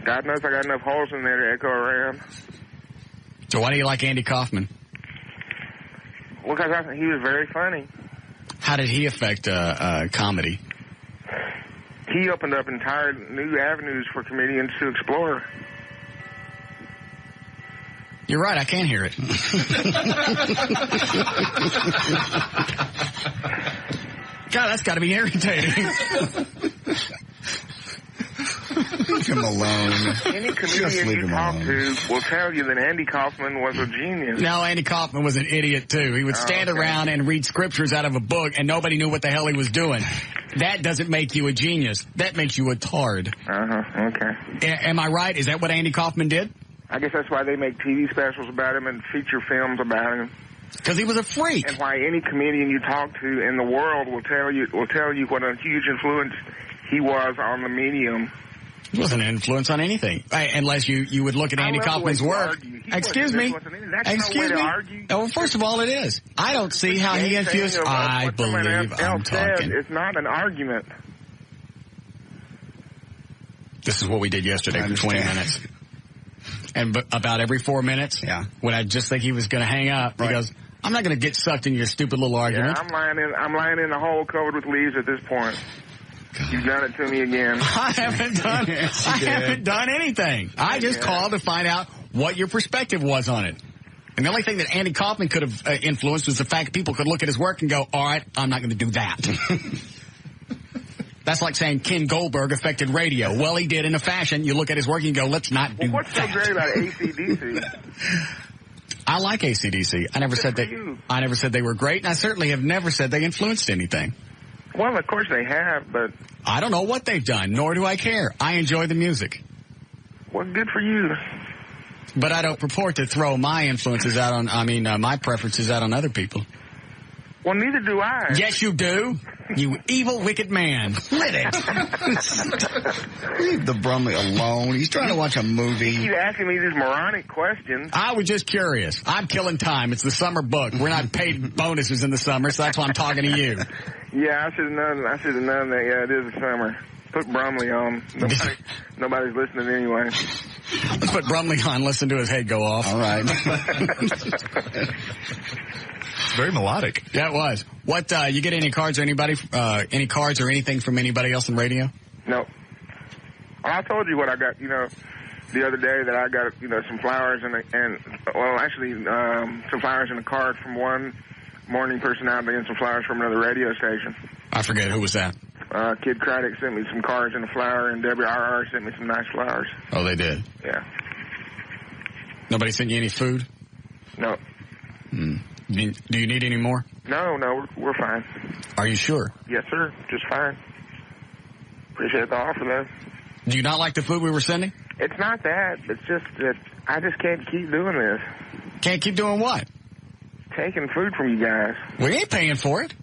God knows I got enough holes in there to echo around. So why do you like Andy Kaufman? Well, because I think he was very funny. How did he affect comedy? He opened up entire new avenues for comedians to explore. You're right, I can hear it. God, that's got to be irritating. Leave him alone. Any comedian you talk to will tell you that Andy Kaufman was a genius. No, Andy Kaufman was an idiot, too. He would stand around and read scriptures out of a book, and nobody knew what the hell he was doing. That doesn't make you a genius. That makes you a tard. Okay. Am I right? Is that what Andy Kaufman did? I guess that's why they make TV specials about him and feature films about him. Because he was a freak. And why any comedian you talk to in the world will tell you what a huge influence he was on the medium. He wasn't an influence on anything, unless you would look at Andy Kaufman's work. Excuse me. Excuse me. Oh, first of all, it is. I don't see how he infused. I believe I'm talking. It's not an argument. This is what we did yesterday for 20 minutes. And about every 4 minutes, when I just think he was going to hang up, he goes, I'm not going to get sucked into your stupid little argument. Yeah, I'm lying in a hole covered with leaves at this point. God. You've done it to me again. I haven't done anything. I just called to find out what your perspective was on it. And the only thing that Andy Kaufman could have influenced was the fact that people could look at his work and go, all right, I'm not going to do that. That's like saying Ken Goldberg affected radio. Well, he did in a fashion. You look at his work and go, let's not do that. What's so great about AC/DC? I like AC/DC. I never said they were great, and I certainly have never said they influenced anything. Well, of course they have, but... I don't know what they've done, nor do I care. I enjoy the music. Well, good for you. But I don't purport to throw my influences out on, my preferences out on other people. Well, neither do I. Yes, you do. You evil, wicked man. Quit it. Leave the Brumley alone. He's trying to watch a movie. You keep asking me these moronic questions. I was just curious. I'm killing time. It's the summer book. We're not paid bonuses in the summer, so that's why I'm talking to you. Yeah, I should have known that. Yeah, it is the summer. Put Brumley on. Nobody's listening anyway. Let's put Brumley on. Listen to his head go off. All right. It's very melodic. Yeah, it was. What, you get any cards or any cards or anything from anybody else in radio? No. Well, I told you what I got, the other day that I got, some flowers some flowers and a card from one morning personality and some flowers from another radio station. I forget. Who was that? Kid Craddock sent me some cards and a flower, and WRR sent me some nice flowers. Oh, they did? Yeah. Nobody sent you any food? No. Do you need any more? No, we're fine. Are you sure? Yes, sir. Just fine. Appreciate the offer, though. Do you not like the food we were sending? It's not that. It's just that I just can't keep doing this. Can't keep doing what? Taking food from you guys. We ain't paying for it.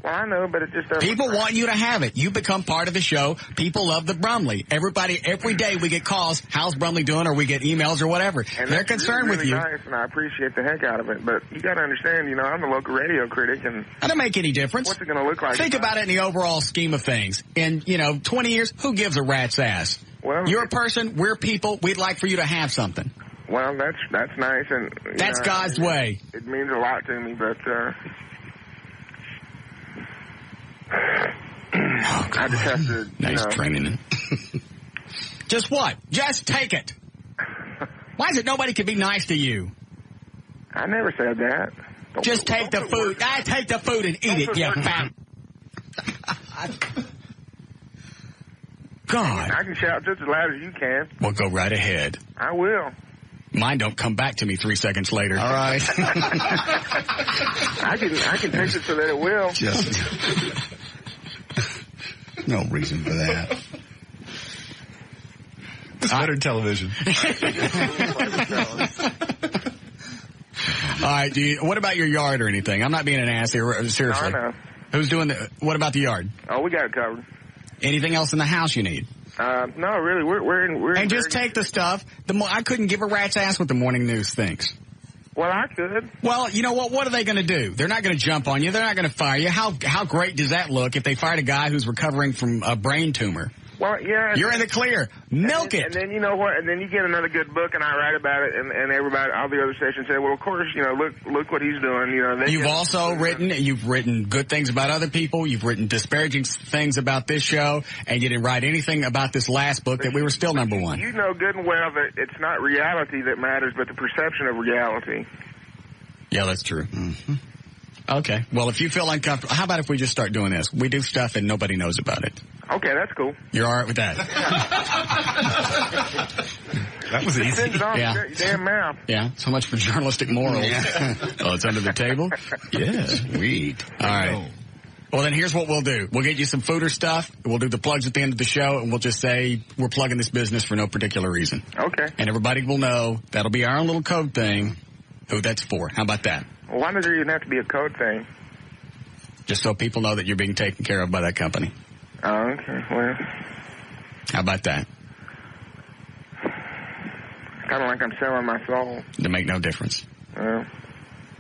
Well, I know, but it just doesn't. People want you to have it. You become part of the show. People love the Brumley. Everybody, every day we get calls, how's Brumley doing, or we get emails or whatever. And they're concerned really with you. Nice, and I appreciate the heck out of it. But you got to understand, I'm the local radio critic, and that don't make any difference. What's it going to look like? Think about it in the overall scheme of things. In 20 years, who gives a rat's ass? Well, you're a person. We're people. We'd like for you to have something. Well, that's nice, and that's God's way. It means a lot to me, but. I just have to. Nice training. Just what? Just take it. Why is it nobody can be nice to you? I never said that. Just take the food. Take the food and eat it, you fat. God. I can shout just as loud as you can. Well, go right ahead. I will. Mine don't come back to me 3 seconds later. All right. I can take it so that it will. Just no reason for that. It's better television. All right. What about your yard or anything? I'm not being an ass here. Seriously. No. Who's doing what about the yard? Oh, we got it covered. Anything else in the house you need? No, really. We're in. And just take the stuff. I couldn't give a rat's ass what the morning news thinks. Well, I could. Well, you know what? What are they going to do? They're not going to jump on you. They're not going to fire you. How great does that look if they fired a guy who's recovering from a brain tumor? Well, yeah. You're in the clear. Milk it. And then you know what? And then you get another good book, and I write about it, and everybody, all the other stations say, well, of course, look what he's doing. You've written good things about other people. You've written disparaging things about this show, and you didn't write anything about this last book that we were still number one. You know good and well that it's not reality that matters, but the perception of reality. Yeah, that's true. Mm-hmm. Okay. Well, if you feel uncomfortable, how about if we just start doing this? We do stuff and nobody knows about it. Okay, that's cool. You're all right with that? That was easy. Send it on your damn mouth. Yeah. So much for journalistic morals. Yeah. Oh, it's under the table? Yeah. Sweet. All right. Well, then here's what we'll do. We'll get you some food or stuff. We'll do the plugs at the end of the show, and we'll just say we're plugging this business for no particular reason. Okay. And everybody will know. That'll be our own little code thing. Who that's for. How about that? Well, why does there even have to be a code thing? Just so people know that you're being taken care of by that company. Oh, okay. Well. How about that? Kind of like I'm selling my soul. To make no difference. Well,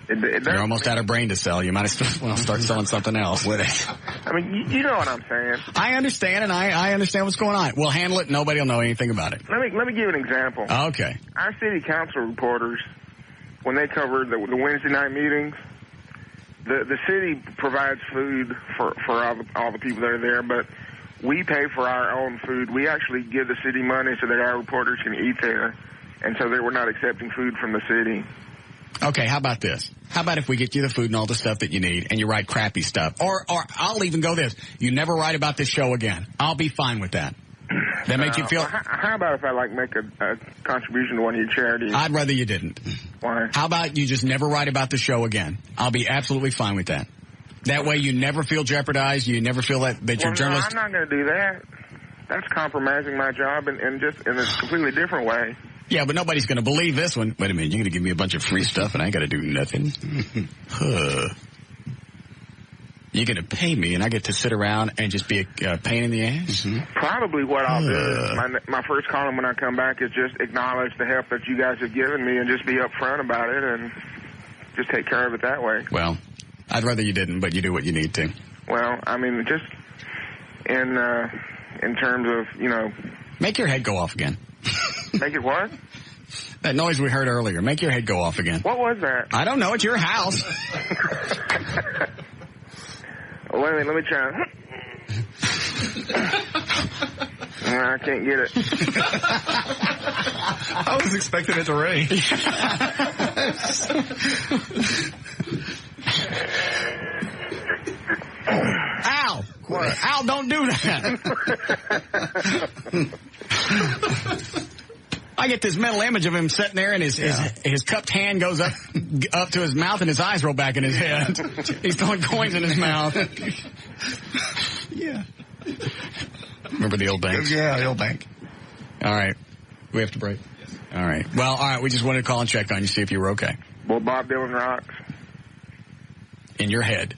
you're almost out of brain to sell. You might as well start selling something else with it. I mean, you know what I'm saying. I understand, and I understand what's going on. We'll handle it. Nobody will know anything about it. Let me give you an example. Okay. Our city council reporters, when they cover the Wednesday night meetings, the city provides food for all the people that are there, but we pay for our own food. We actually give the city money so that our reporters can eat there, and so that we're not accepting food from the city. Okay, how about this? How about if we get you the food and all the stuff that you need, and you write crappy stuff? Or I'll even go this. You never write about this show again. I'll be fine with that. That make you feel... How about if I, make a contribution to one of your charities? I'd rather you didn't. Why? How about you just never write about the show again? I'll be absolutely fine with that. That way you never feel jeopardized. You never feel that you're a journalist... No, I'm not going to do that. That's compromising my job in a completely different way. Yeah, but nobody's going to believe this one. Wait a minute, you're going to give me a bunch of free stuff and I ain't got to do nothing? You're going to pay me, and I get to sit around and just be a pain in the ass? Probably what I'll do is my first column when I come back is just acknowledge the help that you guys have given me and just be upfront about it and just take care of it that way. Well, I'd rather you didn't, but you do what you need to. Well, I mean, just in terms of, Make your head go off again. Make it what? That noise we heard earlier. Make your head go off again. What was that? I don't know. It's your house. Wait a minute. Let me try. I can't get it. I was expecting it to rain. Al! What? Al, don't do that. I get this mental image of him sitting there and his cupped hand goes up to his mouth and his eyes roll back in his head. He's throwing coins in his mouth. Yeah. Remember the old banks? Yeah, the old bank. All right. We have to break? Yes. All right. Well, all right. We just wanted to call and check on you, see if you were okay. Well, Bob Dylan rocks. In your head.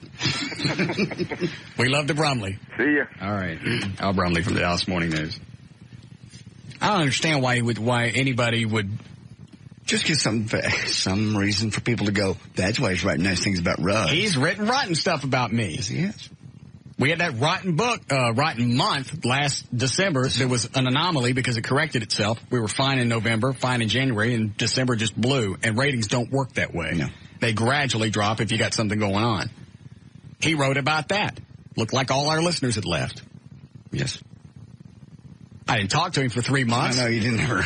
We love the Brumley. See ya. All right. Al Brumley from the Dallas Morning News. I don't understand why anybody would just get some reason for people to go, that's why he's writing nice things about Russ. He's written rotten stuff about me. Yes, he has. We had that rotten month last December. There was an anomaly because it corrected itself. We were fine in November, fine in January, and December just blew. And ratings don't work that way. No. They gradually drop if you got something going on. He wrote about that. Looked like all our listeners had left. Yes. I didn't talk to him for 3 months. No, you didn't ever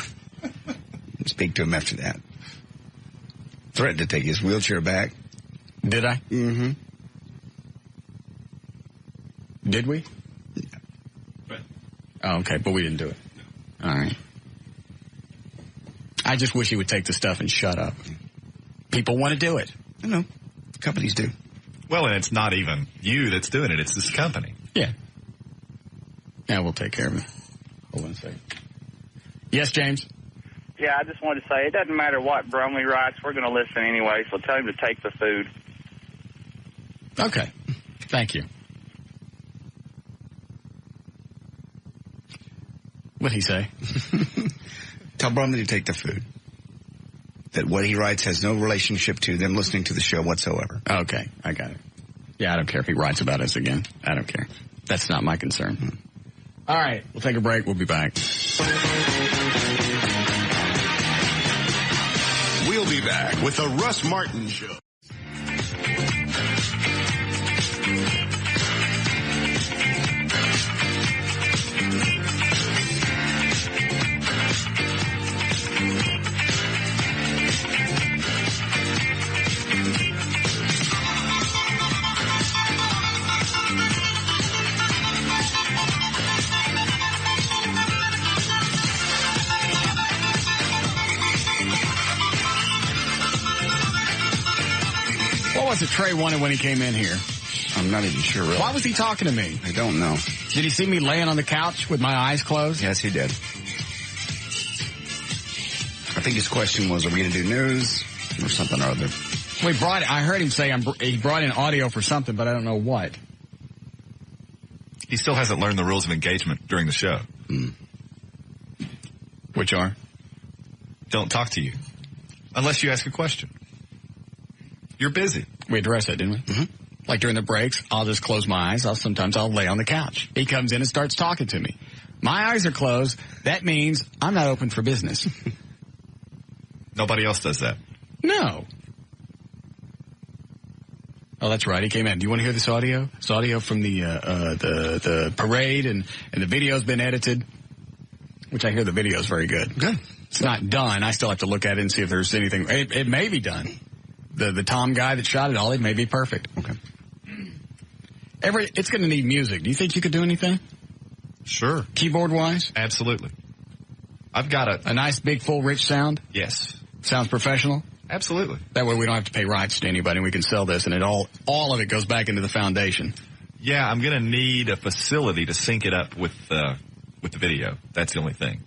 speak to him after that. Threatened to take his wheelchair back. Did I? Mm-hmm. Did we? Yeah. Oh, okay, but we didn't do it. All right. I just wish he would take the stuff and shut up. People want to do it. I know. Companies do. Well, and it's not even you that's doing it. It's this company. Yeah. Yeah, we'll take care of it. Hold on a second. Yes, James? Yeah, I just wanted to say, it doesn't matter what Brumley writes. We're going to listen anyway, so tell him to take the food. Okay. Thank you. What'd he say? Tell Brumley to take the food. That what he writes has no relationship to them listening to the show whatsoever. Okay, I got it. Yeah, I don't care if he writes about us again. I don't care. That's not my concern. Mm-hmm. All right, we'll take a break. We'll be back. We'll be back with the Russ Martin Show. What was it Trey wanted when he came in here? I'm not even sure. Really. Why was he talking to me? I don't know. Did he see me laying on the couch with my eyes closed? Yes, he did. I think his question was, are we going to do news or something or other? I heard him say he brought in audio for something, but I don't know what. He still hasn't learned the rules of engagement during the show. Mm. Which are? Don't talk to you unless you ask a question. You're busy. We addressed that, didn't we? Mm-hmm. Like during the breaks, I'll just close my eyes. Sometimes I'll lay on the couch. He comes in and starts talking to me. My eyes are closed. That means I'm not open for business. Nobody else does that. No. Oh, that's right. He came in. Do you want to hear this audio? It's audio from the parade, and the video's been edited, which I hear the video's very good. Good. It's not done. I still have to look at it and see if there's anything. It may be done. The Tom guy that shot it all, it may be perfect. Okay. It's going to need music. Do you think you could do anything? Sure. Keyboard-wise? Absolutely. I've got a nice, big, full, rich sound? Yes. Sounds professional? Absolutely. That way we don't have to pay rights to anybody and we can sell this and all of it goes back into the foundation. Yeah, I'm going to need a facility to sync it up with the video. That's the only thing.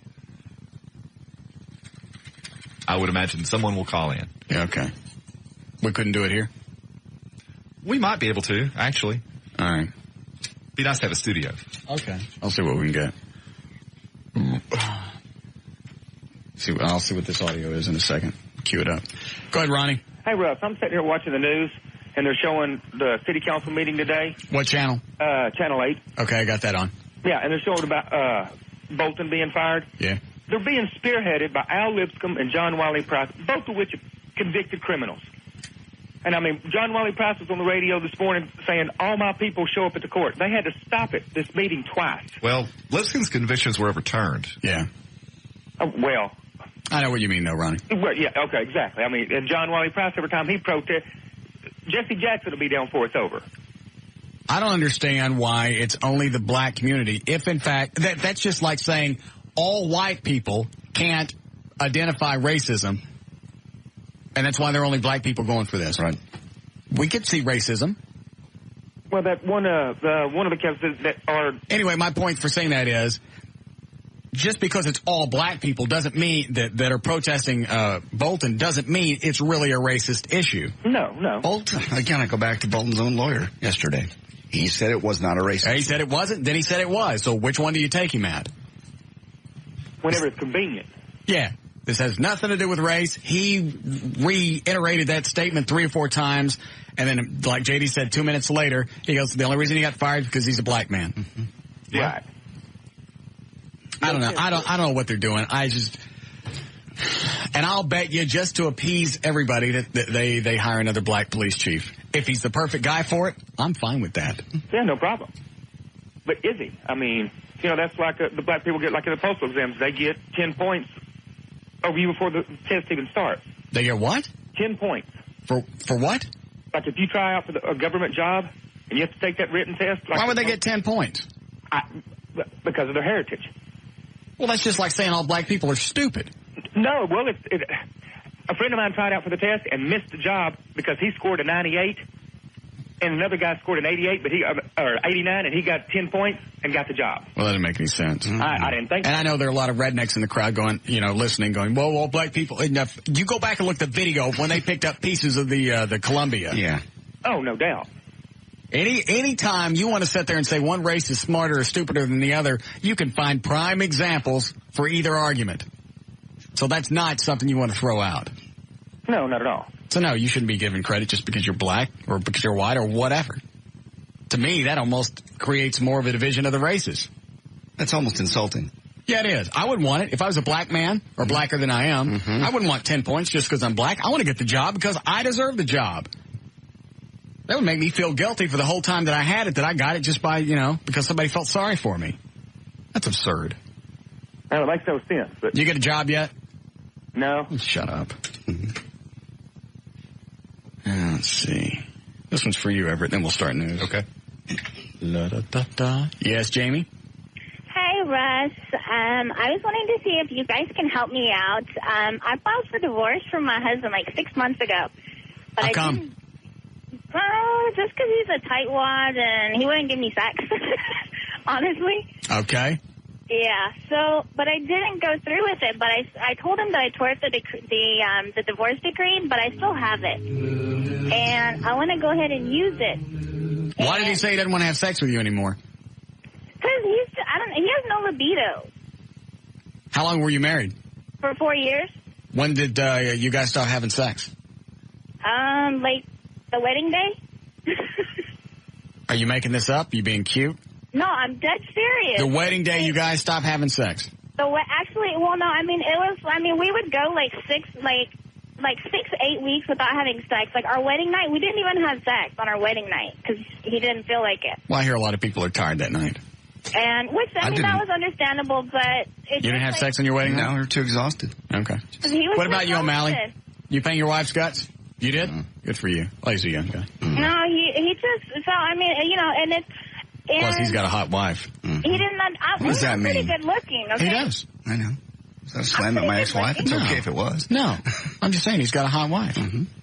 I would imagine someone will call in. Yeah, okay. We couldn't do it here? We might be able to, actually. All right. Be nice to have a studio. Okay. I'll see what we can get. I'll see what this audio is in a second. Cue it up. Go ahead, Ronnie. Hey, Russ. I'm sitting here watching the news, and they're showing the city council meeting today. What channel? Channel 8. Okay, I got that on. Yeah, and they're showing about Bolton being fired. Yeah. They're being spearheaded by Al Lipscomb and John Wiley Price, both of which are convicted criminals. And, I mean, John Wiley Price was on the radio this morning saying, all my people show up at the court. They had to stop it, this meeting, twice. Well, Lipscomb's convictions were overturned. Yeah. Well. I know what you mean, though, Ronnie. Well, yeah, okay, exactly. I mean, and John Wiley Price, every time he protests, Jesse Jackson will be down before it's over. I don't understand why it's only the black community. If, in fact, that's just like saying all white people can't identify racism. And that's why there are only black people going for this. Right. We could see racism. Well, that one of the cases that are... Anyway, my point for saying that is, just because it's all black people doesn't mean that are protesting Bolton doesn't mean it's really a racist issue. No. Bolton, again, I go back to Bolton's own lawyer yesterday. He said it was not a racist. He said it wasn't, then he said it was. So which one do you take him at? Whenever it's convenient. Yeah. This has nothing to do with race. He reiterated that statement 3 or 4 times, and then, like J.D. said 2 minutes later, he goes, the only reason he got fired is because he's a black man. Mm-hmm. Yeah. I don't know. I don't know what they're doing. And I'll bet you just to appease everybody that they hire another black police chief. If he's the perfect guy for it, I'm fine with that. Yeah, no problem. But is he? I mean, that's like the black people get, like in the postal exams, they get 10 points over you before the test even starts. They get what? 10 points. For what? Like if you try out for a government job and you have to take that written test. Like, why would they get 10 points? Because of their heritage. Well, that's just like saying all black people are stupid. No, well, a friend of mine tried out for the test and missed the job because he scored a 98, and another guy scored an 88, or 89, and he got 10 points and got the job. Well, that didn't make any sense. I didn't think so. And I know there are a lot of rednecks in the crowd going, listening, going, well, black people. Enough. You go back and look at the video of when they picked up pieces of the Columbia. Yeah. Oh, no doubt. Any time you want to sit there and say one race is smarter or stupider than the other, you can find prime examples for either argument. So that's not something you want to throw out. No, not at all. So no, you shouldn't be given credit just because you're black or because you're white or whatever. To me, that almost creates more of a division of the races. That's almost insulting. Yeah, it is. I would want it. If I was a black man or blacker than I am, I wouldn't want 10 points just because I'm black. I want to get the job because I deserve the job. That would make me feel guilty for the whole time that I had it, that I got it just by, because somebody felt sorry for me. That's absurd. Well, it makes no sense. But you get a job yet? No. Shut up. Let's see. This one's for you, Everett, then we'll start news. Okay. La-da-da-da. Yes, Jamie? Hi, Russ. I was wanting to see if you guys can help me out. I filed for divorce from my husband like 6 months ago. But How come? Just because he's a tightwad and he wouldn't give me sex, honestly. Okay. Yeah, but I didn't go through with it, but I told him that I tore up the divorce decree, but I still have it. And I want to go ahead and use it. Why did he say he doesn't want to have sex with you anymore? Because he has no libido. How long were you married? For 4 years. When did you guys start having sex? Like the wedding day. Are you making this up? You being cute? No, I'm dead serious. The wedding day you guys stopped having sex? We would go like 6 to 8 weeks without having sex. Like our wedding night, we didn't even have sex on our wedding night because he didn't feel like it. Well, I hear a lot of people are tired that night. And that was understandable, but you didn't have sex on your wedding night? No, we were too exhausted. Okay. What about you, O'Malley? You paying your wife's guts? You did? Good for you. Well, he's a young guy. No, he just felt. And it's. Plus, he's got a hot wife. He didn't. What does that mean? Pretty good looking. Okay? He does. I know. Is that a slam at my ex-wife? It's okay if it was. No. I'm just saying he's got a hot wife.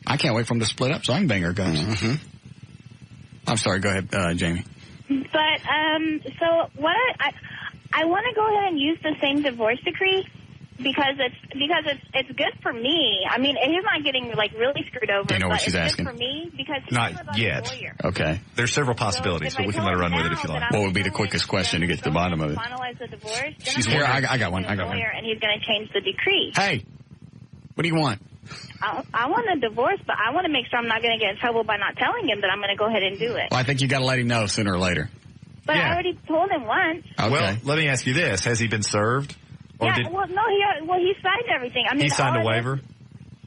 I can't wait for him to split up so I can bang her guns. I'm sorry. Go ahead, Jamie. But, so what I want to go ahead and use the same divorce decree, because it's good for me. I mean, he's not getting like really screwed over. Do you know what she's it's asking? Good for me because he's Not yet. a lawyer. Okay. There's several possibilities, but we can let her run with it if you like. What would be the quickest question to get to the bottom of it? Finalize the divorce. She's here. I got one. Lawyer, and he's going to change the decree. Hey, what do you want? I want a divorce, but I want to make sure I'm not going to get in trouble by not telling him that I'm going to go ahead and do it. Well, I think you got to let him know sooner or later. But I already told him once. Okay. Well, let me ask you this: has he been served? Or He signed everything. I mean, he signed a waiver?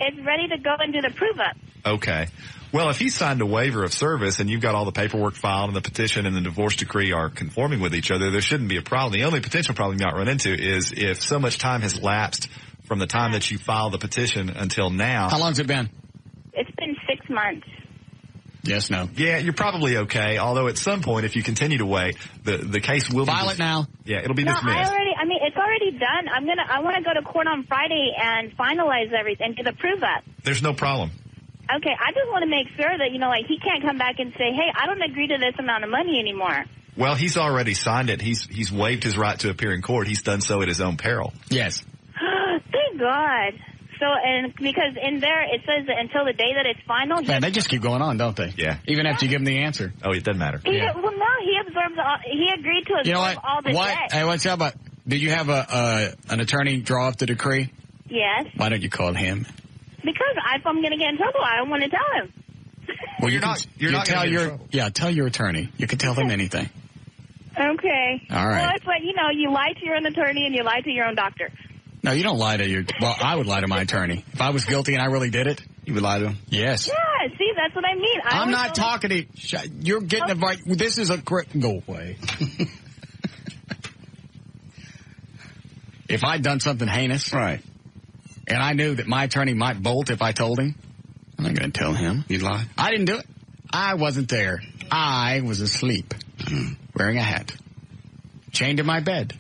It's ready to go and do the prove-up. Okay. Well, if he signed a waiver of service and you've got all the paperwork filed and the petition and the divorce decree are conforming with each other, there shouldn't be a problem. The only potential problem you might run into is if so much time has lapsed from the time that you filed the petition until now. How long's it been? It's been 6 months. Yes, no. Yeah, you're probably okay. Although at some point, if you continue to wait, the case will file it now. Yeah, it'll be No, dismissed. it's already done. I want to go to court on Friday and finalize everything and do the prove up. There's no problem. Okay, I just want to make sure that like he can't come back and say, "Hey, I don't agree to this amount of money anymore." Well, he's already signed it. He's waived his right to appear in court. He's done so at his own peril. Yes. Thank God. So, and because in there it says that until the day that it's final. Man, they just keep going on, don't they? Yeah. Even after you give them the answer. Oh, it doesn't matter. Well, no, he absorbs. He agreed to absorb all the debt. Hey, what's up about? Did you have an attorney draw up the decree? Yes. Why don't you call him? Because if I'm going to get in trouble, I don't want to tell him. Well, you're not tell gonna get in your trouble. tell your attorney. You can tell them anything. Okay. All right. Well, it's like you lie to your own attorney and you lie to your own doctor. No, you don't lie to your. Well, I would lie to my attorney if I was guilty and I really did it. You would lie to him? Yes. Yeah. See, that's what I mean. I'm not talking to you. You're getting a right. This is a go away. If I'd done something heinous, right, and I knew that my attorney might bolt if I told him, I'm not going to tell him. You'd lie? I didn't do it. I wasn't there. I was asleep, wearing a hat, chained to my bed.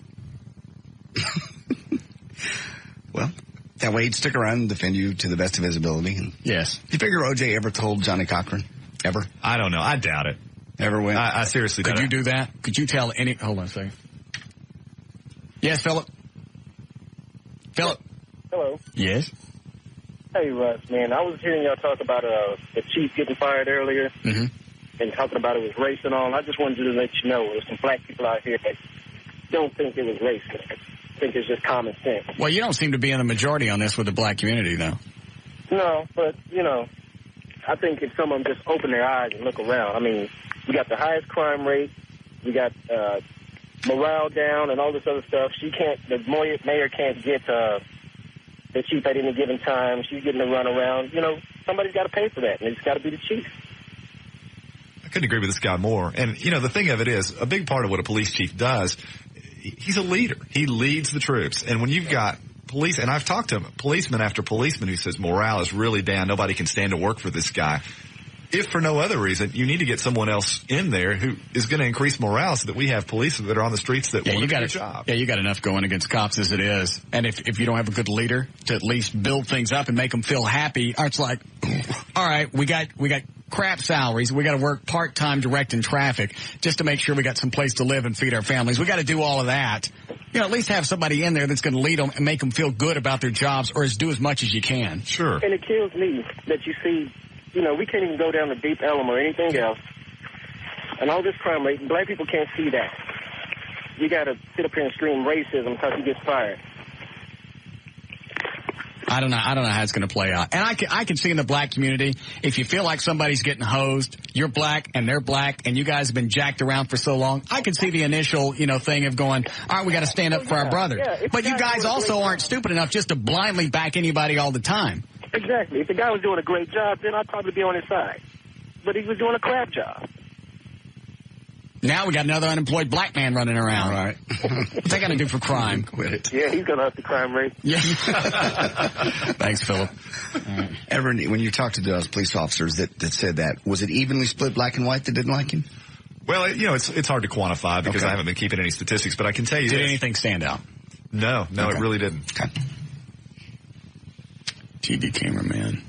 Well, that way he'd stick around and defend you to the best of his ability. And yes. You figure OJ ever told Johnny Cochran? Ever? I don't know. I doubt it. Ever went? I seriously doubt it. Could you do that? Could you tell any... Hold on a second. Yes, Philip? Philip? Hello. Yes? Hey, Russ, man. I was hearing y'all talk about the chief getting fired earlier and talking about it was race and all. And I just wanted to let you know there's some black people out here that don't think it was racist. I think it's just common sense. Well, you don't seem to be in the majority on this with the black community, though. No, but, I think if someone just open their eyes and look around, I mean, we got the highest crime rate, we got morale down and all this other stuff. The mayor can't get the chief at any given time. She's getting to run around. Somebody's got to pay for that, and it's got to be the chief. I couldn't agree with this guy more. And, the thing of it is, a big part of what a police chief does, he's a leader. He leads the troops. And when you've got police, and I've talked to policeman after policeman who says morale is really down, nobody can stand to work for this guy. If for no other reason, you need to get someone else in there who is going to increase morale so that we have police that are on the streets that want to do their job. Yeah, you got enough going against cops as it is. And if you don't have a good leader to at least build things up and make them feel happy, it's like, all right, we got crap salaries. We got to work part-time directing traffic just to make sure we got some place to live and feed our families. We got to do all of that. At least have somebody in there that's going to lead them and make them feel good about their jobs or do as much as you can. Sure. And it kills me that you see, we can't even go down the deep Elm or anything else. And all this crime rate, and black people can't see that. You got to sit up here and scream racism because he gets fired. I don't know how it's going to play out. And I can see in the black community, if you feel like somebody's getting hosed, you're black and they're black, and you guys have been jacked around for so long, I can see the initial, thing of going, all right, we got to stand up for our brother. Yeah, but you guys also aren't stupid enough just to blindly back anybody all the time. Exactly. If the guy was doing a great job, then I'd probably be on his side. But he was doing a crap job. Now we got another unemployed black man running around. All right. What's that got to do for crime? Quit it. Yeah, he's going to up the crime rate. Yeah. Thanks, Philip. Ever, when you talked to those police officers that said that, was it evenly split black and white that didn't like him? Well, it's hard to quantify because I haven't been keeping any statistics, but I can tell you Did anything stand out? No, it really didn't. Okay. TV cameraman.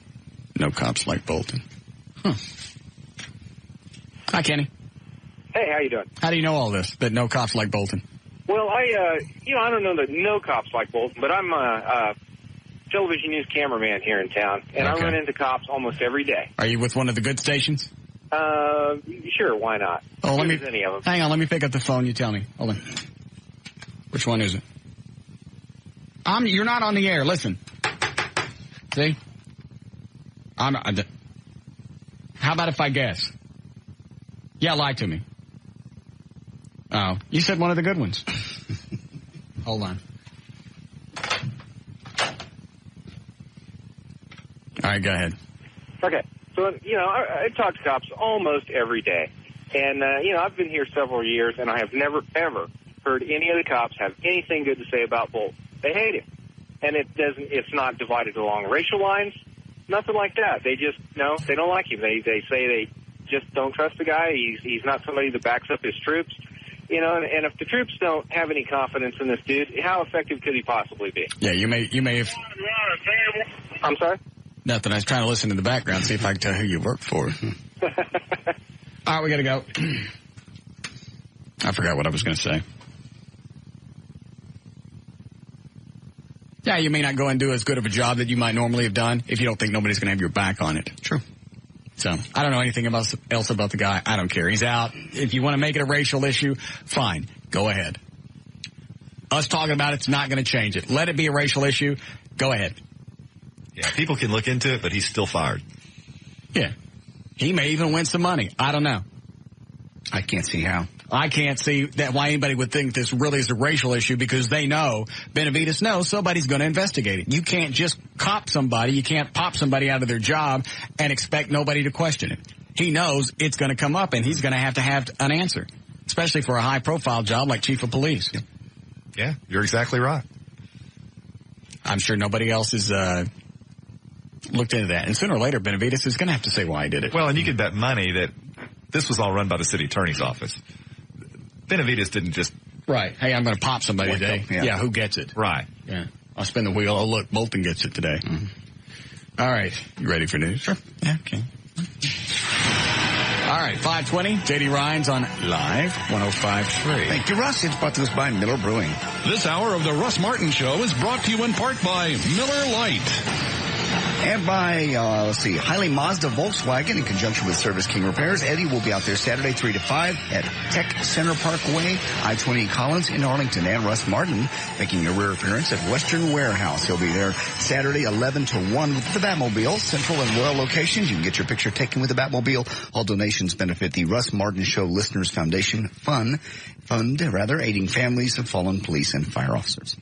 No cops like Bolton. Huh. Hi, Kenny. Hey, how you doing? How do you know all this, that no cops like Bolton? Well, I don't know that no cops like Bolton, but I'm a television news cameraman here in town, and I run into cops almost every day. Are you with one of the good stations? Sure, why not? Oh, Any of them. Hang on, let me pick up the phone. You tell me. Hold on. Which one is it? You're not on the air. Listen. See? How about if I guess? Yeah, lie to me. Oh, you said one of the good ones. Hold on. All right, go ahead. Okay. So, I talk to cops almost every day. And, I've been here several years, and I have never, ever heard any of the cops have anything good to say about Bolt. They hate him. And it's not divided along racial lines, nothing like that. They just, they don't like him. They say they just don't trust the guy. He's not somebody that backs up his troops. And if the troops don't have any confidence in this dude, how effective could he possibly be? Yeah, you may have... I'm sorry? Nothing. I was trying to listen in the background, see if I can tell who you work for. All right, we got to go. I forgot what I was going to say. Yeah, you may not go and do as good of a job that you might normally have done if you don't think nobody's going to have your back on it. True. So, I don't know anything else about the guy. I don't care. He's out. If you want to make it a racial issue, fine. Go ahead. Us talking about it's not going to change it. Let it be a racial issue. Go ahead. Yeah, people can look into it, but he's still fired. Yeah. He may even win some money. I don't know. I can't see how. I can't see why anybody would think this really is a racial issue because they know, Benavides knows somebody's going to investigate it. You can't just cop somebody. You can't pop somebody out of their job and expect nobody to question it. He knows it's going to come up and he's going to have an answer, especially for a high-profile job like chief of police. Yeah, you're exactly right. I'm sure nobody else has looked into that. And sooner or later, Benavides is going to have to say why he did it. Well, and you could bet money that this was all run by the city attorney's office. Benavides didn't just... Right. Hey, I'm going to pop somebody today. Yeah, who gets it? Right. Yeah. I'll spin the wheel. Oh, look, Bolton gets it today. Mm-hmm. All right. You ready for news? Sure. Yeah, okay. All right, 5:20. J.D. Ryan's on Live 105.3. Thank you, Russ. It's brought to us by Miller Brewing. This hour of the Russ Martin Show is brought to you in part by Miller Lite. And by, Highly Mazda Volkswagen in conjunction with Service King Repairs. Eddie will be out there Saturday 3 to 5 at Tech Center Parkway, I-20 Collins in Arlington. And Russ Martin making a rare appearance at Western Warehouse. He'll be there Saturday 11 to 1 with the Batmobile. Central and Royal locations. You can get your picture taken with the Batmobile. All donations benefit the Russ Martin Show Listeners Foundation Fund, aiding families of fallen police and fire officers.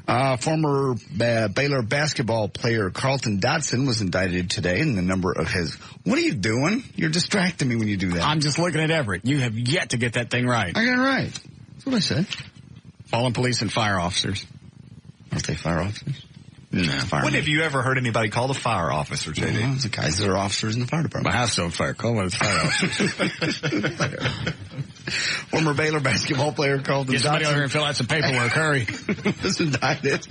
Former Baylor basketball player Carlton Dodson was indicted today in the number of his... What are you doing? You're distracting me when you do that. I'm just looking at Everett. You have yet to get that thing right. I got it right. That's what I said. Fallen police and fire officers. Aren't they fire officers? No. When have you ever heard anybody called a fire officer, J.D.? Well, the guys that are officers in the fire department. My house on fire. Call one of the fire officers. Former Baylor basketball player Carlton Dodson. Get somebody over here and fill out some paperwork. Hurry. Was indicted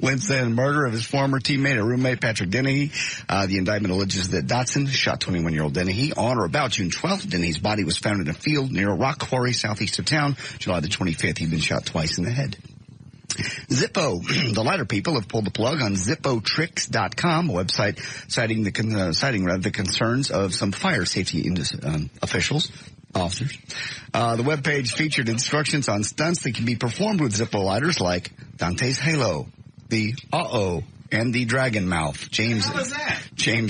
Wednesday in murder of his former teammate and roommate Patrick Dennehy. The indictment alleges that Dodson shot 21-year-old Dennehy on or about June 12th. Dennehy's body was found in a field near a rock quarry southeast of town. July the 25th, he'd been shot twice in the head. Zippo. The lighter people have pulled the plug on ZippoTricks.com, a website citing the concerns of some fire safety officials. Officers. The webpage featured instructions on stunts that can be performed with Zippo lighters like Dante's Halo, the Uh-Oh, and the Dragon Mouth. James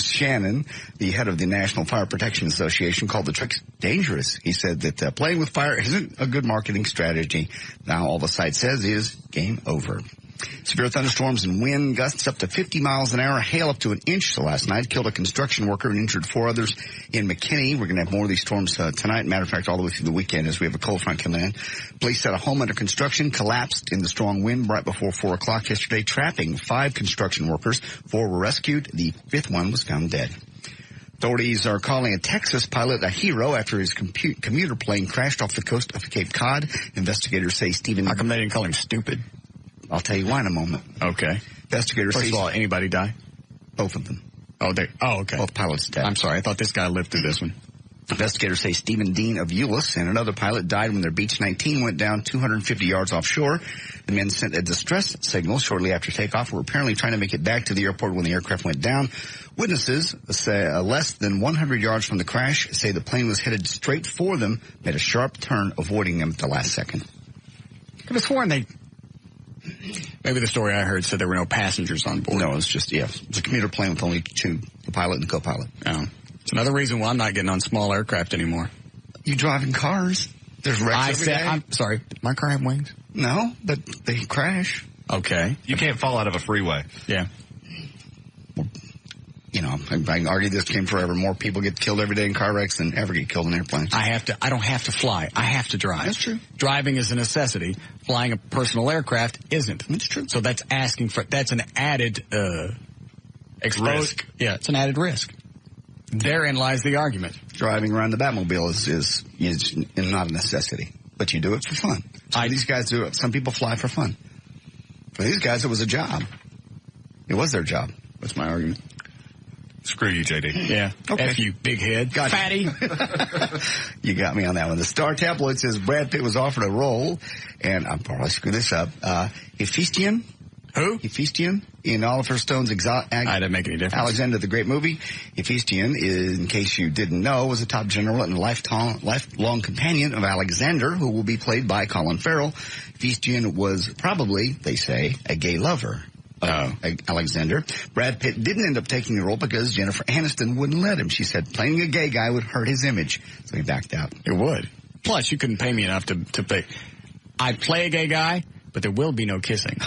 Shannon, the head of the National Fire Protection Association, called the tricks dangerous. He said that playing with fire isn't a good marketing strategy. Now all the site says is game over. Severe thunderstorms and wind gusts up to 50 miles an hour, hail up to an inch last night, killed a construction worker and injured 4 others in McKinney. We're going to have more of these storms tonight. Matter of fact, all the way through the weekend as we have a cold front coming in. Police said a home under construction collapsed in the strong wind right before 4 o'clock yesterday, trapping 5 construction workers. 4 were rescued. The 5th one was found dead. Authorities are calling a Texas pilot a hero after his commuter plane crashed off the coast of Cape Cod. Investigators say Stephen... How come they didn't call him stupid? I'll tell you why in a moment. Okay. Investigators First of all, anybody die? Both of them. Oh, okay. Both pilots dead. I'm sorry. I thought this guy lived through this one. Investigators say Stephen Dean of Euless and another pilot died when their Beech 19 went down 250 yards offshore. The men sent a distress signal shortly after takeoff and were apparently trying to make it back to the airport when the aircraft went down. Witnesses say less than 100 yards from the crash say the plane was headed straight for them, made a sharp turn, avoiding them at the last second. I could have sworn maybe the story I heard said there were no passengers on board. No, it was just, it was a commuter plane with only two, the pilot and the co-pilot. Oh. It's another reason why I'm not getting on small aircraft anymore. You driving cars? There's wrecks every day. I'm sorry. Did my car have wings? No, but they crash. Okay. You can't fall out of a freeway. Yeah. You know, I can argue this game forever. More people get killed every day in car wrecks than ever get killed in airplanes. I don't have to fly. I have to drive. That's true. Driving is a necessity. Flying a personal aircraft isn't. That's true. So that's an added, risk. Yeah, it's an added risk. Therein lies the argument. Driving around the Batmobile is not a necessity, but you do it for fun. These guys do it. Some people fly for fun. For these guys, it was a job. It was their job. That's my argument. Screw you, JD. Yeah. Okay. F you, big head. Gotcha. Fatty. You got me on that one. The Star Tabloid says Brad Pitt was offered a role, and I'll probably screw this up, Hephaestion. Who? Hephaestion in Oliver Stone's I didn't make any difference. Alexander the Great movie. Hephaestion, in case you didn't know, was a top general and lifelong companion of Alexander, who will be played by Colin Farrell. Hephaestion was probably, they say, a gay lover. Alexander. Brad Pitt didn't end up taking the role because Jennifer Aniston wouldn't let him. She said playing a gay guy would hurt his image, so he backed out. It would. Plus, you couldn't pay me enough to pay. I'd play a gay guy, but there will be no kissing.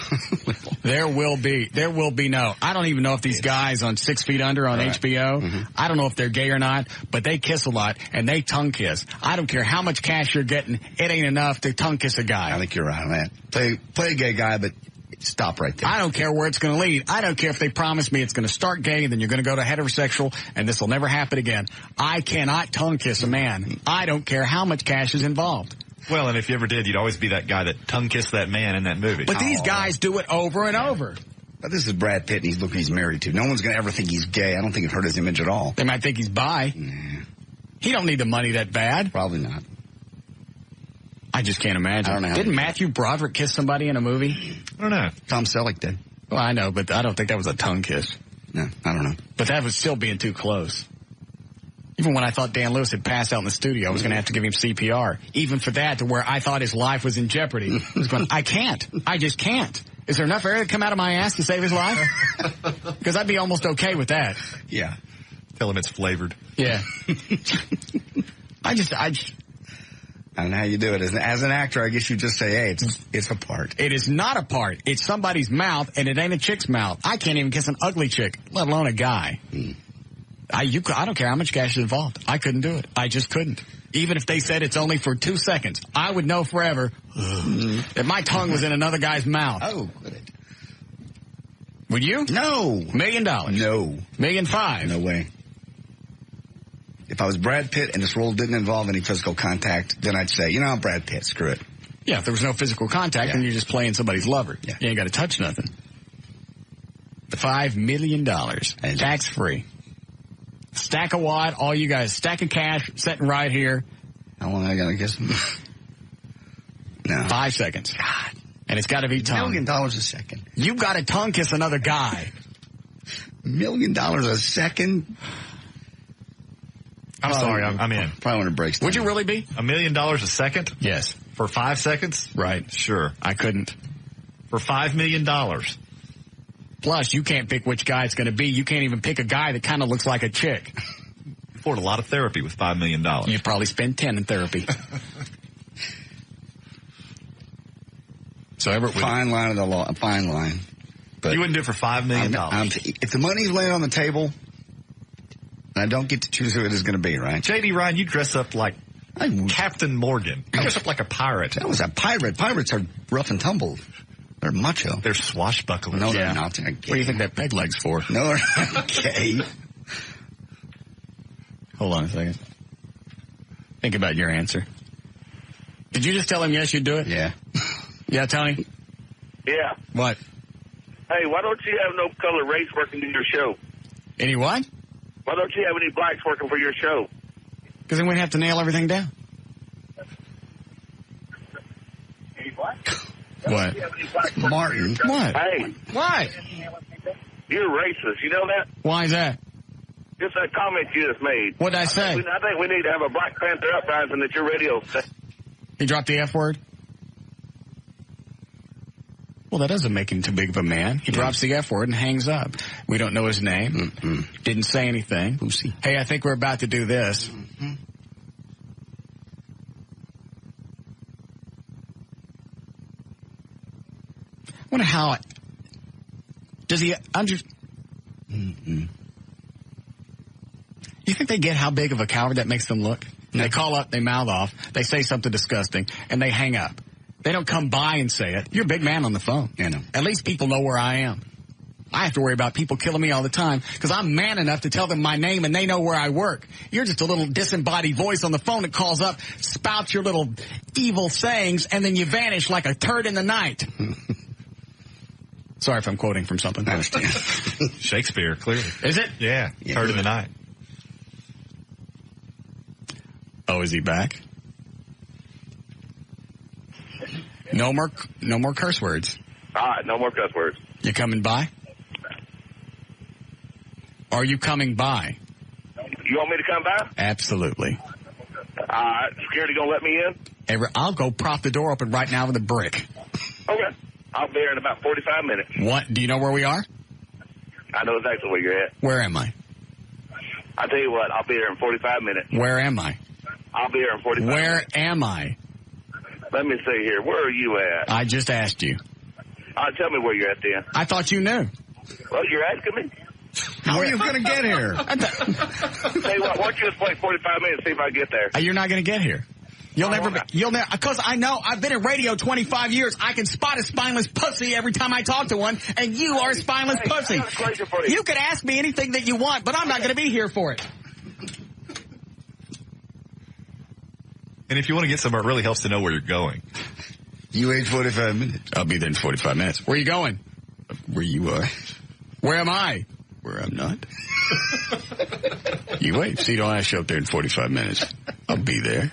There will be no. I don't even know if these guys on 6 Feet Under on HBO, I don't know if they're gay or not, but they kiss a lot and they tongue kiss. I don't care how much cash you're getting, it ain't enough to tongue kiss a guy. I think you're right on that. Play a gay guy, but stop right there. I don't care where it's going to lead. I don't care if they promise me it's going to start gay and then you're going to go to heterosexual and this will never happen again. I cannot tongue kiss a man. I don't care how much cash is involved. Well, and if you ever did, you'd always be that guy that tongue kissed that man in that movie. But these guys do it over and over. But this is Brad Pitt, and he's married to. No one's going to ever think he's gay. I don't think it hurt his image at all. They might think he's bi. Nah. He don't need the money that bad. Probably not. I just can't imagine. I don't know. Didn't Matthew Broderick kiss somebody in a movie? I don't know. Tom Selleck did. Well, I know, but I don't think that was a tongue kiss. No, I don't know. But that was still being too close. Even when I thought Dan Lewis had passed out in the studio, I was going to have to give him CPR. Even for that, to where I thought his life was in jeopardy. I was going, I can't. I just can't. Is there enough air to come out of my ass to save his life? Because I'd be almost okay with that. Yeah. Tell him it's flavored. Yeah. I don't know how you do it. As an actor, I guess you just say, hey, it's a part. It is not a part. It's somebody's mouth, and it ain't a chick's mouth. I can't even kiss an ugly chick, let alone a guy. I don't care how much cash is involved. I couldn't do it. I just couldn't. Even if they said it's only for 2 seconds, I would know forever that my tongue was in another guy's mouth. Oh, would it? Would you? No. $1 million? No. $1.5 million? No way. If I was Brad Pitt and this role didn't involve any physical contact, then I'd say, Brad Pitt, screw it. Yeah, if there was no physical contact, then you're just playing somebody's lover. Yeah. You ain't got to touch nothing. $5 million. Tax-free. Stack of wad, all you guys. Stack of cash, sitting right here. How long I got to kiss him? No. 5 seconds. God. And it's got to be tongue. $1 million a second. You got to tongue kiss another guy. $1 million a second? I'm sorry, I'm in. Probably when it breaks down. Would you really be? $1 million a second? Yes. For 5 seconds? Right. Sure. I couldn't. For $5 million. Plus, you can't pick which guy it's going to be. You can't even pick a guy that kind of looks like a chick. Afford a lot of therapy with $5 million. You'd probably spend 10 in therapy. So Everett would... Fine line of the law. Fine line. But you wouldn't do it for $5 million. If the money's laying on the table, I don't get to choose who it is going to be, right? J.D. Ryan, you dress up like Captain Morgan. You dress up like a pirate. That was a pirate. Pirates are rough and tumble. They're macho. They're swashbucklers. No, they're not. What do you think that peg leg's for? No, they're not. Okay. Hold on a second. Think about your answer. Did you just tell him yes, you'd do it? Yeah. Yeah, Tony? Yeah. What? Hey, why don't you have no color race working in your show? Any what? Why don't you have any blacks working for your show? Because then we'd have to nail everything down. What? Martin. What? Hey. What? You're racist. You know that? Why is that? Just that comment you just made. What did I say? I think we need to have a Black Panther uprising at your radio station. He dropped the F word? Well, that doesn't make him too big of a man. He drops the F word and hangs up. We don't know his name. Didn't say anything. Lucy. Hey, I think we're about to do this. I wonder how it... Does he... You think they get how big of a coward that makes them look? They call up, they mouth off, they say something disgusting, and they hang up. They don't come by and say it. You're a big man on the phone. I know. At least people know where I am. I have to worry about people killing me all the time because I'm man enough to tell them my name and they know where I work. You're just a little disembodied voice on the phone that calls up, spouts your little evil sayings, and then you vanish like a turd in the night. Sorry if I'm quoting from something. I understand. Shakespeare, clearly. Is it? Yeah. Turd in the night. Oh, is he back? No more curse words. All right, no more cuss words. You coming by? Are you coming by? You want me to come by? Absolutely. All right, security gonna let me in? I'll go prop the door open right now with a brick. Okay. I'll be there in about 45 minutes. What? Do you know where we are? I know exactly where you're at. Where am I? I'll tell you what, I'll be there in 45 minutes. Where am I? I'll be there in 45 minutes. Where am I? Let me see here. Where are you at? I just asked you. Tell me where you're at then. I thought you knew. Well, you're asking me. How are you going to get here? Tell you what, why don't you just wait 45 minutes and see if I get there? You're not going to get here. You'll never, because I know, I've been in radio 25 years. I can spot a spineless pussy every time I talk to one, and you are a spineless pussy. You can ask me anything that you want, but I'm not going to be here for it. And if you want to get somewhere, it really helps to know where you're going. You wait 45 minutes. I'll be there in 45 minutes. Where are you going? Where you are. Where am I? Where I'm not. You wait. See, don't I show up there in 45 minutes? I'll be there.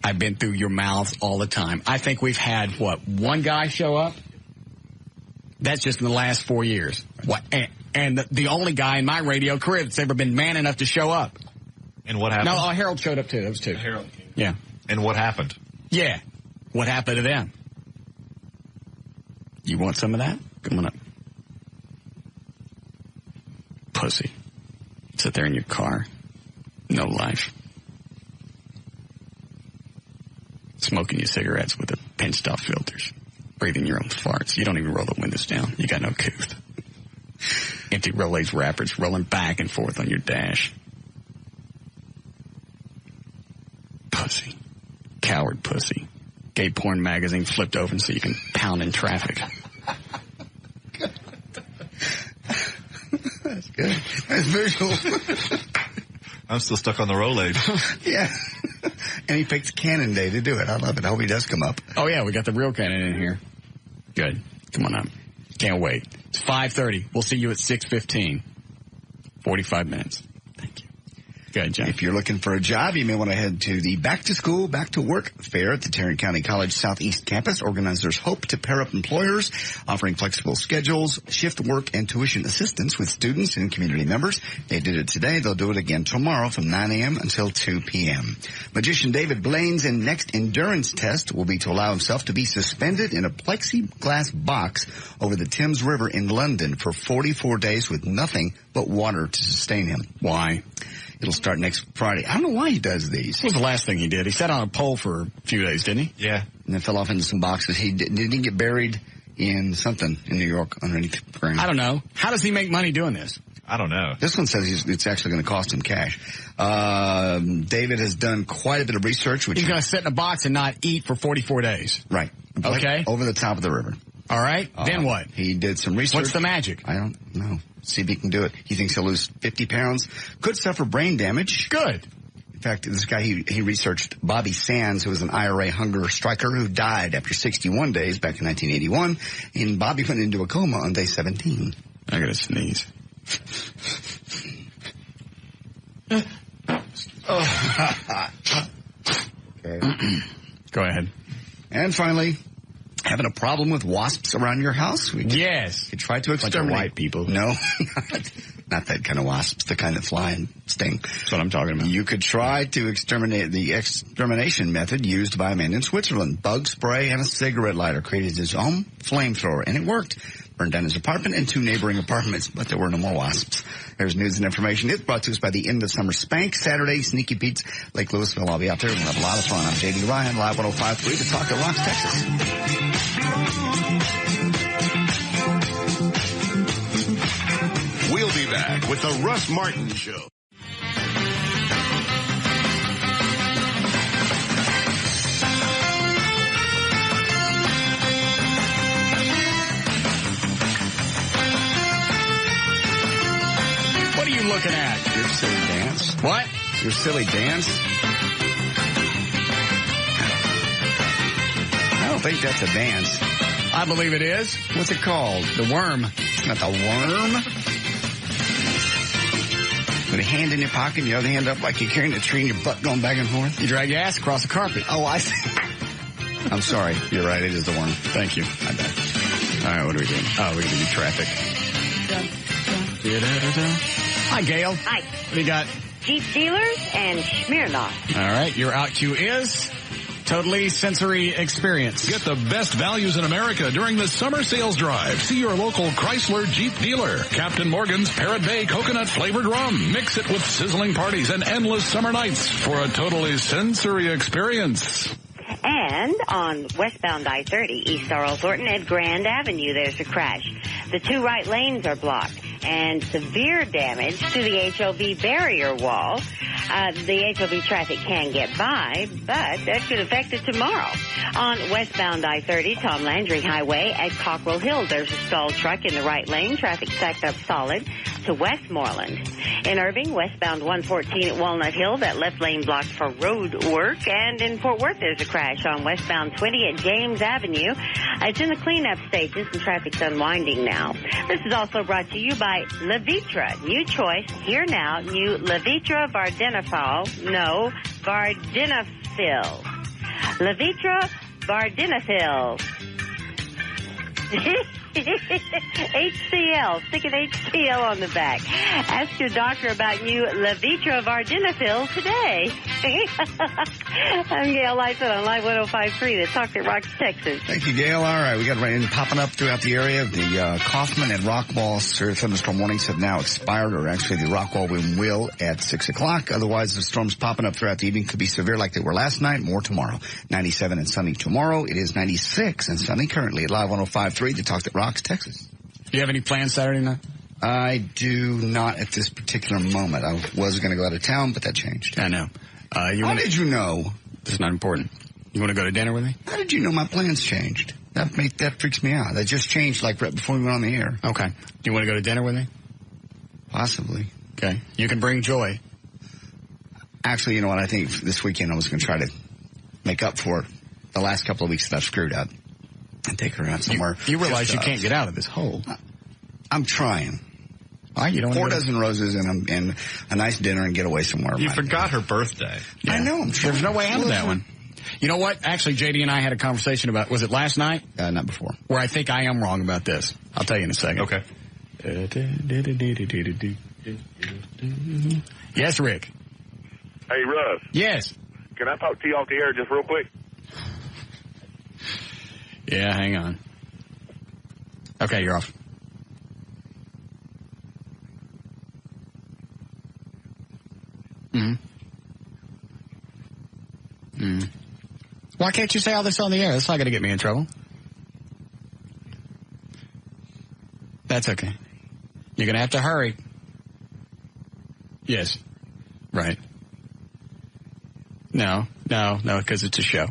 I've been through your mouths all the time. I think we've had, one guy show up? That's just in the last 4 years. What? And the only guy in my radio career that's ever been man enough to show up. And what happened? No, Harold showed up too. That was two. Harold. Yeah. And what happened? Yeah. What happened to them? You want some of that? Come on up. Pussy. Sit there in your car. No life. Smoking your cigarettes with the pinched off filters. Breathing your own farts. You don't even roll the windows down. You got no couth. Empty Rolaids wrappers rolling back and forth on your dash. Pussy. Coward pussy. Gay porn magazine flipped open so you can pound in traffic. That's good. That's visual. I'm still stuck on the Rolaids. Yeah. And he picked Cannon Day to do it. I love it. I hope he does come up. Oh, yeah, we got the real Cannon in here. Good. Come on up. Can't wait. It's 5:30. We'll see you at 6:15. 45 minutes. Thank you. Go ahead, John. If you're looking for a job, you may want to head to the Back to School, Back to Work fair at the Tarrant County College Southeast Campus. Organizers hope to pair up employers, offering flexible schedules, shift work, and tuition assistance with students and community members. They did it today. They'll do it again tomorrow from 9 a.m. until 2 p.m. Magician David Blaine's next endurance test will be to allow himself to be suspended in a plexiglass box over the Thames River in London for 44 days with nothing but water to sustain him. Why? It'll start next Friday. I don't know why he does these. What was the last thing he did? He sat on a pole for a few days, didn't he? Yeah. And then fell off into some boxes. Didn't he get buried in something in New York underneath the ground? I don't know. How does he make money doing this? I don't know. This one says it's actually going to cost him cash. David has done quite a bit of research. He's going to sit in a box and not eat for 44 days. Right. Okay. Over the top of the river. All right. Then what? He did some research. What's the magic? I don't know. See if he can do it. He thinks he'll lose 50 pounds. Could suffer brain damage. Good. In fact, this guy, he researched Bobby Sands, who was an IRA hunger striker who died after 61 days back in 1981. And Bobby went into a coma on day 17. I got to sneeze. Okay. Go ahead. And finally, having a problem with wasps around your house? Yes. You try to exterminate. Bunch of white people. No, not that kind of wasps, the kind that fly and sting. That's what I'm talking about. You could try to exterminate. The extermination method used by a man in Switzerland. Bug spray and a cigarette lighter created his own flamethrower, and it worked. Burned down his apartment and 2 neighboring apartments, but there were no more wasps. There's news and information. It's brought to us by the end of summer spank Saturday, Sneaky Pete's, Lake Louisville. I'll be out there and we'll have a lot of fun. I'm J.D. Ryan, Live 105.3, The Talk that Rocks, Texas. We'll be back with the Russ Martin Show. What are you looking at? Your silly dance. What? Your silly dance? I don't think that's a dance. I believe it is. What's it called? The worm. It's not the worm. With a hand in your pocket and the other hand up like you're carrying a tree and your butt going back and forth. You drag your ass across the carpet. Oh, I see. I'm sorry. You're right. It is the worm. Thank you. I bet. All right, what are we doing? Oh, we're going to do traffic. Hi, Gail. Hi. What do you got? Jeep dealers and Smirnoff. All right, your out cue is totally sensory experience. Get the best values in America during the summer sales drive. See your local Chrysler Jeep dealer. Captain Morgan's Parrot Bay coconut flavored rum. Mix it with sizzling parties and endless summer nights for a totally sensory experience. And on westbound I-30, East Earl Thornton at Grand Avenue, there's a crash. The 2 right lanes are blocked and severe damage to the HOV barrier wall. The HOV traffic can get by, but that could affect it tomorrow. On westbound I-30, Tom Landry Highway at Cockrell Hill, there's a stalled truck in the right lane. Traffic stacked up solid to Westmoreland. In Irving, westbound 114 at Walnut Hill, that left lane blocked for road work. And in Fort Worth, there's a crash on westbound 20 at James Avenue. It's in the cleanup stages and traffic's unwinding now. This is also brought to you by Levitra. New choice, here now, new Levitra Vardenafil. No, Vardenafil. Levitra Vardenafil. HCL. Stick an HCL on the back. Ask your doctor about new Levitra Vardenafil today. I'm Gail Lightfoot on Live 105.3, The Talk that Rocks, Texas. Thank you, Gail. All right, we got rain popping up throughout the area. The Kaufman and Rockwall severe thunderstorm warnings have now expired, or actually the Rockwall wind will at 6 o'clock. Otherwise, the storms popping up throughout the evening could be severe like they were last night. More tomorrow. 97 and sunny tomorrow. It is 96 and sunny currently at Live 105.3, The Talk that Rocks, Texas. Do you have any plans Saturday night? I do not at this particular moment. I was going to go out of town, but that changed. I know. How did you know? This is not important. You want to go to dinner with me? How did you know my plans changed? That freaks me out. That just changed like right before we went on the air. Okay. Do you want to go to dinner with me? Possibly. Okay. You can bring Joy. Actually, you know what? I think this weekend I was going to try to make up for the last couple of weeks that I've screwed up and take her out somewhere. You realize you can't get out of this hole. I'm trying. All right, you don't 4 dozen roses and a nice dinner and get away somewhere. You forgot her birthday. Yeah. I know. I'm trying. There's no way out of that one. You know what? Actually, JD and I had a conversation about, was it last night? Not before. Where I think I am wrong about this. I'll tell you in a second. Okay. Yes, Rick. Hey, Russ. Yes. Can I talk to you off the air just real quick? Yeah, hang on. Okay, you're off. Why can't you say all this on the air? That's not going to get me in trouble. That's okay. You're going to have to hurry. Yes. Right. No, because it's a show.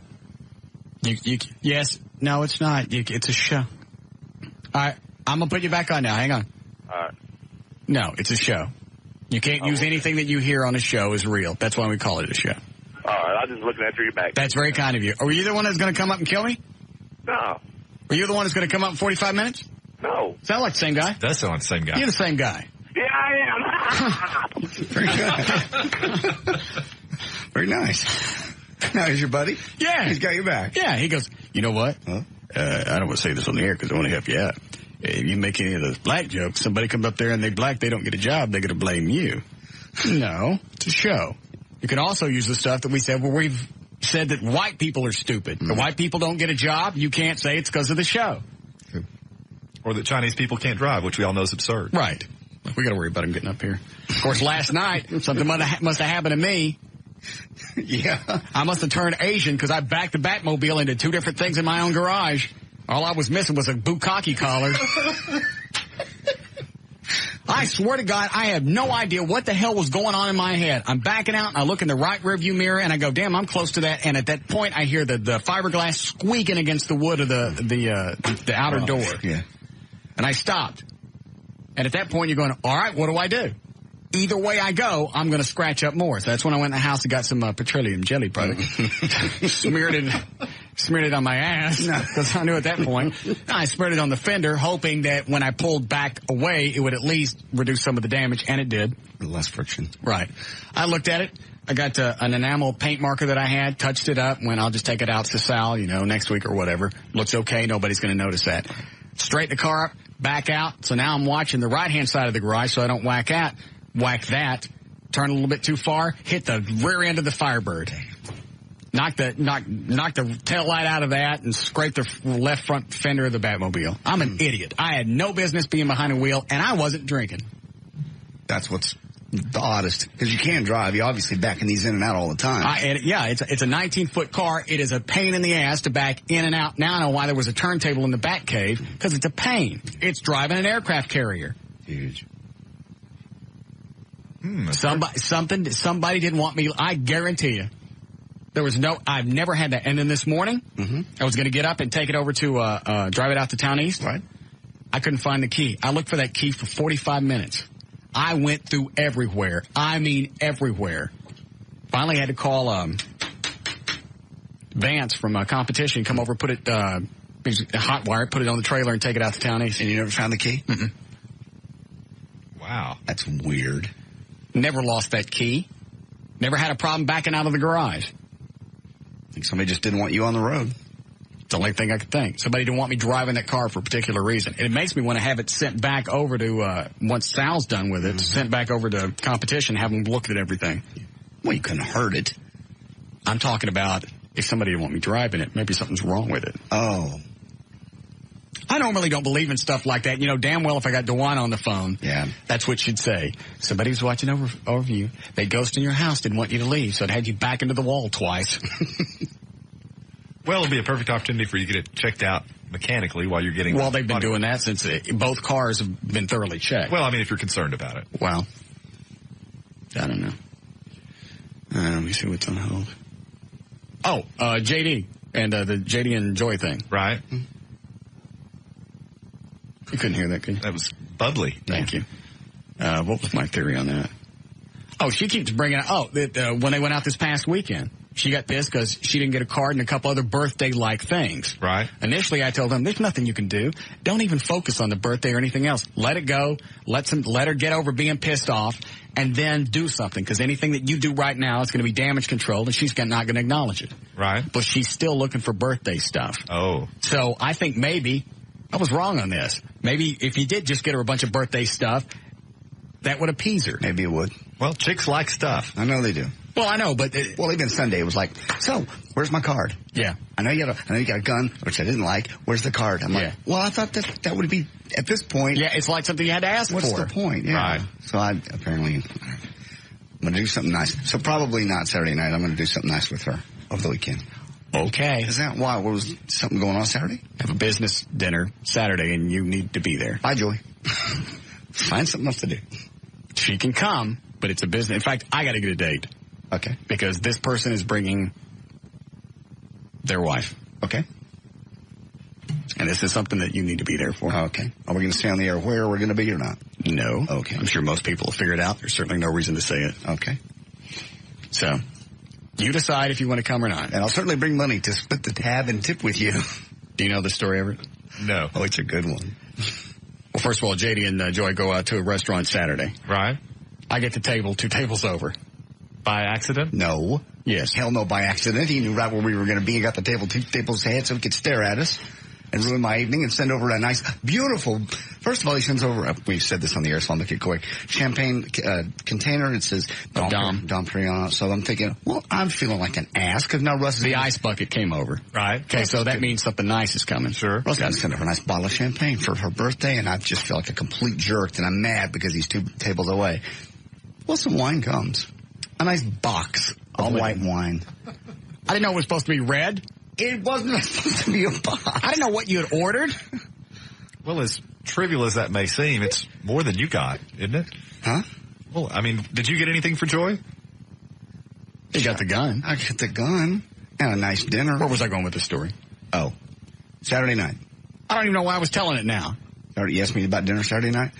Yes. No, it's not. It's a show. All right. I'm going to put you back on now. Hang on. All right. No, it's a show. You can't use anything that you hear on a show as real. That's why we call it a show. All right. I'm just looking after your back. That's very kind of you. Are you the one that's going to come up and kill me? No. Are you the one that's going to come up in 45 minutes? No. Sound like the same guy? Does sound like the same guy. You're the same guy. Yeah, I am. Very good. Very nice. Now, is your buddy? Yeah. He's got your back. Yeah. He goes, you know what? Huh? I don't want to say this on the air because I want to help you out. If you make any of those black jokes, somebody comes up there and they don't get a job, they're going to blame you. No, it's a show. You can also use the stuff that we said where we've said that white people are stupid. The white people don't get a job, you can't say it's because of the show. Or that Chinese people can't drive, which we all know is absurd. Right. We got to worry about them getting up here. Of course, last night, something must have happened to me. Yeah. I must have turned Asian because I backed the Batmobile into two different things in my own garage. All I was missing was a bukkake collar. I swear to God, I have no idea what the hell was going on in my head. I'm backing out, and I look in the right rearview mirror, and I go, damn, I'm close to that. And at that point, I hear the fiberglass squeaking against the wood of the outer door. Yeah. And I stopped. And at that point, you're going, all right, what do I do? Either way I go, I'm going to scratch up more. So that's when I went in the house and got some petroleum jelly product. smeared it on my ass because I knew at that point. I spread it on the fender, hoping that when I pulled back away, it would at least reduce some of the damage, and it did. Less friction. Right. I looked at it. I got an enamel paint marker that I had, touched it up, went, I'll just take it out to Sal, next week or whatever. Looks okay. Nobody's going to notice that. Straighten the car up, back out. So now I'm watching the right-hand side of the garage so I don't whack that, turn a little bit too far, hit the rear end of the Firebird. Knock the tail light out of that and scrape the left front fender of the Batmobile. I'm an idiot. I had no business being behind a wheel, and I wasn't drinking. That's what's the oddest, because you can drive. You're obviously backing these in and out all the time. It's a 19-foot car. It is a pain in the ass to back in and out. Now I know why there was a turntable in the back cave, because it's a pain. It's driving an aircraft carrier. Huge. Somebody didn't want me. I guarantee you. I've never had that. And then this morning, I was going to get up and take it over to, drive it out to Town East. Right. I couldn't find the key. I looked for that key for 45 minutes. I went through everywhere. I mean, everywhere. Finally had to call, Vance from a competition, come over, put it, hot wire, put it on the trailer and take it out to Town East. And you never found the key? Mm-mm. Wow. That's weird. Never lost that key. Never had a problem backing out of the garage. I think somebody just didn't want you on the road. It's the only thing I could think. Somebody didn't want me driving that car for a particular reason. It makes me want to have it sent back over to, once Sal's done with it, sent back over to competition, have them look at everything. Well, you couldn't hurt it. I'm talking about if somebody didn't want me driving it, maybe something's wrong with it. Oh. I normally don't believe in stuff like that. Damn well if I got DeWine on the phone, that's what she'd say. Somebody was watching over you. They ghosted in your house, didn't want you to leave, so it had you back into the wall twice. Well, it'll be a perfect opportunity for you to get it checked out mechanically while you're getting... Well, they've been doing that since both cars have been thoroughly checked. Well, I mean, if you're concerned about it. Well, I don't know. Let me see what's on hold. Oh, JD and the JD and Joy thing. Right. You couldn't hear that, could you? That was bubbly. Thank you. What was my theory on that? Oh, she keeps bringing up, when they went out this past weekend, she got pissed because she didn't get a card and a couple other birthday-like things. Right. Initially, I told them, there's nothing you can do. Don't even focus on the birthday or anything else. Let it go. Let her get over being pissed off, and then do something, because anything that you do right now is going to be damage controlled, and she's not going to acknowledge it. Right. But she's still looking for birthday stuff. Oh. So I think maybe I was wrong on this. Maybe if you did just get her a bunch of birthday stuff, that would appease her. Maybe it would. Well, chicks like stuff. I know they do. Well, I know, but... well, even Sunday, it was like, so, where's my card? Yeah. I know you got a gun, which I didn't like. Where's the card? I'm like, well, I thought that would be, at this point... Yeah, it's like something you had to ask what's for. What's the point? Yeah. Right. So I'm going to do something nice. So probably not Saturday night. I'm going to do something nice with her over the weekend. Okay. Is that why? Was something going on Saturday? Have a business dinner Saturday, and you need to be there. Bye, Joy. Find something else to do. She can come, but it's a business. In fact, I got to get a date. Okay. Because this person is bringing their wife. Okay. And this is something that you need to be there for. Okay. Are we going to stay on the air where we're going to be or not? No. Okay. I'm sure most people will figure it out. There's certainly no reason to say it. Okay. So, you decide if you want to come or not. And I'll certainly bring money to split the tab and tip with you. Do you know the story, Everett? No. Oh, it's a good one. Well, first of all, JD and Joy go out to a restaurant Saturday. Right. I get the table 2 tables over. By accident? No. Yes. Hell no, by accident. He knew right where we were going to be. He got the table 2 tables ahead so he could stare at us and ruin my evening and send over a nice, beautiful, first of all, he sends over, we've said this on the air, so I'll make it quick, champagne container. It says Dom Perignon. So I'm thinking, well, I'm feeling like an ass because now Russ is... The ice bucket came over. Right. Okay, so that means something nice is coming. Sure. Russ got to send over a nice bottle of champagne for her birthday, and I just feel like a complete jerk, and I'm mad because he's 2 tables away. Well, some wine comes. A nice box of white wine. I didn't know it was supposed to be red. It wasn't supposed to be a box. I didn't know what you had ordered. Well, as trivial as that may seem, it's more than you got, isn't it? Huh? Well, I mean, did you get anything for Joy? You got the gun. I got the gun and a nice dinner. Where was I going with the story? Oh, Saturday night. I don't even know why I was telling it now. You asked me about dinner Saturday night,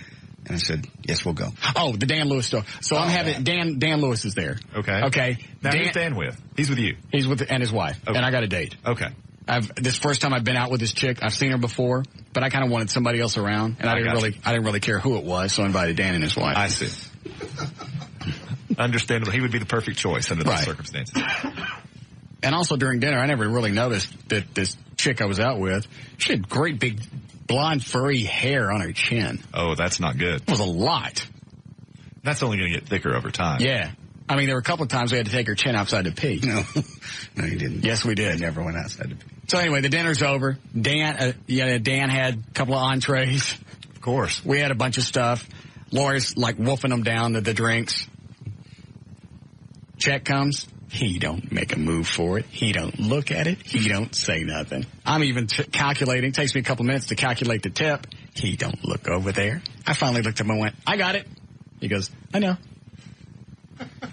and I said, yes, we'll go. Oh, the Dan Lewis store. So I'm having Dan Lewis is there. Okay. Now, who's Dan with? He's with you. He's with and his wife. Okay. And I got a date. Okay. This first time I've been out with this chick. I've seen her before, but I kind of wanted somebody else around, and I didn't really care who it was, so I invited Dan and his wife. I see. Understandable. He would be the perfect choice under those circumstances. And also during dinner, I never really noticed that this chick I was out with, she had great big blonde furry hair on her chin. Oh, that's not good. It was a lot. That's only going to get thicker over time. Yeah. I mean, there were a couple of times we had to take her chin outside to pee. No, you didn't. Yes, we did. I never went outside to pee. So anyway, the dinner's over. Dan had a couple of entrees. Of course. We had a bunch of stuff. Laura's like wolfing them down to the drinks. Check comes. He don't make a move for it. He don't look at it. He don't say nothing. I'm even calculating. It takes me a couple minutes to calculate the tip. He don't look over there. I finally looked at him and went, I got it. He goes, I know.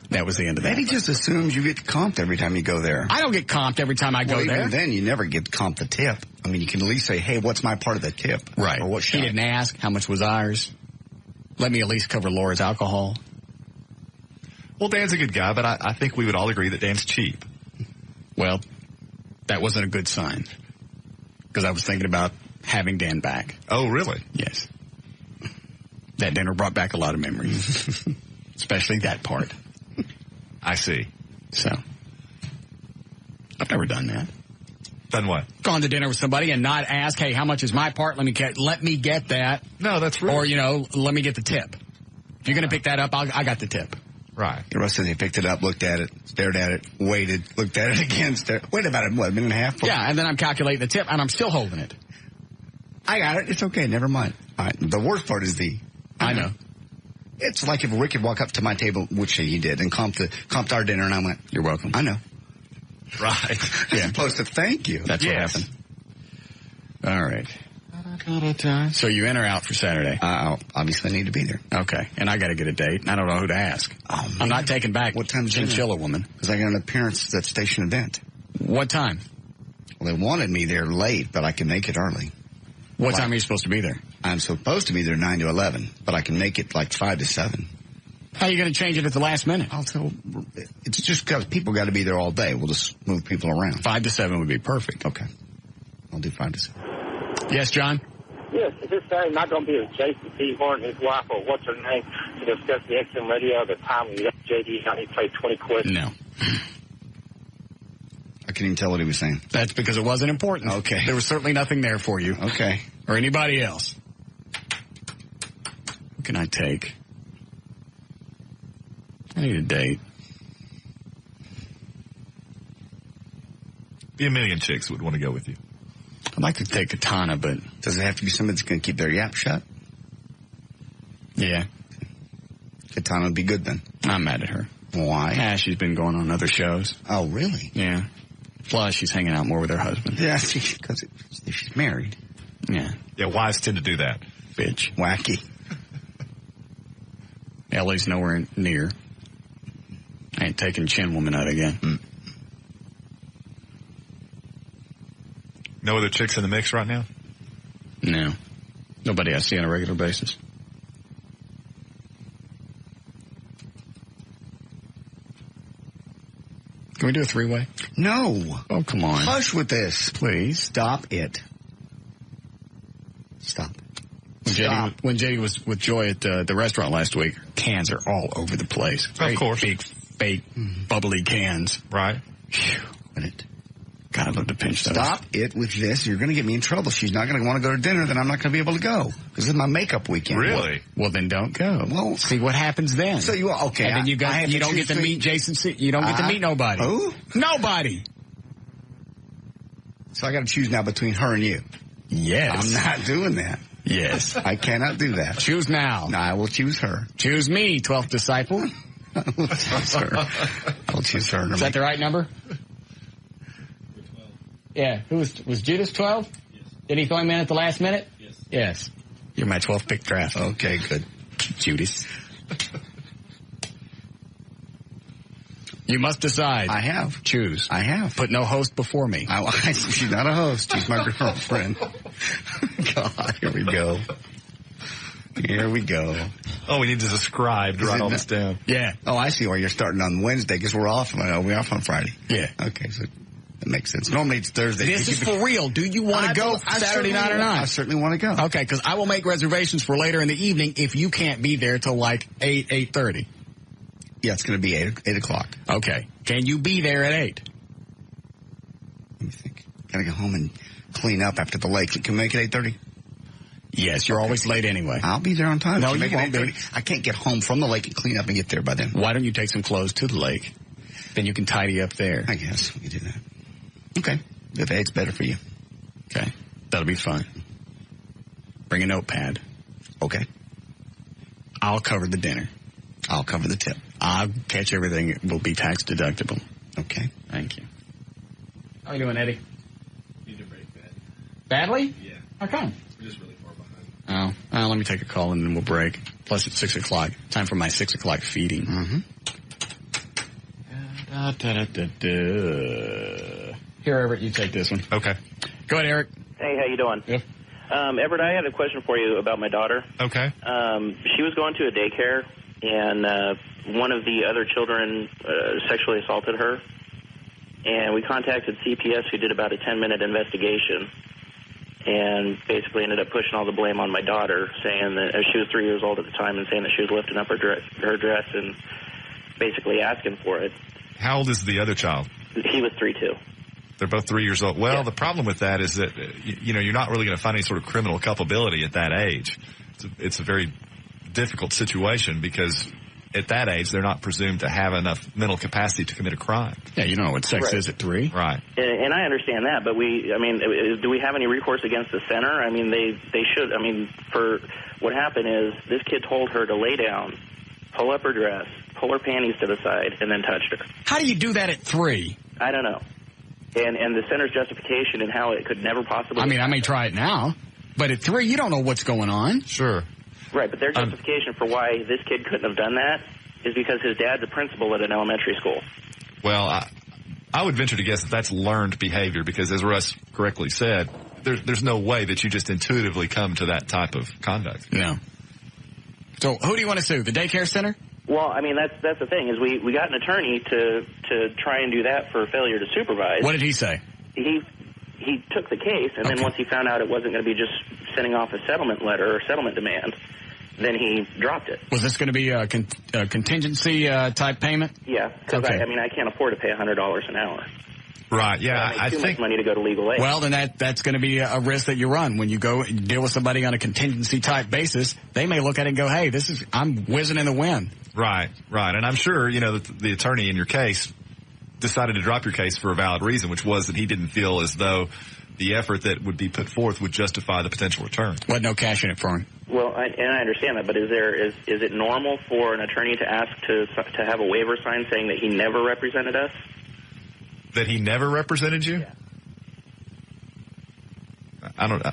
That was the end of that. Maybe just assumes you get comped every time you go there. I don't get comped every time I go there. Even then, you never get comped the tip. I mean, you can at least say, hey, what's my part of the tip? Right. Or what He didn't ask how much was ours. Let me at least cover Laura's alcohol. Well, Dan's a good guy, but I think we would all agree that Dan's cheap. Well, that wasn't a good sign. Because I was thinking about having Dan back. Oh, really? Yes. That dinner brought back a lot of memories. Especially that part. I see. So, I've never done that. Done what? Gone to dinner with somebody and not ask, hey, how much is my part? Let me get that. No, that's rude. Or, let me get the tip. If you're going to pick that up, I got the tip. Right. The rest of he picked it up, looked at it, stared at it, waited, looked at it again, wait about it, a minute and a half? Yeah, and then I'm calculating the tip, and I'm still holding it. I got it. It's okay. Never mind. All right. The worst part is I know. It's like if Rick could walk up to my table, which he did, and comped our dinner, and I went, you're welcome. I know. Right. Yeah. Supposed to thank you. That's what happened. All right. So you in or out for Saturday? Obviously I need to be there. Okay. And I got to get a date, and I don't know who to ask. Oh, I'm not taking back what time's Chinchilla Woman. Because I got an appearance at that station event. What time? Well, they wanted me there late, but I can make it early. What time are you supposed to be there? I'm supposed to be there 9 to 11, but I can make it like 5 to 7. How are you going to change it at the last minute? It's just because people got to be there all day. We'll just move people around. 5 to 7 would be perfect. Okay. I'll do 5 to 7. Yes, John? Yes, is this Saturday not going to be with Jason Seahorn, his wife, or what's her name, to discuss the XM radio, the time we left JD, how he played 20 quid? No. I couldn't even tell what he was saying. That's because it wasn't important. Okay. There was certainly nothing there for you. Okay. Or anybody else. Who can I take? I need a date. Be a million chicks would want to go with you. I'd like to take Katana, but... Does it have to be somebody that's going to keep their yap shut? Yeah. Katana would be good then. I'm mad at her. Why? Yeah, she's been going on other shows. Oh, really? Yeah. Plus, she's hanging out more with her husband. Yeah, because she's married. Yeah. Yeah, wives tend to do that. Bitch. Wacky. LA's nowhere near. I ain't taking Chin Woman out again. No other chicks in the mix right now? No. Nobody I see on a regular basis. Can we do a three-way? No. Oh, come on. Hush with this. Please. Stop it. Stop. When JD was with Joy at the restaurant last week, cans are all over the place. Of course. Big fake bubbly cans. Right. Whew. God, I'd love to pinch those. Stop it with this. You're going to get me in trouble. She's not going to want to go to dinner, then I'm not going to be able to go. This is my makeup weekend. Really? Well, then don't go. Well, see what happens then. So you okay? And then you don't get to meet Jason. You don't get to meet nobody. Who? Nobody. So I got to choose now between her and you. Yes. I'm not doing that. Yes. I cannot do that. Choose now. No, I will choose her. Choose me, 12th disciple. I will choose her. I'll choose her. Is that the right number? Yeah. Was Judas 12? Yes. Did he throw him in at the last minute? Yes. Yes. You're my 12th pick draft. Okay, good. Judas. You must decide. I have. Choose. I have. Put no host before me. She's not a host. She's my girlfriend. God, here we go. Here we go. Oh, we need to subscribe to write all this down. Yeah. Oh, I see why you're starting on Wednesday because we're off. We're off on Friday. Yeah. Okay, so that makes sense. Normally it's Thursday. This is for real. Do you want to go Saturday night or not? I certainly want to go. Okay, because I will make reservations for later in the evening if you can't be there till like 8:30. Yeah, it's going to be 8 o'clock. Okay. Can you be there at 8? Let me think. Got to go home and clean up after the lake. Can we make it 8:30? Yes, you're always late anyway. I'll be there on time. No, you won't be. I can't get home from the lake and clean up and get there by then. Why don't you take some clothes to the lake? Then you can tidy up there. I guess we can do that. Okay. If 8's better for you. Okay. That'll be fun. Bring a notepad. Okay. I'll cover the dinner. I'll cover the tip. I'll catch everything. It will be tax deductible. Okay. Thank you. How are you doing, Eddie? Need to break bad. Badly? Yeah. How come? We're just really far behind. Oh, let me take a call and then we'll break. Plus it's 6 o'clock. Time for my 6 o'clock feeding. Mm-hmm. Here, Everett, you take this one. Okay. Go ahead, Eric. Hey, how you doing? Yeah. Everett, I had a question for you about my daughter. Okay. She was going to a daycare, and one of the other children sexually assaulted her. And we contacted CPS, who did about a 10-minute investigation, and basically ended up pushing all the blame on my daughter, saying that she was 3 years old at the time, and saying that she was lifting up her dress and basically asking for it. How old is the other child? He was 3 too. They're both 3 years old. Well, the problem with that is that, you're not really going to find any sort of criminal culpability at that age. It's a very difficult situation because at that age, they're not presumed to have enough mental capacity to commit a crime. Yeah, you don't know what sex is at 3. Right. And I understand that, but do we have any recourse against the center? I mean, they should. I mean, for what happened is this kid told her to lay down, pull up her dress, pull her panties to the side, and then touched her. How do you do that at 3? I don't know. And the center's justification and how it could never possibly... I may try it now, but at 3, you don't know what's going on. Sure. Right, but their justification for why this kid couldn't have done that is because his dad's a principal at an elementary school. Well, I would venture to guess that that's learned behavior because, as Russ correctly said, there's no way that you just intuitively come to that type of conduct. No. So who do you want to sue? The daycare center? Well, I mean, that's the thing, is we got an attorney to try and do that for failure to supervise. What did he say? He took the case, and then once he found out it wasn't going to be just sending off a settlement letter or settlement demand, then he dropped it. Was this going to be a contingency type payment? Yeah, because okay. I can't afford to pay $100 an hour. Right, yeah. I think too much money to go to legal aid. Well, then that's going to be a risk that you run when you go deal with somebody on a contingency type basis. They may look at it and go, "Hey, I'm whizzing in the wind." Right. And I'm sure the attorney in your case decided to drop your case for a valid reason, which was that he didn't feel as though the effort that would be put forth would justify the potential return. What? No cash in it for him. Well, I understand that, but is it normal for an attorney to ask to have a waiver signed saying that he never represented us? That he never represented you? Yeah. I don't know.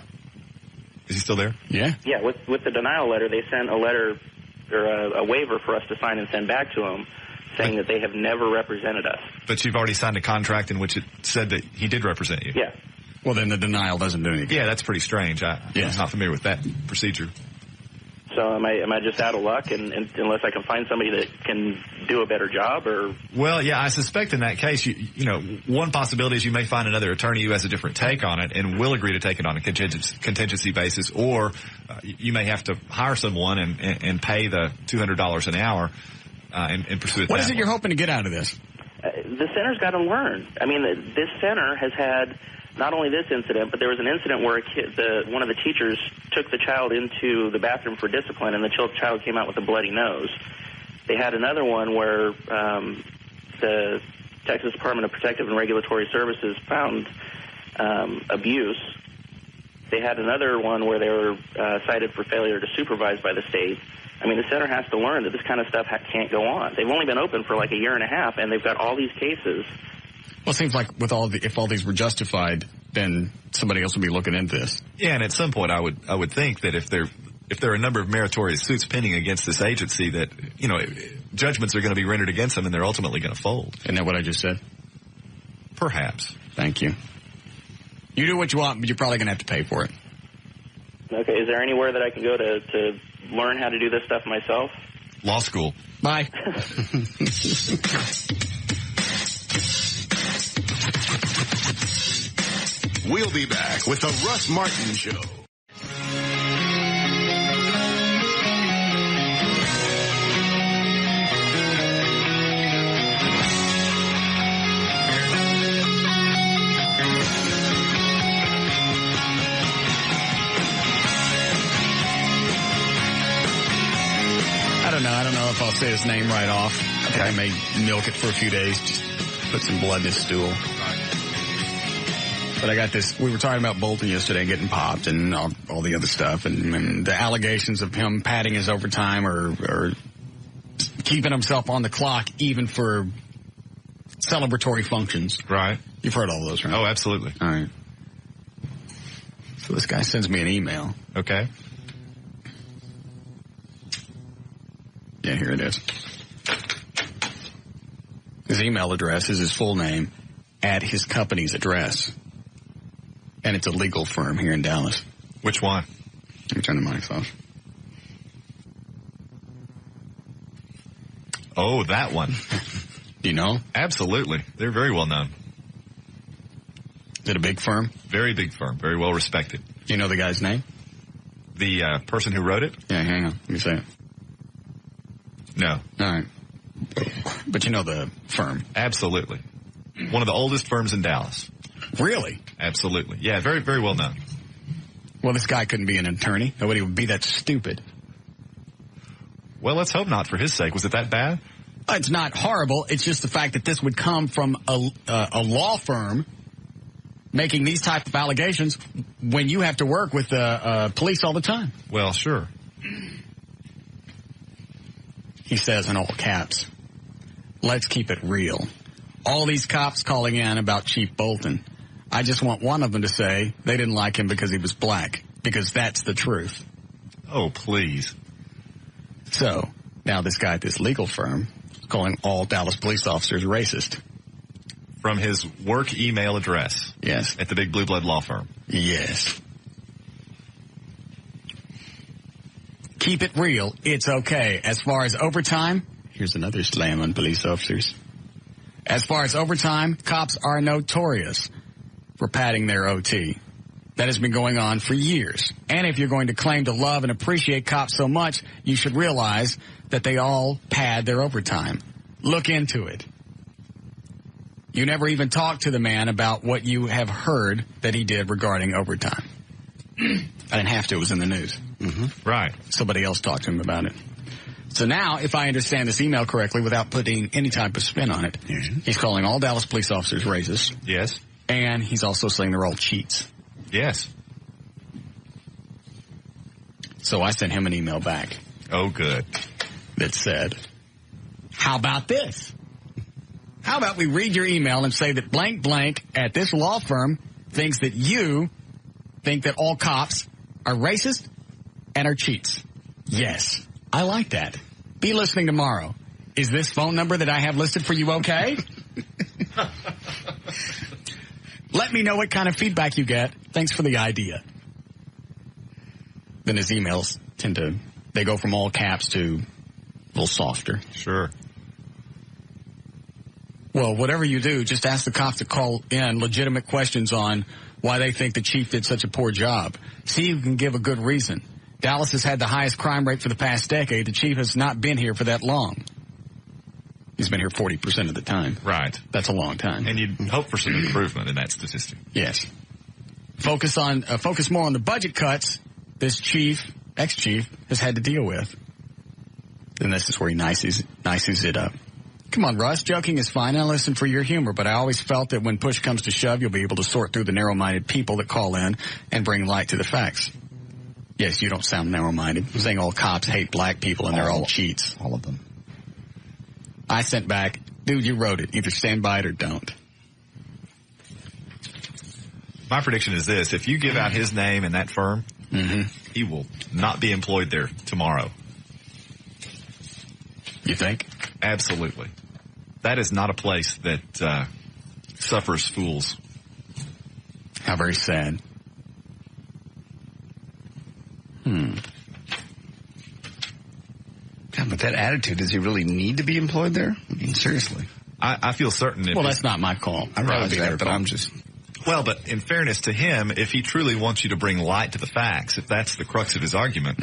Is he still there? Yeah. Yeah, with the denial letter, they sent a letter or a waiver for us to sign and send back to him saying that they have never represented us. But you've already signed a contract in which it said that he did represent you. Yeah. Well, then the denial doesn't do anything. Yeah, that's pretty strange. I'm not familiar with that procedure. So am I just out of luck and unless I can find somebody that can do a better job? Or Well, yeah, I suspect in that case, one possibility is you may find another attorney who has a different take on it and will agree to take it on a contingency basis, or you may have to hire someone and pay the $200 an hour. and pursue it. What is it you're hoping to get out of this? The center's got to learn. I mean, this center has had not only this incident, but there was an incident where one of the teachers took the child into the bathroom for discipline, and the child came out with a bloody nose. They had another one where the Texas Department of Protective and Regulatory Services found abuse. They had another one where they were cited for failure to supervise by the state. I mean, the center has to learn that this kind of stuff can't go on. They've only been open for like a year and a half, and they've got all these cases. Well, it seems like if all these were justified, then somebody else would be looking into this. Yeah, and at some point, I would think that if there are a number of meritorious suits pending against this agency, that judgments are going to be rendered against them, and they're ultimately going to fold. Isn't that what I just said? Perhaps. Thank you. You do what you want, but you're probably going to have to pay for it. Okay, is there anywhere that I can go to learn how to do this stuff myself? Law school. Bye. We'll be back with the Russ Martin Show. I don't know if I'll say his name right off. Okay. I may milk it for a few days, just put some blood in his stool. But I got this. We were talking about Bolton yesterday getting popped and all the other stuff, and the allegations of him padding his overtime or keeping himself on the clock even for celebratory functions. Right. You've heard all those, right? Oh, absolutely. All right. So this guy sends me an email. Okay. Yeah, here it is. His email address is his full name at his company's address. And it's a legal firm here in Dallas. Which one? Let me turn the mics off. Oh, that one. Do you know? Absolutely. They're very well known. Is it a big firm? Very big firm. Very well respected. Do you know the guy's name? The person who wrote it? Yeah, hang on. Let me say it. No. All right. But you know the firm? Absolutely. One of the oldest firms in Dallas. Really? Absolutely. Yeah, very, very well known. Well, this guy couldn't be an attorney. Nobody would be that stupid. Well, let's hope not for his sake. Was it that bad? It's not horrible. It's just the fact that this would come from a law firm making these type of allegations when you have to work with police all the time. Well, sure. He says in all caps, let's keep it real. All these cops calling in about Chief Bolton. I just want one of them to say they didn't like him because he was black, because that's the truth. Oh, please. So, now this guy at this legal firm is calling all Dallas police officers racist. From his work email address. Yes. At the big blue blood law firm. Yes. Keep it real. It's okay. As far as overtime, here's another slam on police officers. As far as overtime, cops are notorious for padding their OT. That has been going on for years. And if you're going to claim to love and appreciate cops so much, you should realize that they all pad their overtime. Look into it. You never even talked to the man about what you have heard that he did regarding overtime. I didn't have to. It was in the news. Mm-hmm. Right. Somebody else talked to him about it. So now, if I understand this email correctly, without putting any type of spin on it, he's calling all Dallas police officers racist. Yes. And he's also saying they're all cheats. Yes. So I sent him an email back. Oh, good. That said, how about this? How about we read your email and say that blank blank at this law firm thinks that you think that all cops are racist and are cheats. Yes. I like that. Be listening tomorrow. Is this phone number that I have listed for you okay? Let me know what kind of feedback you get. Thanks for the idea. Then his emails they go from all caps to a little softer. Sure. Well, whatever you do, just ask the cops to call in legitimate questions on why they think the chief did such a poor job. See if you can give a good reason. Dallas has had the highest crime rate for the past decade. The chief has not been here for that long. He's been here 40% of the time. Right. That's a long time. And you'd hope for some improvement in that statistic. Yes. Focus more on the budget cuts this ex-chief, has had to deal with. And this is where he nices it up. Come on, Russ. Joking is fine. I listen for your humor, but I always felt that when push comes to shove, you'll be able to sort through the narrow-minded people that call in and bring light to the facts. Yes, you don't sound narrow-minded. You're saying all cops hate black people and they're all cheats. All of them. I sent back, dude, you wrote it. Either stand by it or don't. My prediction is this. If you give out his name and that firm, he will not be employed there tomorrow. You think? Absolutely. That is not a place that suffers fools. How very sad. God, but that attitude, does he really need to be employed there? I mean, seriously. I feel certain. Well, that's not my call. I'd rather be there, but I'm just... Well, but in fairness to him, if he truly wants you to bring light to the facts, if that's the crux of his argument,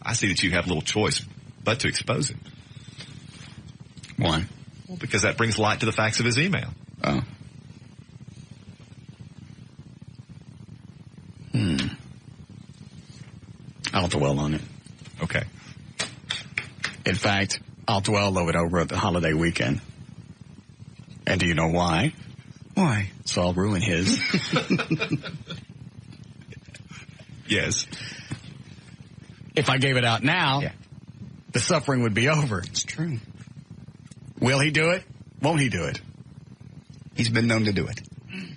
I see that you have little choice but to expose him. Why? Well, because that brings light to the facts of his email. Oh. I'll dwell on it. Okay. In fact, I'll dwell over the holiday weekend. And do you know why? Why? So I'll ruin his. Yes. If I gave it out now, the suffering would be over. It's true. Will he do it? Won't he do it? He's been known to do it.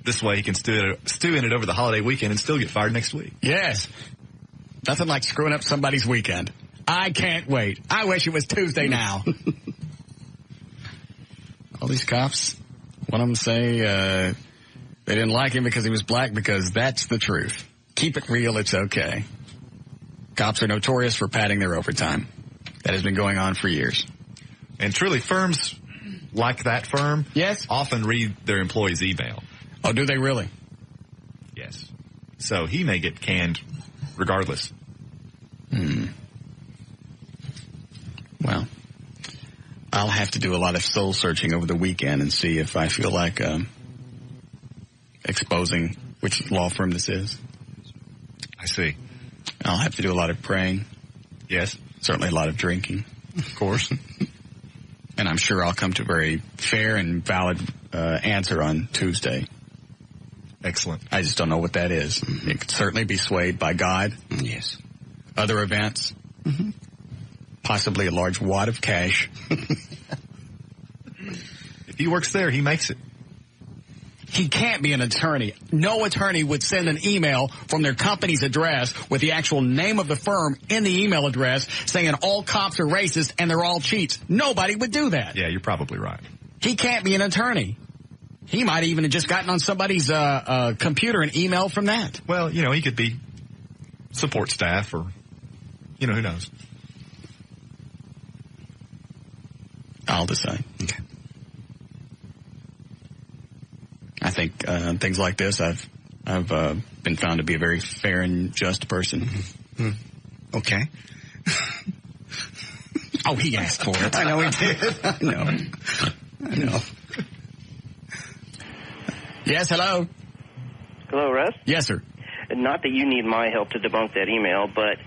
This way he can stew in it over the holiday weekend and still get fired next week. Yes. Nothing like screwing up somebody's weekend. I can't wait. I wish it was Tuesday now. All these cops, one of them say they didn't like him because he was black, because that's the truth. Keep it real, it's okay. Cops are notorious for padding their overtime. That has been going on for years. And truly, firms like that firm often read their employees' email. Oh, do they really? Yes. So he may get canned regardless. Well, I'll have to do a lot of soul searching over the weekend and see if I feel like exposing which law firm this is. I see. I'll have to do a lot of praying. Yes. Certainly a lot of drinking, of course. And I'm sure I'll come to a very fair and valid answer on Tuesday. Excellent. I just don't know what that is. It could certainly be swayed by God. Yes. Other events. Possibly a large wad of cash. If he works there, he makes it. He can't be an attorney. No attorney would send an email from their company's address with the actual name of the firm in the email address saying all cops are racist and they're all cheats. Nobody would do that. Yeah, you're probably right. He can't be an attorney. He might even have just gotten on somebody's computer and emailed from that. Well, he could be support staff or, who knows. I'll decide. Okay. I think things like this, I've been found to be a very fair and just person. Okay. Oh, he asked for it. I know he did. I know. Yes, hello. Hello, Russ? Yes, sir. Not that you need my help to debunk that email, but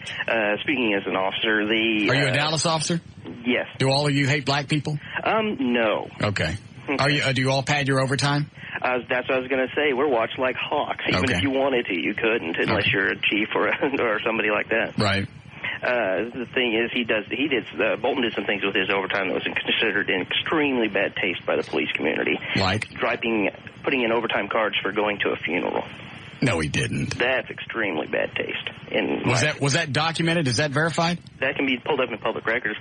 speaking as an officer, Are you a Dallas officer? Yes. Do all of you hate black people? No. Okay. Are you? Do you all pad your overtime? That's what I was going to say. We're watched like hawks. Even if you wanted to, you couldn't, unless you're a chief or somebody like that. Right. The thing is, Bolton did some things with his overtime that was considered in extremely bad taste by the police community. Like? Putting in overtime cards for going to a funeral. No, he didn't. That's extremely bad taste. Was that documented? Is that verified? That can be pulled up in public records.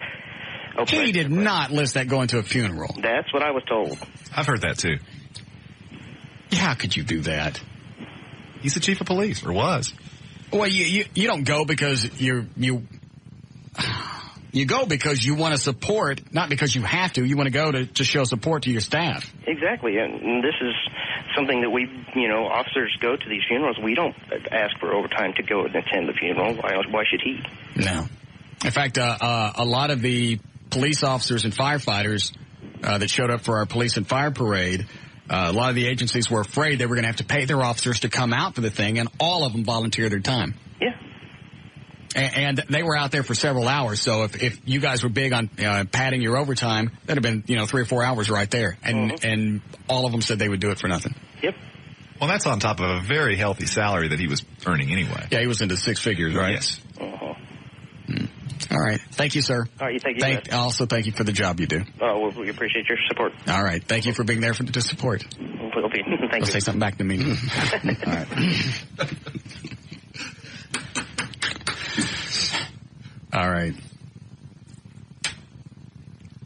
He did not list that going to a funeral. That's what I was told. I've heard that too. How could you do that? He's the chief of police, or was. Well, you don't go because you go because you want to support, not because you have to. You want to go to show support to your staff. Exactly, and this is something that officers go to these funerals. We don't ask for overtime to go and attend the funeral. Why should he? No. In fact, a lot of the police officers and firefighters that showed up for our police and fire parade, a lot of the agencies were afraid they were going to have to pay their officers to come out for the thing, and all of them volunteered their time. Yeah. And they were out there for several hours, so if you guys were big on padding your overtime, that'd have been 3 or 4 hours right there, and all of them said they would do it for nothing. Yep. Well, that's on top of a very healthy salary that he was earning anyway. Yeah, he was into 6 figures, right? Yes. All right. Thank you, sir. All right, thank you. Also, thank you for the job you do. Oh, we appreciate your support. All right. Thank you for being there to support. We'll be. Thank you. Say something back to me. All right. All right.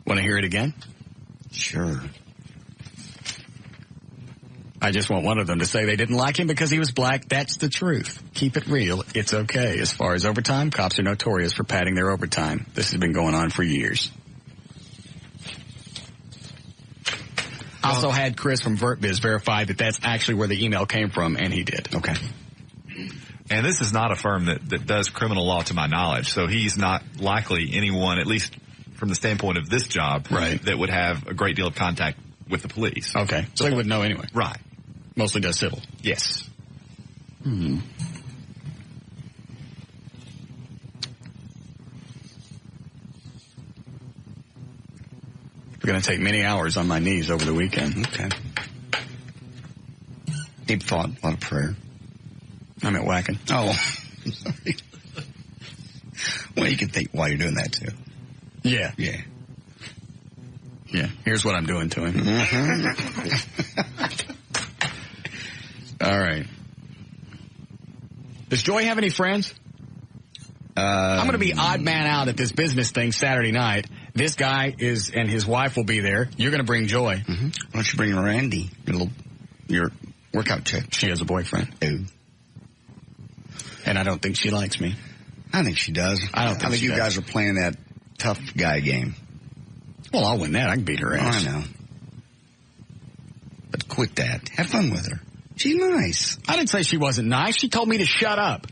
Want to hear it again? Sure. I just want one of them to say they didn't like him because he was black. That's the truth. Keep it real. It's okay. As far as overtime, cops are notorious for padding their overtime. This has been going on for years. Also had Chris from VertBiz verify that that's actually where the email came from, and he did. Okay. And this is not a firm that does criminal law to my knowledge, so he's not likely anyone, at least from the standpoint of this job, right, that would have a great deal of contact with the police. Okay. So he would know anyway. Right. Mostly does civil. Yes. We're going to take many hours on my knees over the weekend. Okay. Deep thought, a lot of prayer. I'm at whacking. Oh, sorry. Well, you can think while you're doing that, too. Yeah. Yeah. Yeah. Here's what I'm doing to him. All right. Does Joy have any friends? I'm going to be odd man out at this business thing Saturday night. This guy and his wife will be there. You're going to bring Joy. Mm-hmm. Why don't you bring Randy, your workout chick? She has a boyfriend. Ooh. And I don't think she likes me. I think she does. I think you guys are playing that tough guy game. Well, I'll win that. I can beat her ass. I know. But quit that. Have fun with her. She's nice. I didn't say she wasn't nice. She told me to shut up.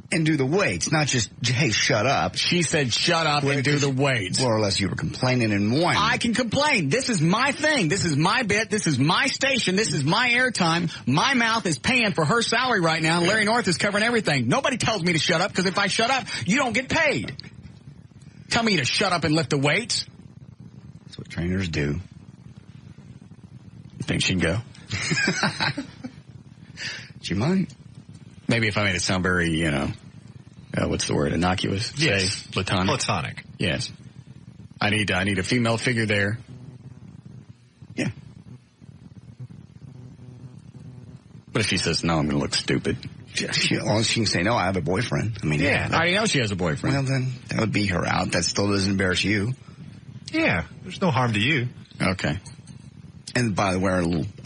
And do the weights, not just, hey, shut up. She said shut up and do the weights. More or less you were complaining and whining. I can complain. This is my thing. This is my bit. This is my station. This is my airtime. My mouth is paying for her salary right now, and Larry North is covering everything. Nobody tells me to shut up, because if I shut up, you don't get paid. Tell me to shut up and lift the weights. That's what trainers do. You think she'd go? She might. Maybe if I made it sound very, what's the word? Innocuous? Yes. Say, platonic. Platonic. Yes. I need a female figure there. Yeah. But if she says no, I'm going to look stupid. She can say no, I have a boyfriend. I mean, I already know she has a boyfriend. Well, then that would be her out. That still doesn't embarrass you. Yeah, there's no harm to you. Okay. And by the way,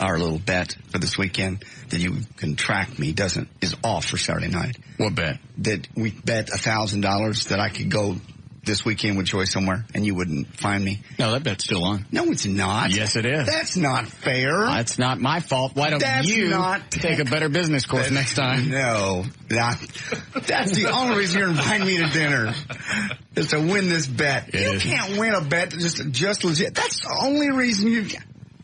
our little bet for this weekend that you can track me is off for Saturday night. What bet? That we bet $1,000 that I could go this weekend with Joy somewhere and you wouldn't find me. No, that bet's still on. No, it's not. Yes, it is. That's not fair. That's not my fault. Why don't you take a better business course next time? No. That's the only reason you're inviting me to dinner is to win this bet. You can't win a bet just legit. That's the only reason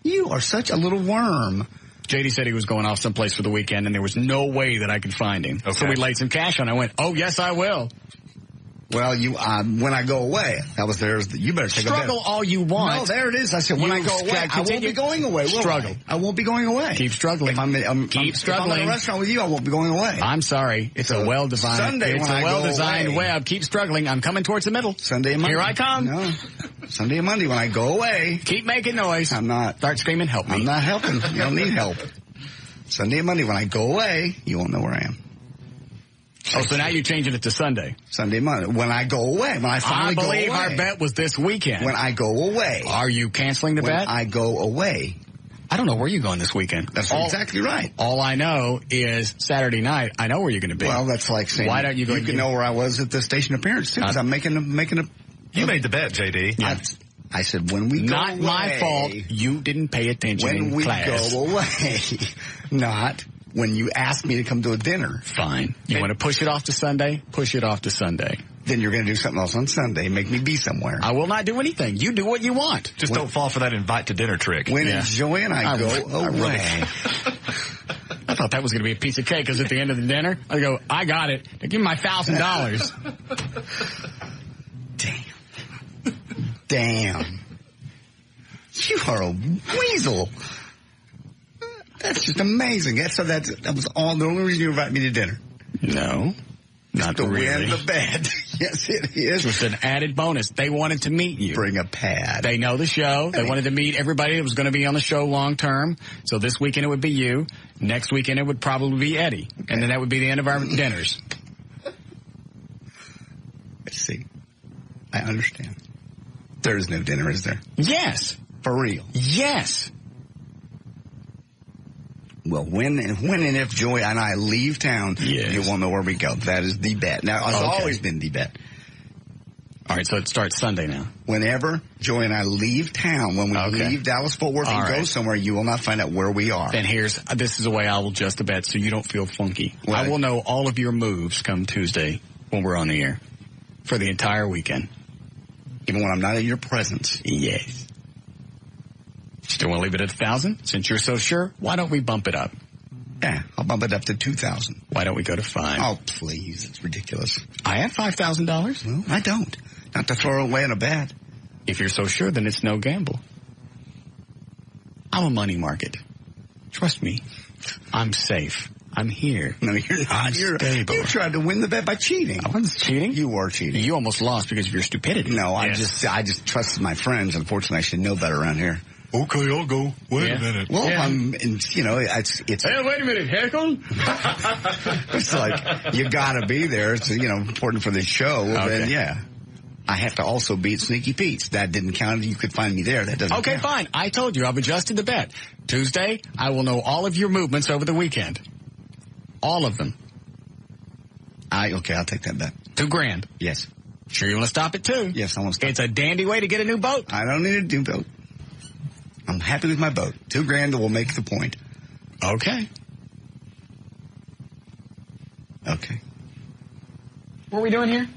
you are such a little worm. JD said he was going off someplace for the weekend, and there was no way that I could find him. Okay. So we laid some cash on. I went, oh, yes, I will. Well, when I go away, that was theirs. You better take a bet. Struggle all you want. No, there it is. I said, when I go away, I won't be going away. Struggle. I won't be going away. Keep struggling. Keep struggling. If I'm in a restaurant with you, I won't be going away. I'm sorry. It's a well-designed web. Keep struggling. I'm coming towards the middle. Sunday and Monday. Here I come. No. Sunday and Monday when I go away. Keep making noise. I'm not. Start screaming, help me. I'm not helping. You don't need help. Sunday and Monday when I go away, you won't know where I am. Oh, so now you're changing it to Sunday. Sunday, Monday. When I go away. When I finally go away. I believe our bet was this weekend. When I go away. Are you canceling the bet? When I go away. I don't know where you're going this weekend. That's exactly right. All I know is Saturday night, I know where you're going to be. Well, that's like saying, why don't you go? You can know where I was at the station appearance, too, because I'm making a... You made the bet, JD. Yeah. I said, when we go away... Not my fault. You didn't pay attention in class. When we go away. Not... when you ask me to come to a dinner. Fine. You want to push it off to Sunday? Push it off to Sunday. Then you're going to do something else on Sunday. Make me be somewhere. I will not do anything. You do what you want. Just don't fall for that invite to dinner trick. When Joey and I go away. I thought that was going to be a piece of cake because at the end of the dinner, I go, I got it. Now give me my $1,000. Damn. You are a weasel. That's just amazing. That was all the only reason you invited me to dinner. No. Not to really. win the bet. Yes, it is. It was an added bonus. They wanted to meet you. Bring a pad. They know the show. They wanted to meet everybody that was going to be on the show long term. So this weekend it would be you. Next weekend it would probably be Eddie. Okay. And then that would be the end of our dinners. Let's see. I understand. There is no dinner, is there? Yes. For real? Yes. Well, when and if Joy and I leave town, you won't know where we go. That is the bet. Now, it's always been the bet. All right, so it starts Sunday now. Whenever Joy and I leave town, when we leave Dallas-Fort Worth and go somewhere, you will not find out where we are. Then this is the way I will adjust the bet so you don't feel funky. Well, I will know all of your moves come Tuesday when we're on the air for the entire weekend. Even when I'm not in your presence? Yes. Still want to leave it at 1,000? Since you're so sure, why don't we bump it up? Yeah, I'll bump it up to 2,000. Why don't we go to 5? Oh, please. It's ridiculous. I have $5,000. Well, I don't. Not to throw away in a bet. If you're so sure, then it's no gamble. I'm a money market. Trust me. I'm safe. I'm here. No, you're not. You tried to win the bet by cheating. I wasn't cheating. You were cheating. You almost lost because of your stupidity. No, I just trusted my friends. Unfortunately, I should know better around here. Okay, I'll go. Wait a minute. Well, it's hey, wait a minute, Heckle. It's like, you gotta be there. It's, important for the show. Okay. Then, I have to also beat Sneaky Pete's. That didn't count. You could find me there. That doesn't count. Fine. I told you. I've adjusted the bet. Tuesday, I will know all of your movements over the weekend. All of them. I'll take that bet. $2,000. Yes. Sure you want to stop it too? Yes, I want to stop. It's a dandy way to get a new boat. I don't need a new boat. I'm happy with my boat. $2,000 will make the point. Okay. Okay. What are we doing here?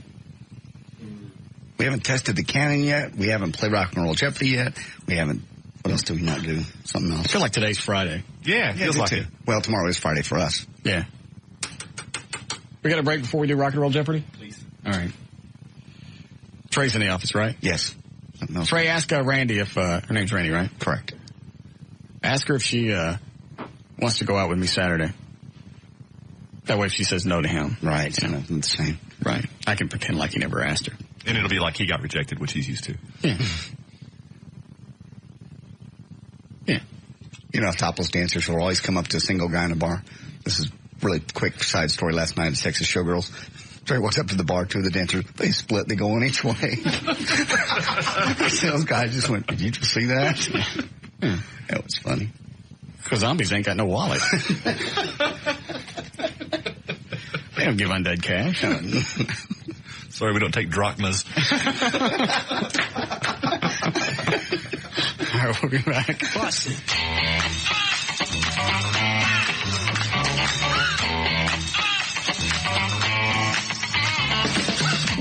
We haven't tested the cannon yet. We haven't played Rock and Roll Jeopardy yet. We haven't. What else do we not do? Something else. I feel like today's Friday. Yeah, feels like it. Well, tomorrow is Friday for us. Yeah. We got a break before we do Rock and Roll Jeopardy? Please. All right. Trey's in the office, right? Yes. Trey, ask Randy if, her name's Randy, right? Correct. Ask her if she, wants to go out with me Saturday. That way if she says no to him. Right. It's the same. Right. I can pretend like he never asked her. And it'll be like he got rejected, which he's used to. Yeah. Yeah. Topless dancers will always come up to a single guy in a bar. This is a really quick side story. Last night at Texas Showgirls, Trey walks up to the bar, two of the dancers, they split, they go on each way. The sales guy just went, did you just see that? That was funny. Because zombies ain't got no wallet. They don't give undead cash. Sorry, we don't take drachmas. All right, we'll be back. Busted.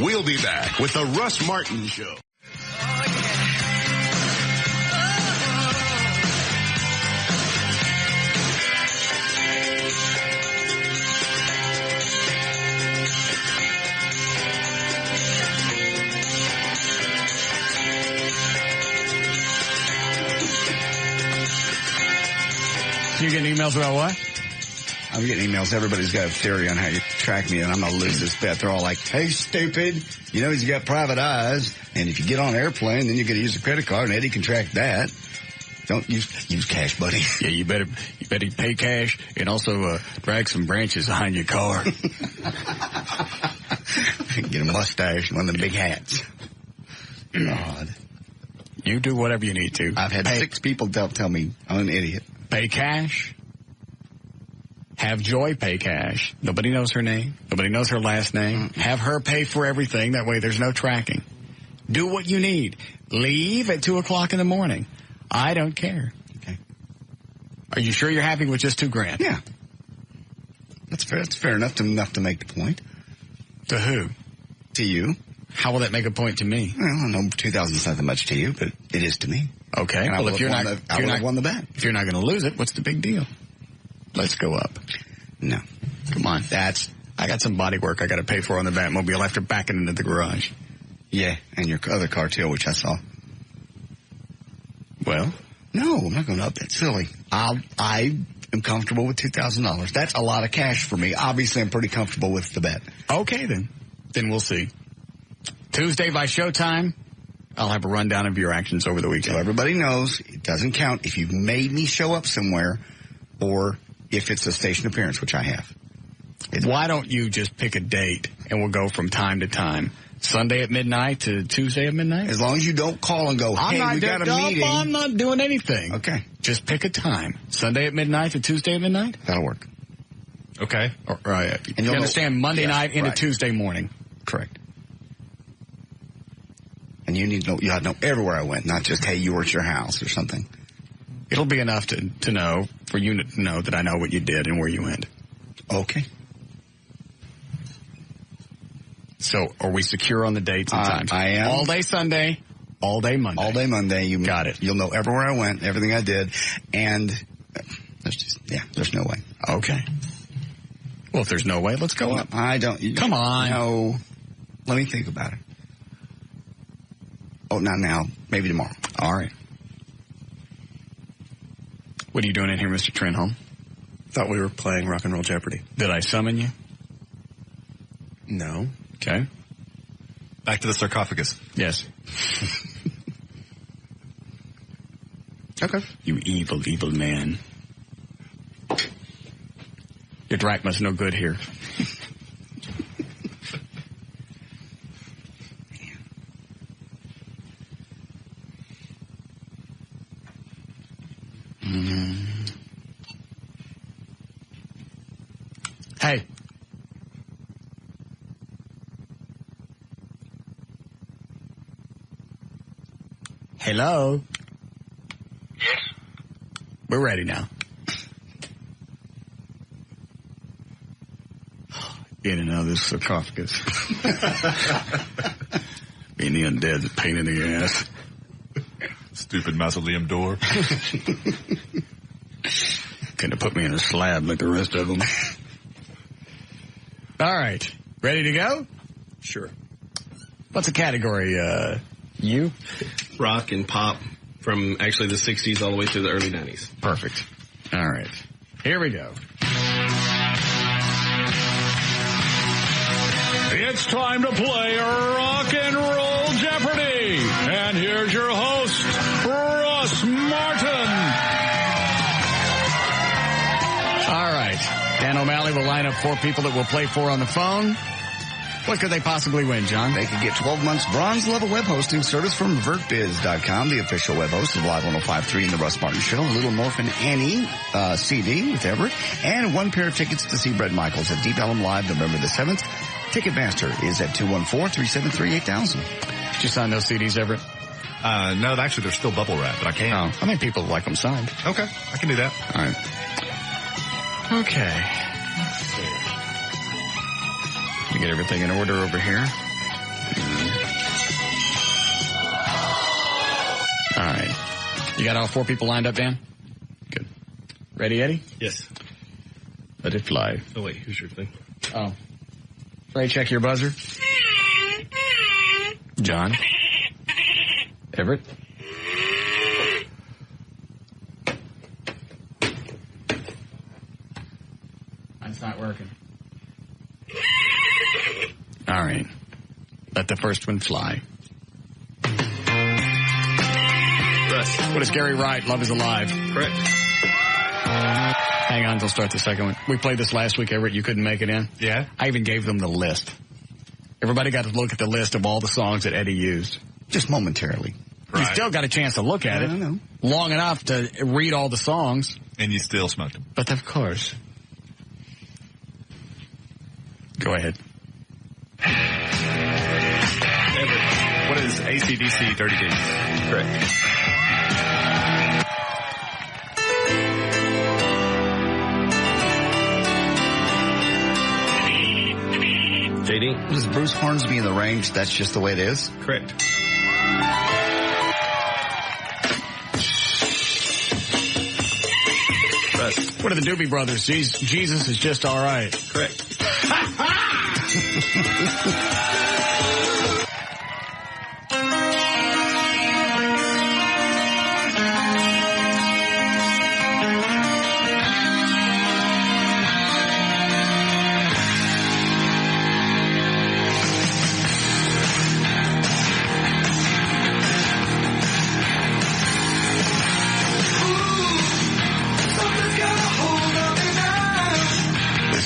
We'll be back with the Russ Martin Show. You getting emails about what? I'm getting emails. Everybody's got a theory on how you track me, and I'm going to lose this bet. They're all like, hey, stupid, he's got private eyes, and if you get on an airplane, then you're going to use a credit card, and Eddie can track that. Don't use cash, buddy. Yeah, you better pay cash and also drag some branches behind your car. Get a mustache and one of the big hats. God. You do whatever you need to. I've had 6 people tell me I'm an idiot. Pay cash. Have Joy pay cash. Nobody knows her name. Nobody knows her last name. Have her pay for everything. That way there's no tracking. Do what you need. Leave at 2 o'clock in the morning. I don't care. Okay. Are you sure you're happy with just $2,000? Yeah. That's fair. That's fair enough to make the point. To who? to you. How will that make a point to me? Well, I know 2,000 is not that much to you, but it is to me. Okay. And well, if you're not won the bet. If you're not going to lose it, what's the big deal? Let's go up. No. Come on. I got some body work I got to pay for on the Batmobile after backing into the garage. Yeah, and your other car too, which I saw. Well? No, I'm not going up. That's silly. I am comfortable with $2,000. That's a lot of cash for me. Obviously, I'm pretty comfortable with the bet. Okay, then. Then we'll see. Tuesday by showtime, I'll have a rundown of your actions over the weekend. So everybody knows it doesn't count if you've made me show up somewhere or if it's a station appearance, which I have. Why don't you just pick a date and we'll go from time to time? Sunday at midnight to Tuesday at midnight? As long as you don't call and go, hey, we got a meeting. I'm not doing anything. Okay. Just pick a time. Sunday at midnight to Tuesday at midnight? That'll work. Okay. And you understand Monday night into Tuesday morning. Correct. And you need to know, you ought to know everywhere I went, not just, hey, you were at your house or something. It'll be enough to know, for you to know that I know what you did and where you went. Okay. So, are we secure on the dates and times? I am. All day Sunday, all day Monday. All day Monday. You got it. You'll know everywhere I went, everything I did, and there's no way. Okay. Well, if there's no way, let's go up. I don't. Come on. No. Let me think about it. Oh, not now. Maybe tomorrow. All right. What are you doing in here, Mr. Trenholm? Thought we were playing Rock and Roll Jeopardy. Did I summon you? No. Okay. Back to the sarcophagus. Yes. Okay. You evil, evil man. Your drachma's no good here. Hey. Hello? Yes. We're ready now. In and out of this sarcophagus. Being the undead's a pain in the ass. Stupid mausoleum door. Couldn't have put me in a slab like the rest of them. All right. Ready to go? Sure. What's the category, you? Rock and pop from actually the 60s all the way through the early 90s. Perfect. All right. Here we go. It's time to play Rock and Roll Jeopardy! And here's your host, Russ Martin! All right. Dan O'Malley will line up 4 people that we'll play for on the phone. What could they possibly win, John? They could get 12 months bronze level web hosting service from VertBiz.com, the official web host of Live 105.3 and the Russ Martin Show, a Little Morphin' Annie CD with Everett, and 1 pair of tickets to see Bret Michaels at Deep Ellum Live November the 7th. Ticketmaster is at 214-373-8000. Did you sign those CDs, Everett? No, actually they're still bubble wrap, but I can't. Oh, I think people like them signed. Okay, I can do that. All right. Okay. Let's see. Let me get everything in order over here. All right. You got all 4 people lined up, Dan? Good. Ready, Eddie? Yes. Let it fly. Oh, wait, who's your thing? Oh. Ray, check your buzzer. John? Everett? It's not working. All right. Let the first one fly. Russ. What is Gary Wright? Love is Alive. Correct. Hang on, they'll start the second one. We played this last week, Everett. You couldn't make it in? Yeah. I even gave them the list. Everybody got to look at the list of all the songs that Eddie used. Just momentarily. Right. You still got a chance to look at it. I know. Long enough to read all the songs. And you still smoked them. But of course. Go ahead. Everett. What is AC/DC 30 Days? Correct. JD. Does Bruce Hornsby in the range, that's just the way it is? Correct. Russ. What are the Doobie Brothers? Jesus is just all right. Correct.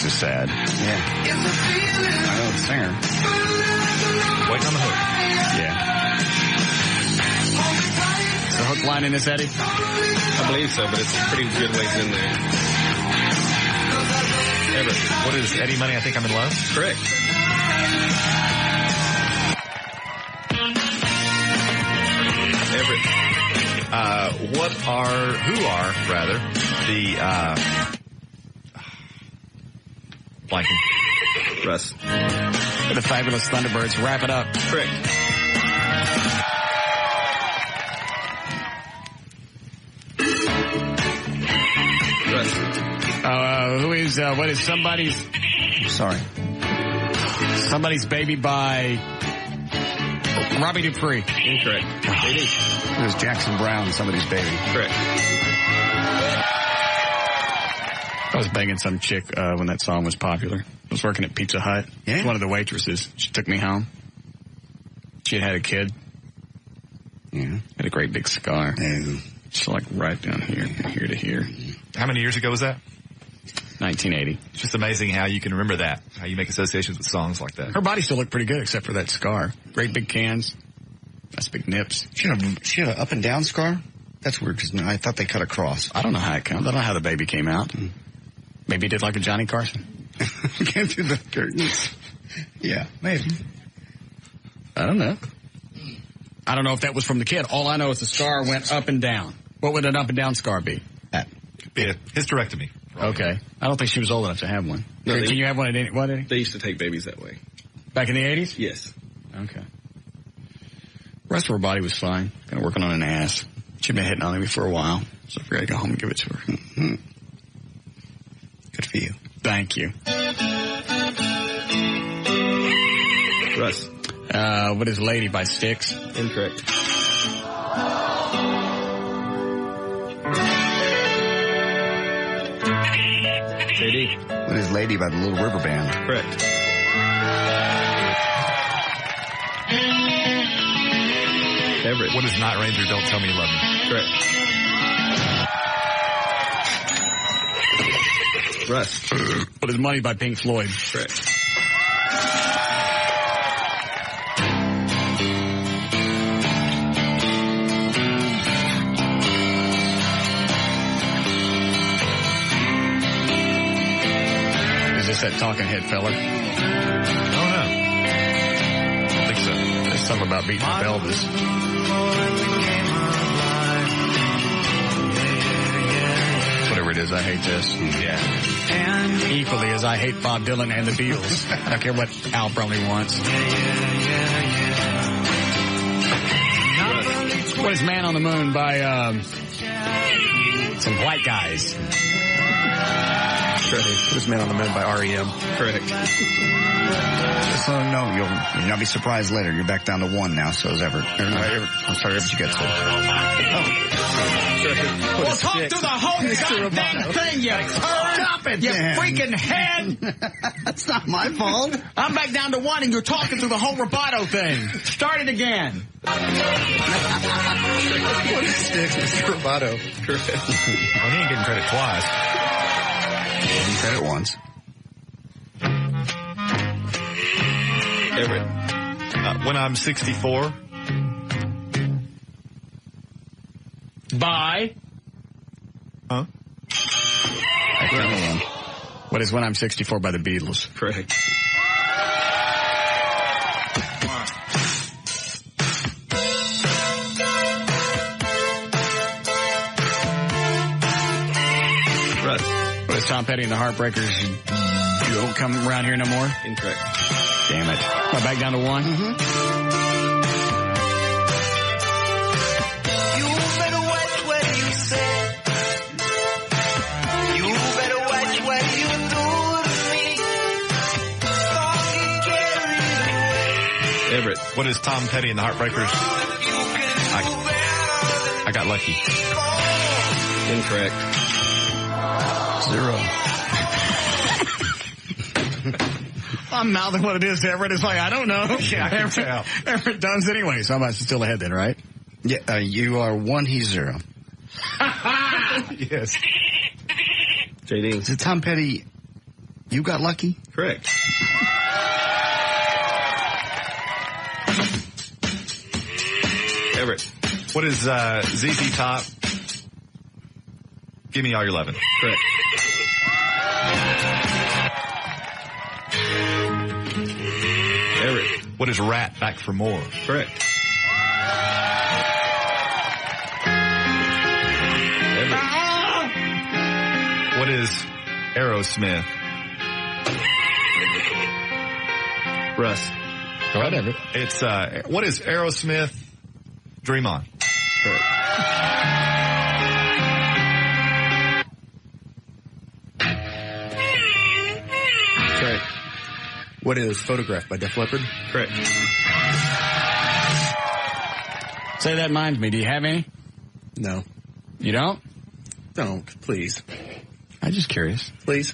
Sad. Yeah. I know the singer. Waiting on the hook. Yeah. Is the hook line in this, Eddie? I believe so, but it's a pretty good ways in there. Everett. What is Eddie Money? I Think I'm in Love? Correct. Everett. Who are the, blanking. Russ. The Fabulous Thunderbirds. Wrap it up. Correct. Russ. Who is, what is somebody's... Sorry. Somebody's Baby by Robbie Dupree. Incorrect. JD. It was Jackson Brown, Somebody's Baby. Correct. I was banging some chick when that song was popular. I was working at Pizza Hut. Yeah? One of the waitresses. She took me home. She had a kid. Yeah. Had a great big scar. Yeah. Just like right down here, from here to here. How many years ago was that? 1980. It's just amazing how you can remember that, how you make associations with songs like that. Her body still looked pretty good except for that scar. Great big cans. Nice big nips. She had an up and down scar? That's weird because I thought they cut across. I don't know how it comes. I don't know how the baby came out. Maybe he did like a Johnny Carson. Came through the curtains. Yeah, maybe. I don't know. I don't know if that was from the kid. All I know is the scar went up and down. What would an up and down scar be? That. Be a hysterectomy. Okay. I don't think she was old enough to have one. No, Can you have one at any... What, Eddie? They used to take babies that way. Back in the 80s? Yes. Okay. The rest of her body was fine. Kind of working on an ass. She'd been hitting on me for a while, so I figured I'd go home and give it to her. Mm-hmm. Good for you. Thank you. Russ. What is Lady by Styx? Incorrect. JD. What is Lady by the Little River Band? Correct. Everett. What is Night Ranger, Don't Tell Me You Love Me? Correct. Russ. What is Money by Pink Floyd? Correct. Is this that talking head fella? Oh, no. I don't think so. There's something about beating up Elvis. Whatever it is, I hate this. Yeah. Equally as I hate Bob Dylan and the Beatles. I don't care what Al Brumley wants. What is Man on the Moon by some white guys? Correct. What is Man on the Moon by R.E.M.? Correct. So, no, you'll not be surprised later. You're back down to one now, so is Everett. I'm sorry, Everett, you get to it. Well, talk to the whole goddamn thing, you stop it, you freaking head. That's not my fault. I'm back down to one, and you're talking through the whole rubato thing. Start it again. What is Styx, Mr. Rubato? Correct. Well, he ain't getting credit twice. Getting credit once. Everett. When I'm 64. By? Huh? What is When I'm 64 by the Beatles? Correct. Russ. What is Tom Petty and the Heartbreakers? You don't come around here no more? Incorrect. Damn it. Am I back down to 1? Mm-hmm. You better watch what you say. You better watch what you do to me. Everett, what is Tom Petty and the Heartbreakers? I got lucky. Incorrect. 0. I'm mouthing what it is to Everett. It's like, I don't know. Yeah, I can tell. Everett does anyway, so I'm still ahead then, right? Yeah, you are 1, he's 0. Yes. JD. Is it Tom Petty, You Got Lucky? Correct. Everett, what is ZZ Top? Give me all your lovin'. Correct. Everett, what is Rat? Back for More? Correct. Everett, what is Aerosmith? Russ. Go ahead, Everett. It's what is Aerosmith? Dream On. Correct. Correct. What is Photograph by Def Leppard? Correct. Say that reminds me. Do you have any? No. You don't? Don't, please. I'm just curious. Please.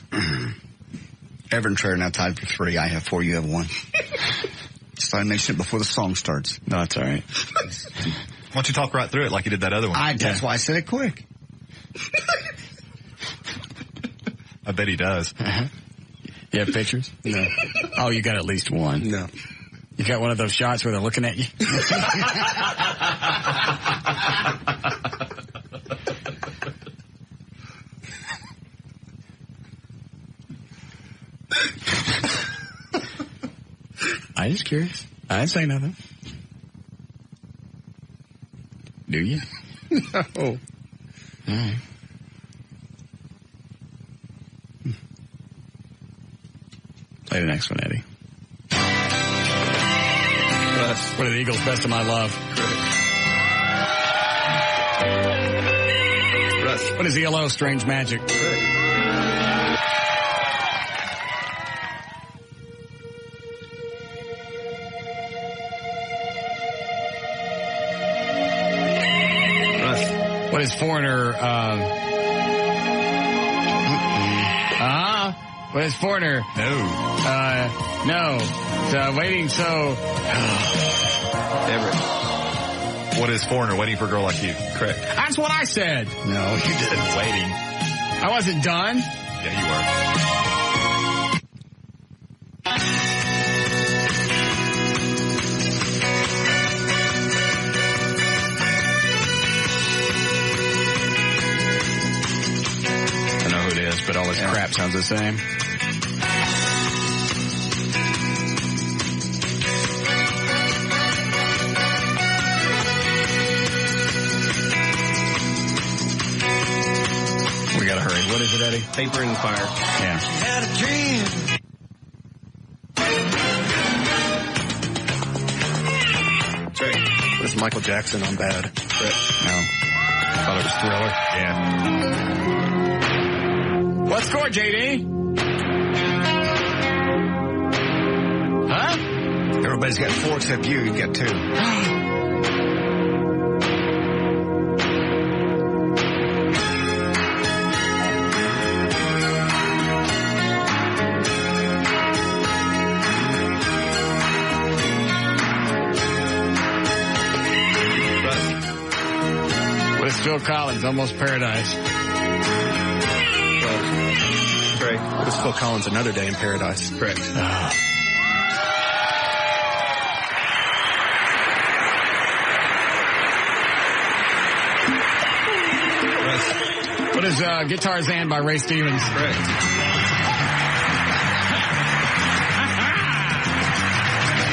Everett and Trey are now tied for 3. I have 4, you have 1. Just thought I'd mention it before the song starts. No, it's all right. Why don't you talk right through it like you did that other one? That's why I said it quick. I bet he does. Uh-huh. You have pictures? No. Oh, you got at least 1. No. You got one of those shots where they're looking at you? I'm just curious. I didn't say nothing. Do you? No. All right. Play the next one, Eddie. Russ. What are the Eagles' Best of My Love? Russ. What is ELO, Strange Magic? What is Foreigner? What is Foreigner? No. Waiting so. Everett. What is Foreigner? Waiting for a Girl Like You? Correct. That's what I said. No, you didn't. Waiting. I wasn't done. Yeah, you were. But all this crap sounds the same. We gotta hurry. What is it, Eddie? Paper and Fire. Yeah. Had a dream. That's right. What is Michael Jackson on Bad? Correct. No. I thought it was Thriller. Yeah. What score, JD? Huh? Everybody's got 4 except you. You've got 2. What is Phil Collins, Almost Paradise? Correct. What is Phil Collins, Another Day in Paradise? Correct. What is Guitar Zan by Ray Stevens? Correct.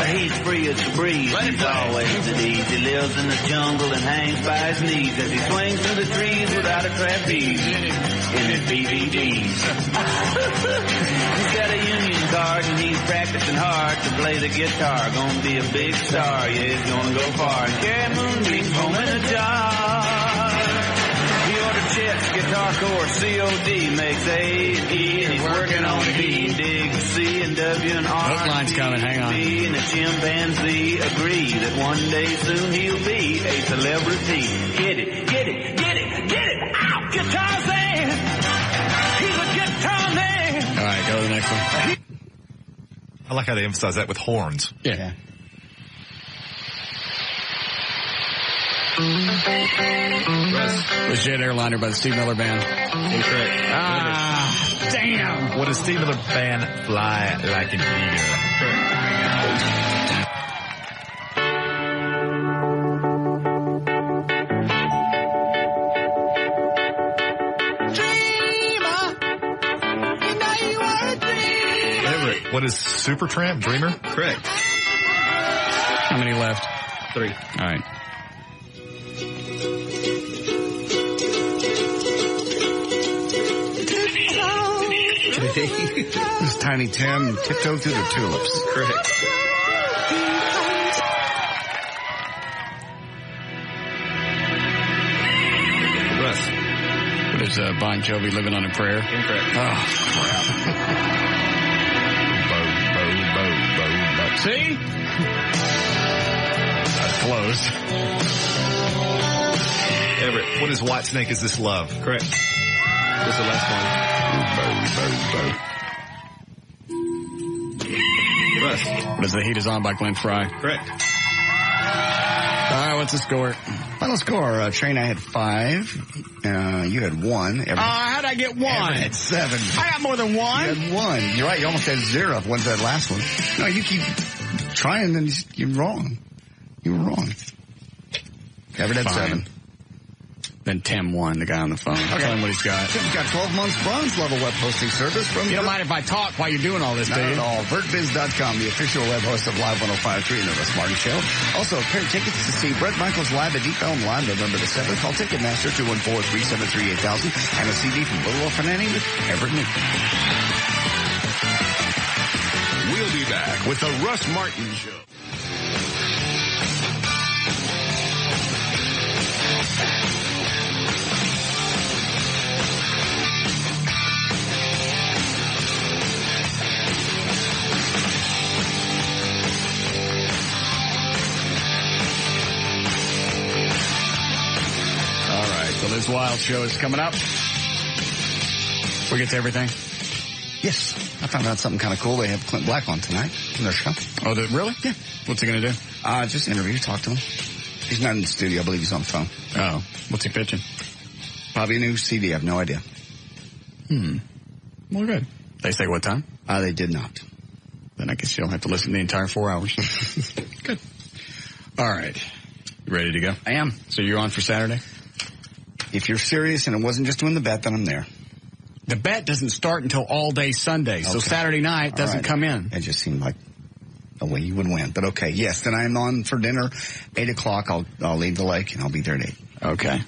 he's free as the breeze. He's always at ease. He lives in the jungle and hangs by his knees as he swings through the trees without a trapeze in his BVDs. He's got a union card and he's practicing hard to play the guitar. Gonna be a big star, yeah, he's gonna go far and carry moonbeams home in a jar. He ordered Chet's guitar course, COD, makes A and E, and he's working on B, digs C and W and R. Hook line's coming, hang on. B and the chimpanzee agree that one day soon he'll be a celebrity. Get it, get it, get it, get it, ow! Guitar man! He's a guitar man! All right, go to the next one. I like how they emphasize that with horns. Yeah. Was Jet Airliner by the Steve Miller Band. Incorrect. Ah, damn. What does Steve Miller Band fly like an eagle? Everett, what is Supertramp? Dreamer? Correct. How many left? 3. All right. This Tiny Tim tiptoed through the tulips. Correct. Russ. What is Bon Jovi, Living on a Prayer? Incorrect. Oh, crap. See? That's close. Everett, what is Whitesnake Is This Love? Correct. What's the last one? Russ. What is The Heat Is On by Glenn Frey? Correct. All right, what's the score? Final score, Train, I had 5. You had 1. How'd I get 1? Everett had 7. I got more than 1. You had 1. You're right, you almost had 0 if one's that last one. No, you keep trying and you're wrong. You were wrong. Everett had 7. Then Tim won, the guy on the phone. Okay. Tell him what he's got. Tim's got 12 months bronze level web hosting service from... You don't mind if I talk while you're doing all this, do you? Not at all. VertBiz.com, the official web host of Live 105.3 and the Russ Martin Show. Also, pair tickets to see Brett Michaels live at Deep Elm Live November the 7th. Call Ticketmaster 214-373-8000 and a CD from Little Orphan Annie with Everett Newton. We'll be back with the Russ Martin Show. So this wild show is coming up. We get to everything? Yes. I found out something kind of cool. They have Clint Black on tonight in their show. Oh, really? Yeah. What's he going to do? Just interview, talk to him. He's not in the studio. I believe he's on the phone. Oh. What's he pitching? Probably a new CD. I have no idea. Well, good. They say what time? They did not. Then I guess you'll have to listen to the entire 4 hours. Good. All right. You ready to go? I am. So you're on for Saturday? If you're serious and it wasn't just to win the bet, then I'm there. The bet doesn't start until all day Sunday, so Saturday night doesn't come in. It just seemed like a way you would win. But okay, yes, then I'm on for dinner, 8 o'clock. I'll leave the lake and I'll be there at 8. Okay.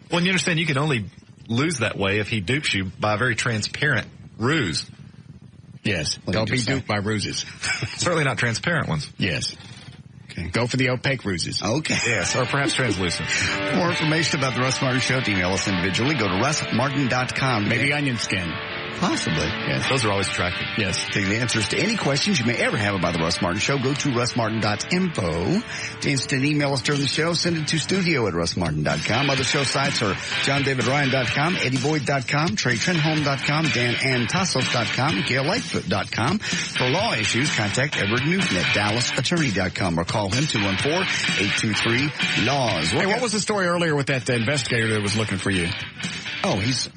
Well, and you understand you can only lose that way if he dupes you by a very transparent ruse. Yes. Don't be duped by ruses. Certainly not transparent ones. Yes. Go for the opaque ruses. Okay. Yes, or perhaps translucent. More information about the Russ Martin Show, email us individually. Go to russmartin.com. Maybe onion skin. Possibly. Yes. Those are always attractive. Yes. To get answers to any questions you may ever have about the Russ Martin Show, go to russmartin.info. To instant email us during the show, send it to studio@russmartin.com. Other show sites are johndavidryan.com, eddieboyd.com, treytrenholm.com, danantassos.com, gaillightfoot.com. For law issues, contact Edward Newton at dallasattorney.com or call him 214-823-LAWS. Hey, what was the story earlier with that investigator that was looking for you? Oh, he's...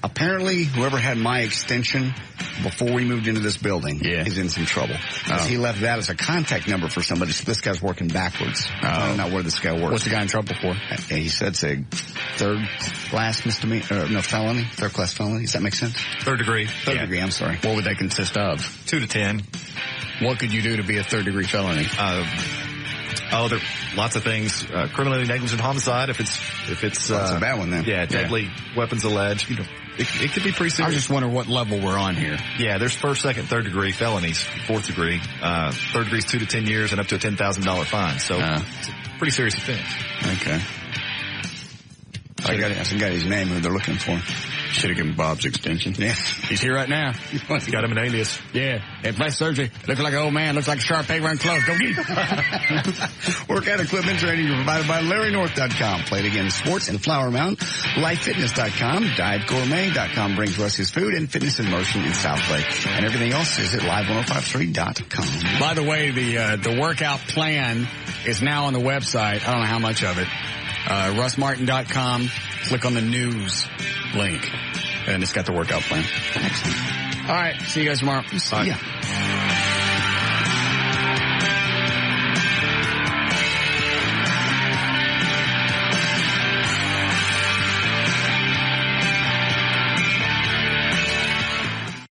Apparently, whoever had my extension before we moved into this building is in some trouble. Because he left that as a contact number for somebody, so this guy's working backwards. I don't know where this guy works. What's the guy in trouble for? He said it's a third-class misdemeanor, felony, third-class felony. Does that make sense? Third degree. Third degree, I'm sorry. What would they consist of? 2 to 10. What could you do to be a third-degree felony? There are lots of things. Criminally negligent homicide, if it's that's a bad one then. Yeah, deadly weapons alleged. It could be pretty serious. I just wonder what level we're on here. Yeah, there's first, second, third degree felonies, fourth degree. Third degree is 2 to 10 years and up to a $10,000 fine. So it's a pretty serious offense. Okay. I got his name who they're looking for. Should have given Bob's extension. Yeah. He's here right now. He's got him an alias. Yeah. At plastic surgery. Looking like an old man. Looks like a sharp paper and clothes. Go get it. Workout equipment training provided by LarryNorth.com. Play it again. Sports and Flower Mound. LifeFitness.com. DietGourmet.com brings us his food and fitness in motion in South Lake. And everything else is at Live1053.com. By the way, the workout plan is now on the website. I don't know how much of it. RussMartin.com. Click on the news link. And it's got the workout plan. Excellent. All right. See you guys tomorrow. See ya.